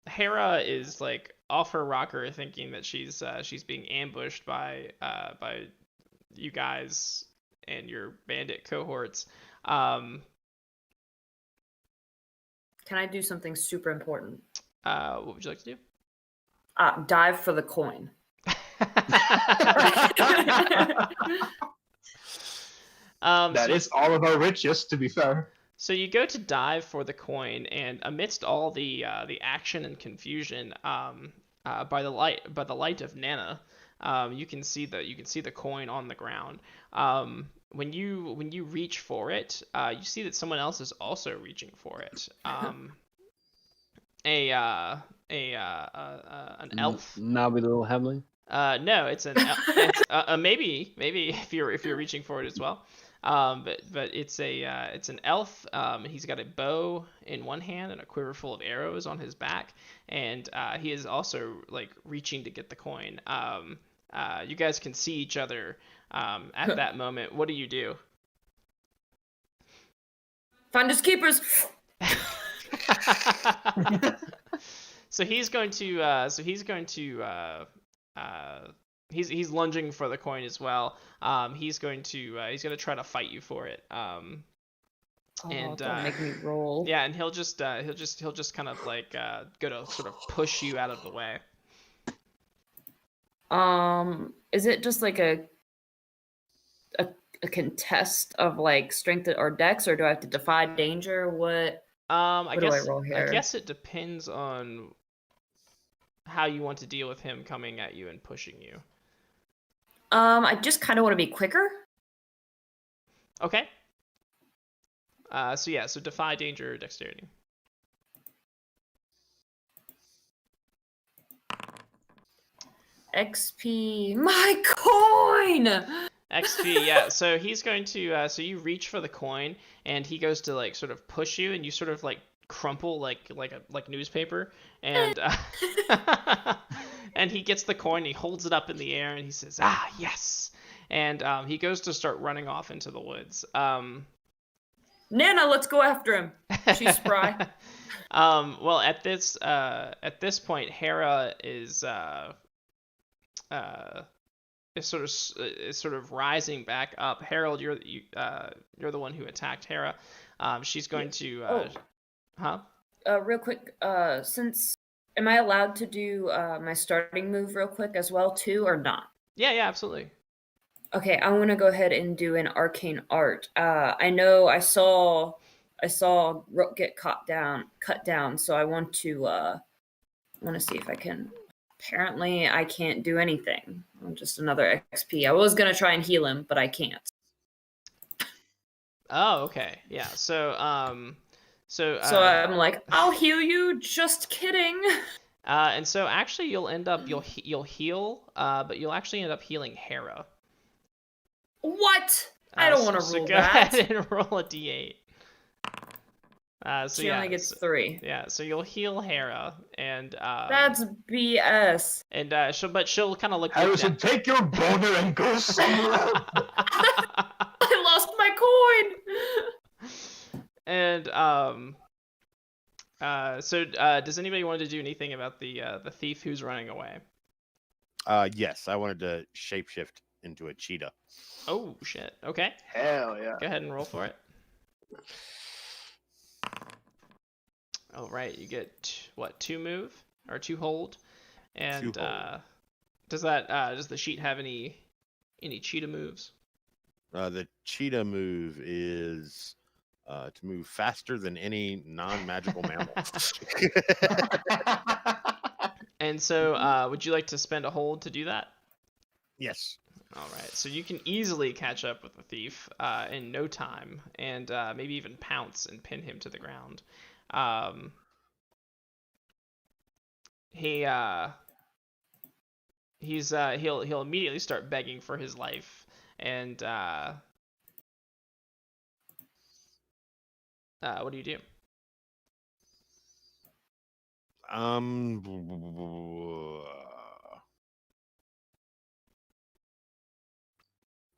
Hera is like off her rocker, thinking that she's being ambushed by you guys and your bandit cohorts. Can I do something super important? What would you like to do? Dive for the coin. That So- is all of our riches, to be fair. So you go to dive for the coin, and amidst all the action and confusion, by the light of Nana, you can see the coin on the ground. When you reach for it, you see that someone else is also reaching for it. An elf. Nobby Little Heavily. No, it's an it's maybe if you're reaching for it as well. But it's an elf. He's got a bow in one hand and a quiver full of arrows on his back, and he is also like reaching to get the coin. You guys can see each other at that moment. What do you do? Finders keepers. So he's going to he's lunging for the coin as well. He's going to try to fight you for it. And Don't make me roll. yeah, and he'll just kind of like go to sort of push you out of the way. Is it just like a contest of like strength or dex, or do I have to defy danger? What? I do I guess roll here? I guess it depends on how you want to deal with him coming at you and pushing you. I just kind of want to be quicker. Okay. So defy danger or dexterity. XP, my coin. XP, yeah. So he's going to so you reach for the coin, and he goes to like sort of push you, and you sort of like crumple like newspaper, and and he gets the coin, he holds it up in the air, and he says, "Ah, yes!" And he goes to start running off into the woods. Nana, let's go after him. She's spry. Well, at this point, Hera is sort of rising back up. Harold, you're the one who attacked Hera. She's going to Real quick, am I allowed to do my starting move real quick as well too, or not? Yeah, absolutely. Okay, I want to go ahead and do an arcane art. I know I saw Rook get cut down, so I want to see if I can. Apparently, I can't do anything. Just another XP. I was gonna try and heal him, but I can't. Oh, okay. Yeah. So I'm like, I'll heal you. Just kidding. And so actually, you'll heal, but you'll actually end up healing Hera. What? I don't want to so roll go that. ahead and roll a d8. She only gets 3. Yeah, so you'll heal Hera, and That's BS. And she'll kind of look. Harrison, take your boner and go somewhere else. I lost my coin. And so does anybody want to do anything about the thief who's running away? Yes, I wanted to shapeshift into a cheetah. Oh shit. Okay. Hell yeah. Go ahead and roll for it. All right, you get what, 2 move or 2 hold, and 2 hold. Does the sheet have any cheetah moves? The cheetah move is to move faster than any non-magical mammal. And so, would you like to spend a hold to do that? Yes. All right, so you can easily catch up with the thief in no time, and maybe even pounce and pin him to the ground. He'll immediately start begging for his life, and what do you do?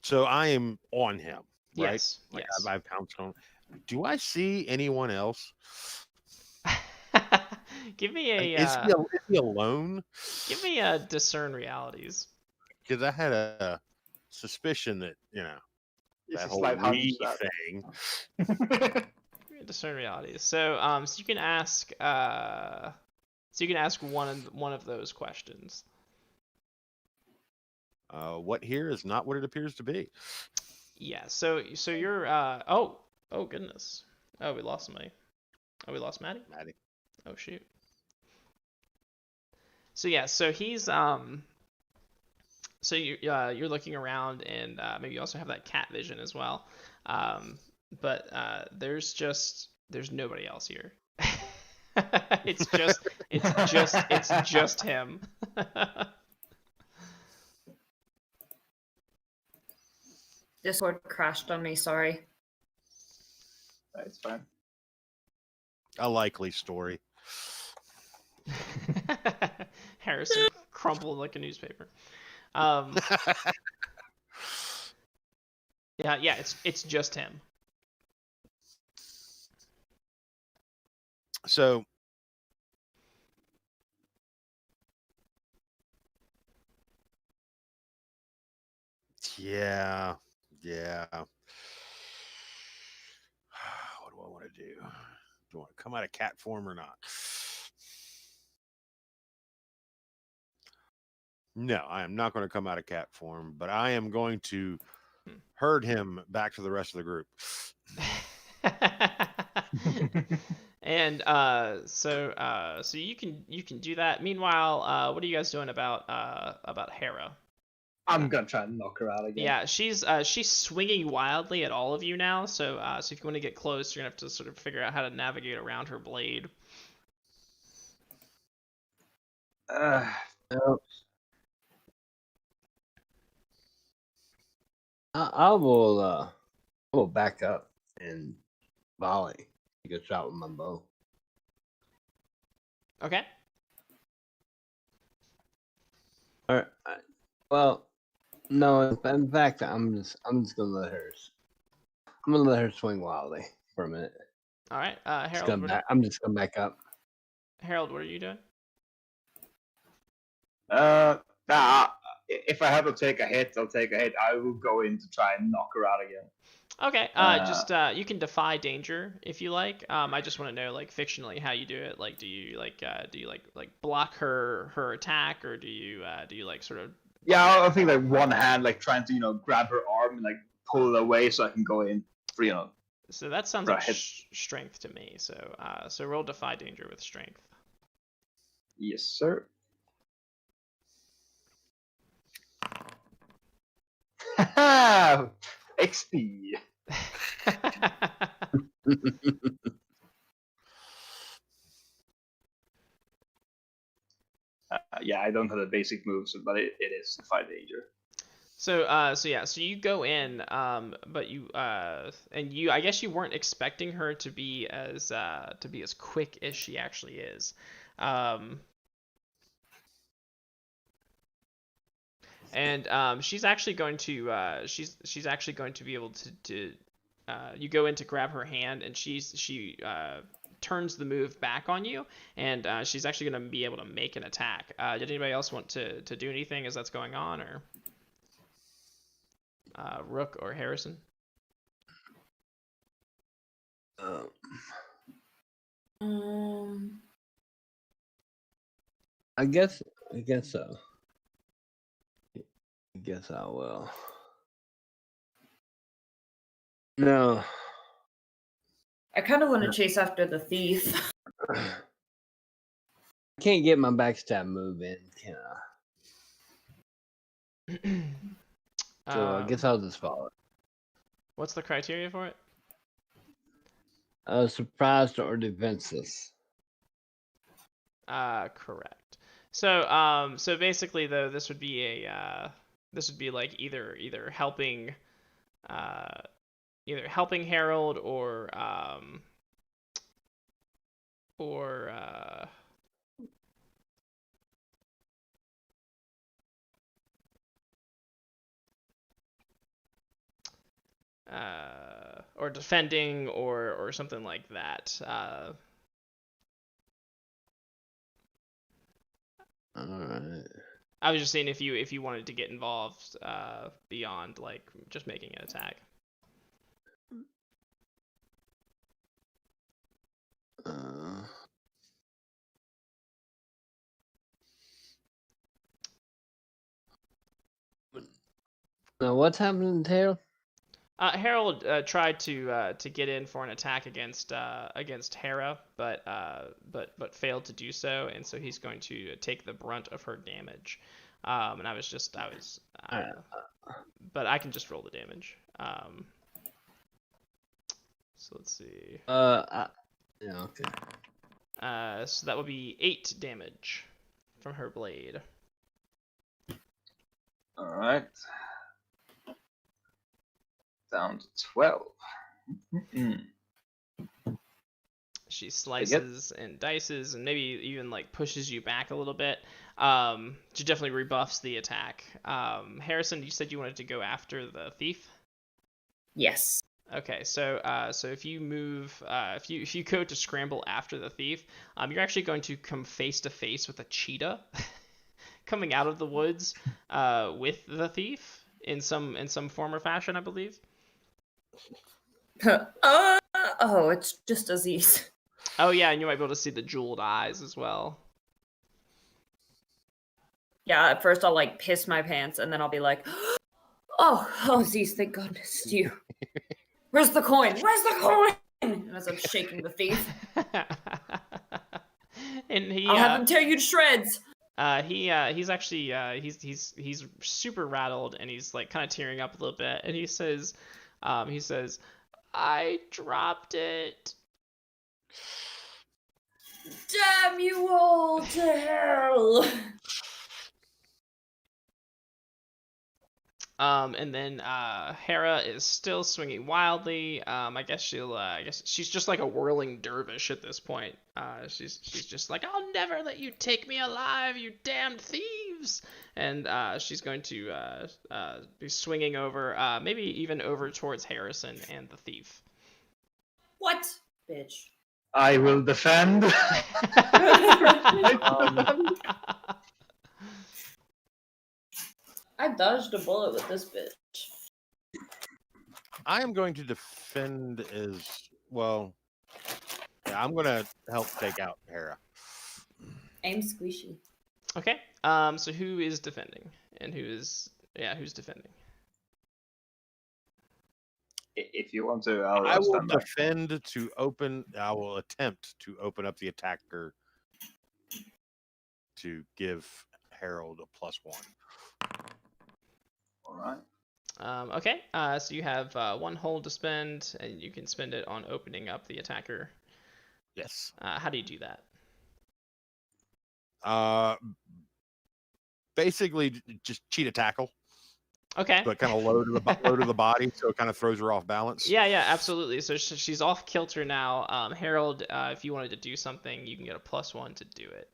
So I am on him, right? Yes. Like Yes. I've pounced on. Do I see anyone else? Give me a. Is he alone? Give me a discern realities. Because I had a suspicion that This that is whole like how we you start. thing. Give me a discern realities. So you can ask. So you can ask one of those questions. What here is not what it appears to be. Yeah. So you're oh goodness. Oh, we lost somebody. Oh, we lost Maddie. Maddie. Oh shoot. So yeah. So he's So you're looking around, and maybe you also have that cat vision as well. But there's nobody else here. it's just him. Discord crashed on me, sorry. It's fine. A likely story. Harrison crumpled like a newspaper. Yeah, it's just him. So yeah. What do I want to do? Do I want to come out of cat form or not? No, I am not going to come out of cat form, but I am going to herd him back to the rest of the group. And so you can do that. Meanwhile, what are you guys doing about Hera? I'm gonna try and knock her out again. Yeah, she's swinging wildly at all of you now. So so if you want to get close, you're gonna have to sort of figure out how to navigate around her blade. I will back up and volley. Take a shot with my bow. Okay. All right. Well, no. In fact, I'm just gonna let her. I'm gonna let her swing wildly for a minute. All right. Harold. I'm just gonna back up. Harold, what are you doing? If I have to take a hit, I'll take a hit. I will go in to try and knock her out again. Okay. Just you can defy danger if you like. I just want to know, like, fictionally how you do it. Like, do you block her attack, or do you like sort of? Yeah, I think like one hand, like trying to grab her arm and like pull it away so I can go in for. So that sounds like strength to me. So so roll defy danger with strength. Yes, sir. XP. Yeah, I don't have the basic moves, but it is defy danger. So so you go in, but you and I guess you weren't expecting her to be as quick as she actually is. And she's actually going to she's actually going to be able to you go in to grab her hand, and she turns the move back on you, and she's actually going to be able to make an attack. Did anybody else want to do anything as that's going on, or Rook or Harrison? I guess so. I guess I will. No. I kind of want to chase after the thief. I can't get my backstab move in, can I? So I guess I'll just follow it. What's the criteria for it? Surprised or defenseless. Correct. So so basically, though, this would be like either helping Harold or or defending or something like that. All right. I was just saying if you wanted to get involved beyond like just making an attack. Now, what's happening to Harold? Harold tried to get in for an attack against Hera, but failed to do so, and so he's going to take the brunt of her damage. And but I can just roll the damage. So let's see. Yeah, okay. So that would be 8 damage from her blade. All right. Down to 12. She slices and dices and maybe even like pushes you back a little bit. She definitely rebuffs the attack. Harrison, you said you wanted to go after the thief? Yes. Okay, so if you move, if you go to scramble after the thief, you're actually going to come face to face with a cheetah coming out of the woods with the thief in some form or fashion, I believe. Oh, it's just Aziz. Oh yeah, and you might be able to see the jeweled eyes as well. Yeah, at first I'll like piss my pants, and then I'll be like, "Oh, Aziz, thank goodness it's you. Where's the coin? Where's the coin?" And as I'm shaking the thief, and I'll have him tear you to shreds. He's actually he's super rattled, and he's like kind of tearing up a little bit, and he says, "I dropped it. Damn you all to hell." And then Hera is still swinging wildly. I guess she's just like a whirling dervish at this point. She's just like, "I'll never let you take me alive, you damned thieves!" And she's going to be swinging over, maybe even over towards Harrison and the thief. What, bitch? I will defend. I dodged a bullet with this bitch. I am going to defend as well. Yeah, I'm going to help take out Hera. Aim squishy. Okay. So who is defending, and who's defending? If you want to, I'll I will stand back. defend to open. I will attempt to open up the attacker to give Harold a +1. All right. Okay. So you have 1 hold to spend, and you can spend it on opening up the attacker. Yes. How do you do that? Basically, just cheat a tackle. Okay. But kind of low to the body, so it kind of throws her off balance. Yeah, absolutely. So she's off kilter now. Harold, if you wanted to do something, you can get a +1 to do it.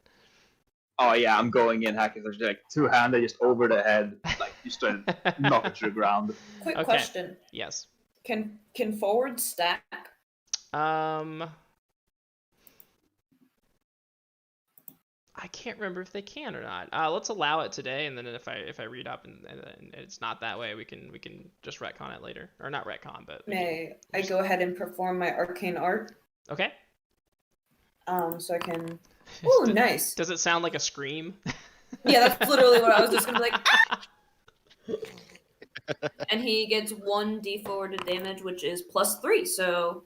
Oh yeah, I'm going in hacking. There's like 2-handed just over the head, like just to knock it to the ground. Quick Okay. question. Yes. Can forward stack? I can't remember if they can or not. Let's allow it today, and then if I read up and it's not that way, we can just retcon it later, or not retcon, but May I go ahead and perform my arcane art? Okay. So I can. Ooh, nice. Does it sound like a scream? Yeah, that's literally what I was just gonna be like. And he gets 1d4 to damage, which is +3. So.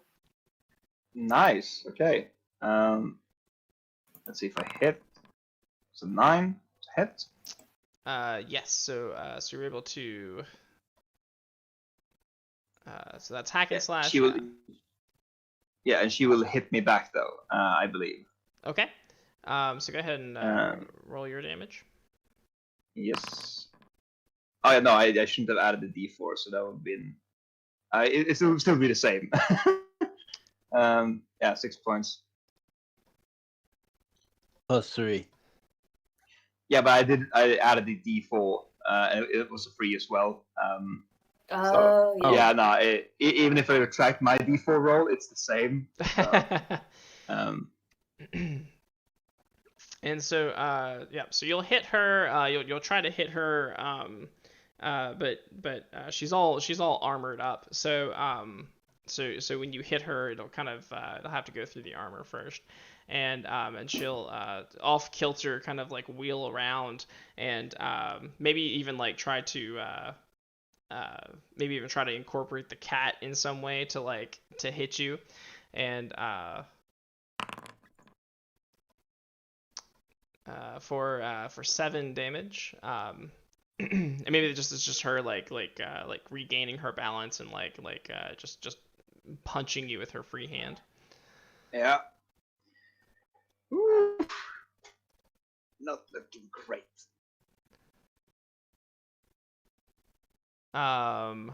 Nice. Okay. Let's see if I hit. So 9 hit. Yes. So you're able to. So that's hack and slash. She will. Yeah, and she will hit me back though. I believe. Okay. So go ahead and roll your damage. Yes. Oh yeah, no, I shouldn't have added the D4, so that would have been. It will still be the same. Yeah, 6 points. +3. Yeah, but I added the D4, and it was a free as well. Oh, yeah. Yeah, no, even if I retract my D4 roll, it's the same. So, And so, yeah, so you'll hit her. You'll try to hit her. But she's all armored up. So so when you hit her, it'll kind of it'll have to go through the armor first, and she'll off kilter kind of like wheel around and maybe even like try to maybe even try to incorporate the cat in some way to hit you, and for 7 damage. And maybe it's just her like regaining her balance and just punching you with her free hand. Yeah. Ooh. Not looking great. And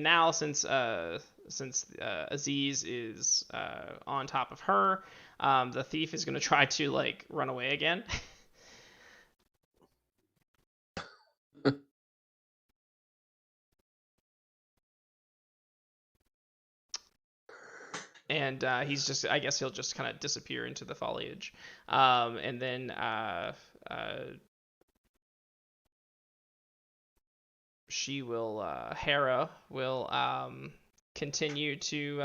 now since Aziz is on top of her, the thief is gonna try to like run away again. And I guess he'll just kind of disappear into the foliage. And then Hera will continue to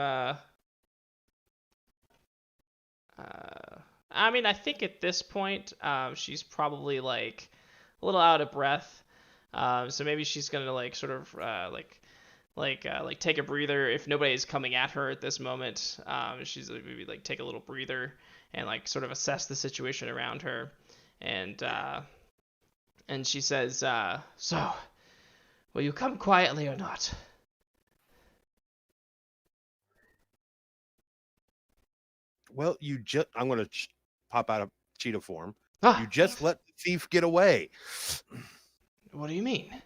I think at this point she's probably like a little out of breath, so maybe she's gonna like sort of take a breather if nobody's coming at her at this moment. She's like, maybe like take a little breather and like sort of assess the situation around her, and she says, "So, will you come quietly or not?" Well, I'm going to pop out of cheetah form. Ah, You just let the thief get away. what do you mean?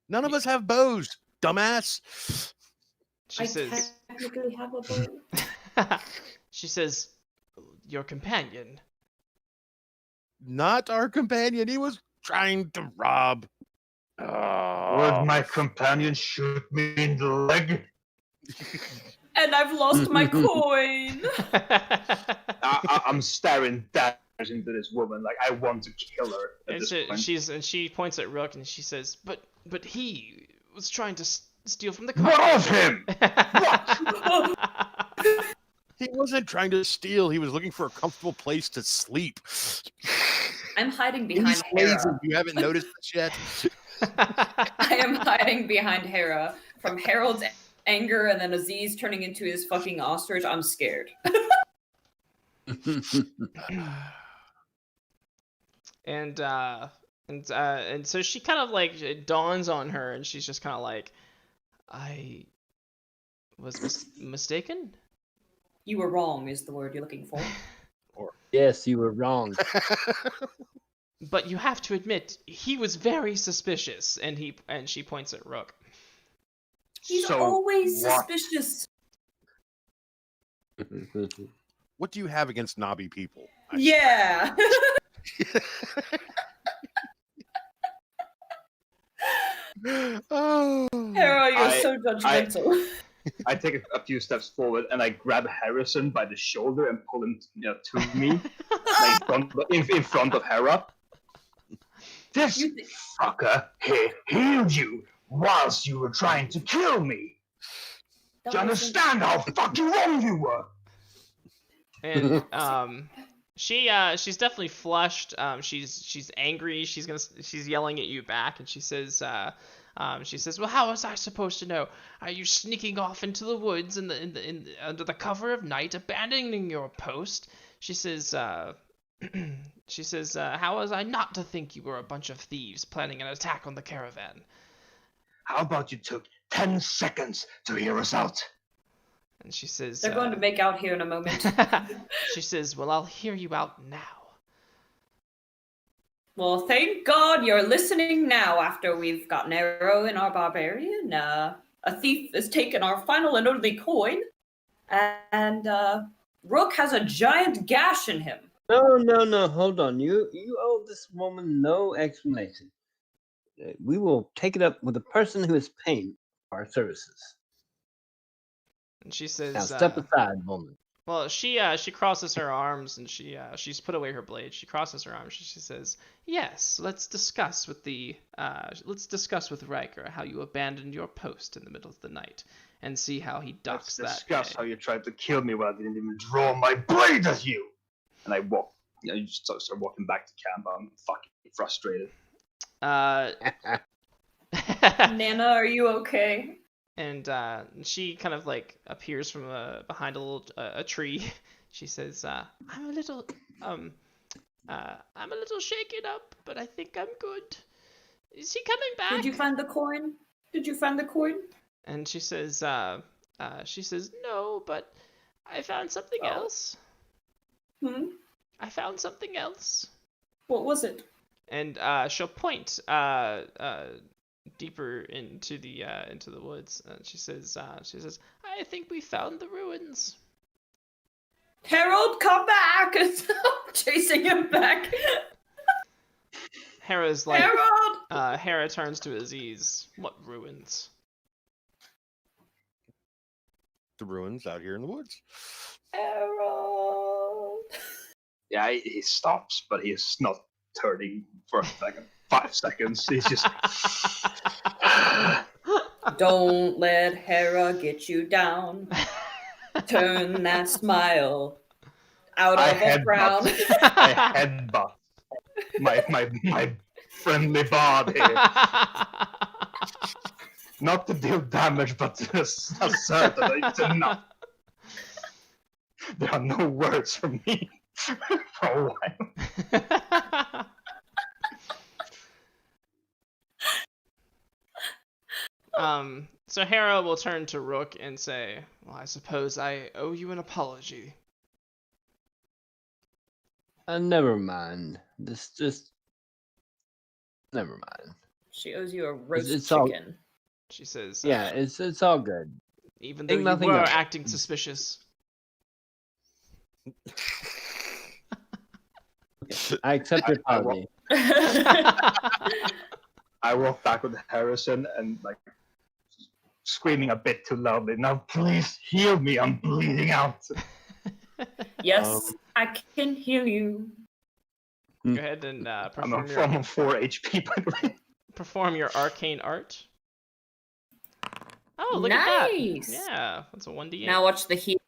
None of us have bows, dumbass. She says, technically have a bow. she says, your companion. Not our companion. He was trying to rob. Would my companion shoot me in the leg? And I've lost my coin. I'm staring daggers into this woman like I want to kill her. And she points at Rook and she says, but he was trying to steal from the car. What of him? He wasn't trying to steal. He was looking for a comfortable place to sleep. I'm hiding He's behind lazy. Hera. You haven't noticed this yet? I am hiding behind Hera from Harold's anger and then Aziz turning into his fucking ostrich. I'm scared. And so she kind of like, it dawns on her and she's just kind of like, I was mistaken? You were wrong is the word you're looking for. Yes, you were wrong. But you have to admit, he was very suspicious. And she points at Rook. He's So always what? suspicious. What do you have against knobby people? Yeah. Oh. Hera, you're so judgmental. I take a few steps forward and I grab Harrison by the shoulder and pull him to me like in front of Hera. This fucker healed you whilst you were trying to kill me. Do you understand how fucking wrong you were? And she's definitely flushed. She's angry. She's yelling at you back, and she says, "Well, how was I supposed to know? Are you sneaking off into the woods under the cover of night, abandoning your post?" She says, "How was I not to think you were a bunch of thieves planning an attack on the caravan?" How about you took 10 seconds to hear us out? And she says, They're going to make out here in a moment. She says, "Well, I'll hear you out now." Well, thank God you're listening now after we've got Nero in our barbarian. A thief has taken our final and only coin. And Rook has a giant gash in him. No, hold on. You owe this woman no explanation. We will take it up with the person who is paying for our services. And she says, Now step aside, woman. Well, she crosses her arms and she's put away her blade. She crosses her arms. She says, "Yes, let's discuss with Riker how you abandoned your post in the middle of the night, and see how he ducks that. Let's discuss how you tried to kill me when I didn't even draw my blade at you." And I walk you just start walking back to camp. I'm fucking frustrated. Nana, are you okay? And she kind of like appears from behind a tree. She says, I'm a little shaken up, but I think I'm good. Is he coming back? Did you find the coin? Did you find the coin? And she says, no, but I found something else. I found something else. What was it? And she'll point deeper into the woods. And she says, I think we found the ruins. Harold, come back! I'm chasing him back. Hera's like, Harold! Hera turns to Aziz. What ruins? The ruins out here in the woods. Harold! Yeah, he stops, but he's not turning for like 5 seconds. He's just. Don't let Hera get you down. Turn that smile out of a frown. I headbutt my friendly body. Not to deal damage, but to assert that it's enough. There are no words from me for a while. So Hera will turn to Rook and say, well, I suppose I owe you an apology. Never mind. Never mind. She owes you a roast It's all- chicken. She says, Yeah, it's all good. even though think you nothing were of it. acting suspicious. I accept your apology. I walk back with Harrison and like screaming a bit too loudly. Now please heal me, I'm bleeding out. Yes, I can heal you. Go ahead and I'm perform on 4 HP, by the way. perform your arcane art. Oh, look at that. Nice. Yeah, that's a 1d8. Now watch the heal.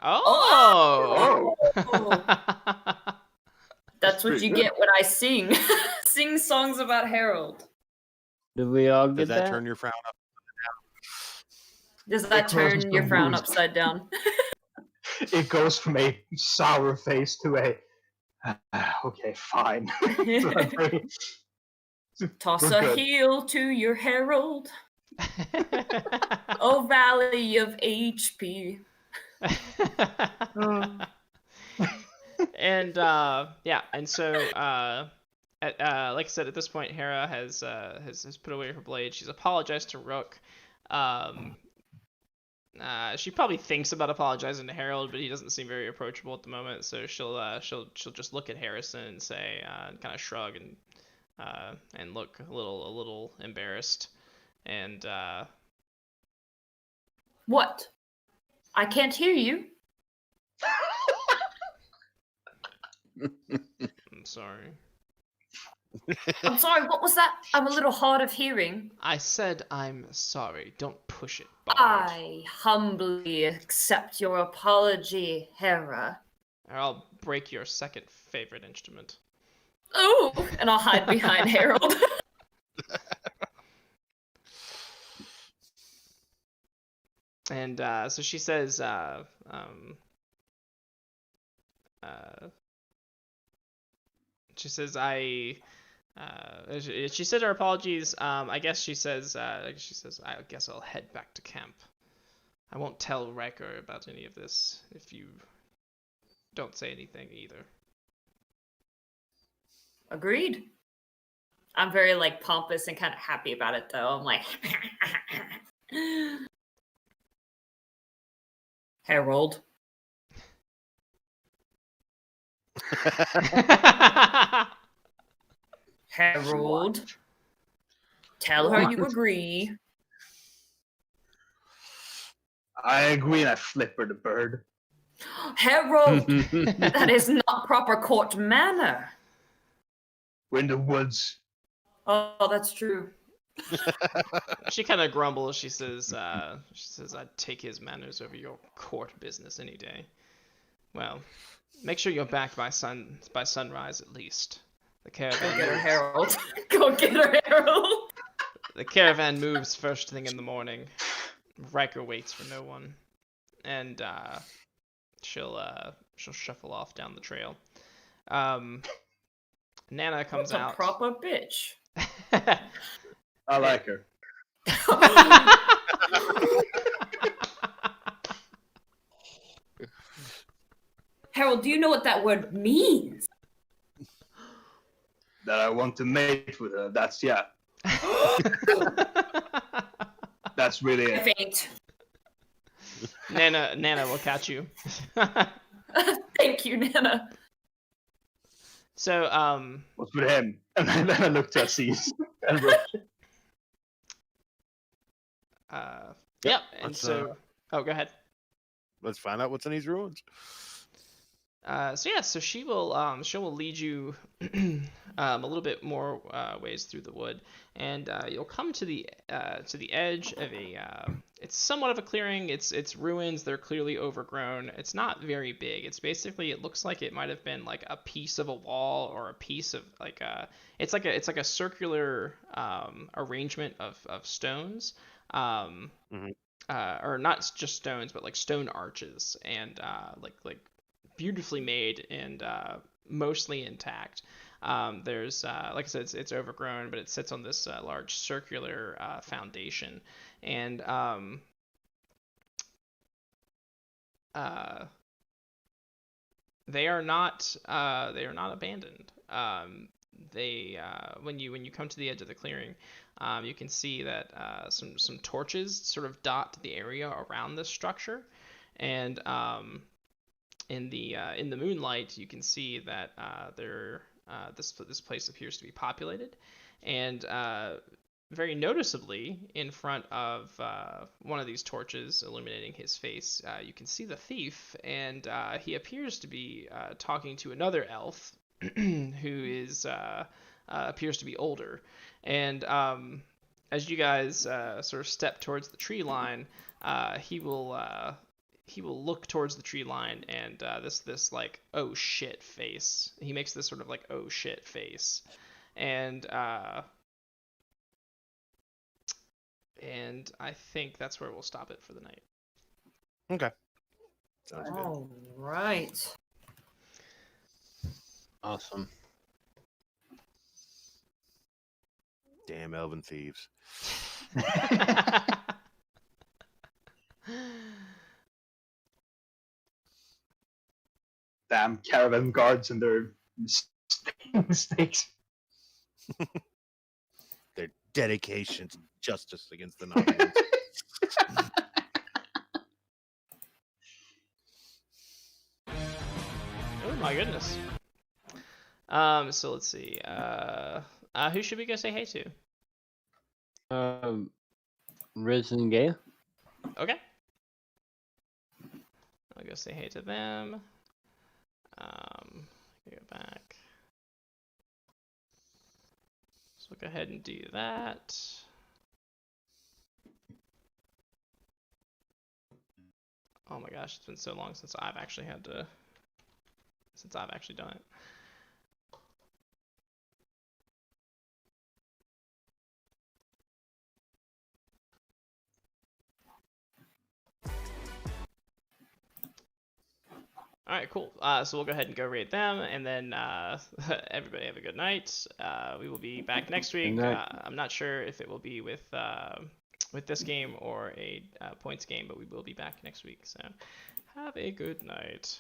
Oh! That's what pretty you good. get when I sing. Sing songs about Harold. Did we all Does get that turn your frown up? Does that turn your frown upside down? It goes from a sour face to a okay, fine. Toss We're a good. heel to your Harold. Oh, valley of HP. And yeah, and so like I said, at this point, Hera has put away her blade. She's apologized to Rook. She probably thinks about apologizing to Harold, but he doesn't seem very approachable at the moment. So she'll just look at Harrison and say, and kind of shrug and look a little embarrassed. And What? I can't hear you. I'm sorry. I'm sorry, what was that? I'm a little hard of hearing. I said I'm sorry. Don't push it, Bard. I humbly accept your apology, Hera. Or I'll break your second favorite instrument. Oh, and I'll hide behind Harold. And so she says, she says, she said her apologies. I guess she says, I guess I'll head back to camp. I won't tell Riker about any of this if you don't say anything either. Agreed. I'm very like pompous and kind of happy about it though. I'm like Harold. Harold. Tell her you agree. I agree, and I flip her the bird. Harold, that is not proper court manner. We're in the woods. Oh, that's true. She kind of grumbles. She says, I'd take his manners over your court business any day. Well, make sure you're back by sunrise at least. The Go caravan get her, moves. Harold. Go get her, Harold. The caravan moves first thing in the morning. Riker waits for no one, and she'll shuffle off down the trail. Nana comes What's a out. proper bitch? I like her. Harold, do you know what that word means? That I want to mate with her. That's that's really I it. faint. Nana will catch you. Thank you, Nana. So, What's with him? And then I looked at Aziz. yep. And let's, so, oh, go ahead. Let's find out what's in these ruins. So she will lead you a little bit more ways through the wood, and you'll come to the edge of it's somewhat of a clearing. It's ruins. They're clearly overgrown. It's not very big. It looks like it might have been like a piece of a wall or a piece of it's like a circular arrangement of stones. Or not just stones, but like stone arches and like beautifully made and mostly intact. There's like I said, it's overgrown, but it sits on this large circular foundation, and they are not abandoned. When you come to the edge of the clearing, you can see that some torches sort of dot the area around this structure, and in the moonlight, you can see that this place appears to be populated, and very noticeably, in front of one of these torches illuminating his face, you can see the thief, and he appears to be talking to another elf, who is appears to be older, and as you guys sort of step towards the tree line, he will look towards the tree line, and this like oh shit face. He makes this sort of like oh shit face, and I think that's where we'll stop it for the night. Okay. Sounds good. All right. Awesome. Damn elven thieves. Damn caravan guards and their mistakes. Their dedication to justice against the non-humans. Oh my goodness. So let's see. Who should we go say hey to? Risen Gale. Okay. I'll go say hey to them. Go back. So we'll go ahead and do that. Oh my gosh, it's been so long since I've actually done it. All right, cool. So we'll go ahead and go rate them, and then everybody have a good night. We will be back next week. I'm not sure if it will be with this game or a points game, but we will be back next week. So have a good night.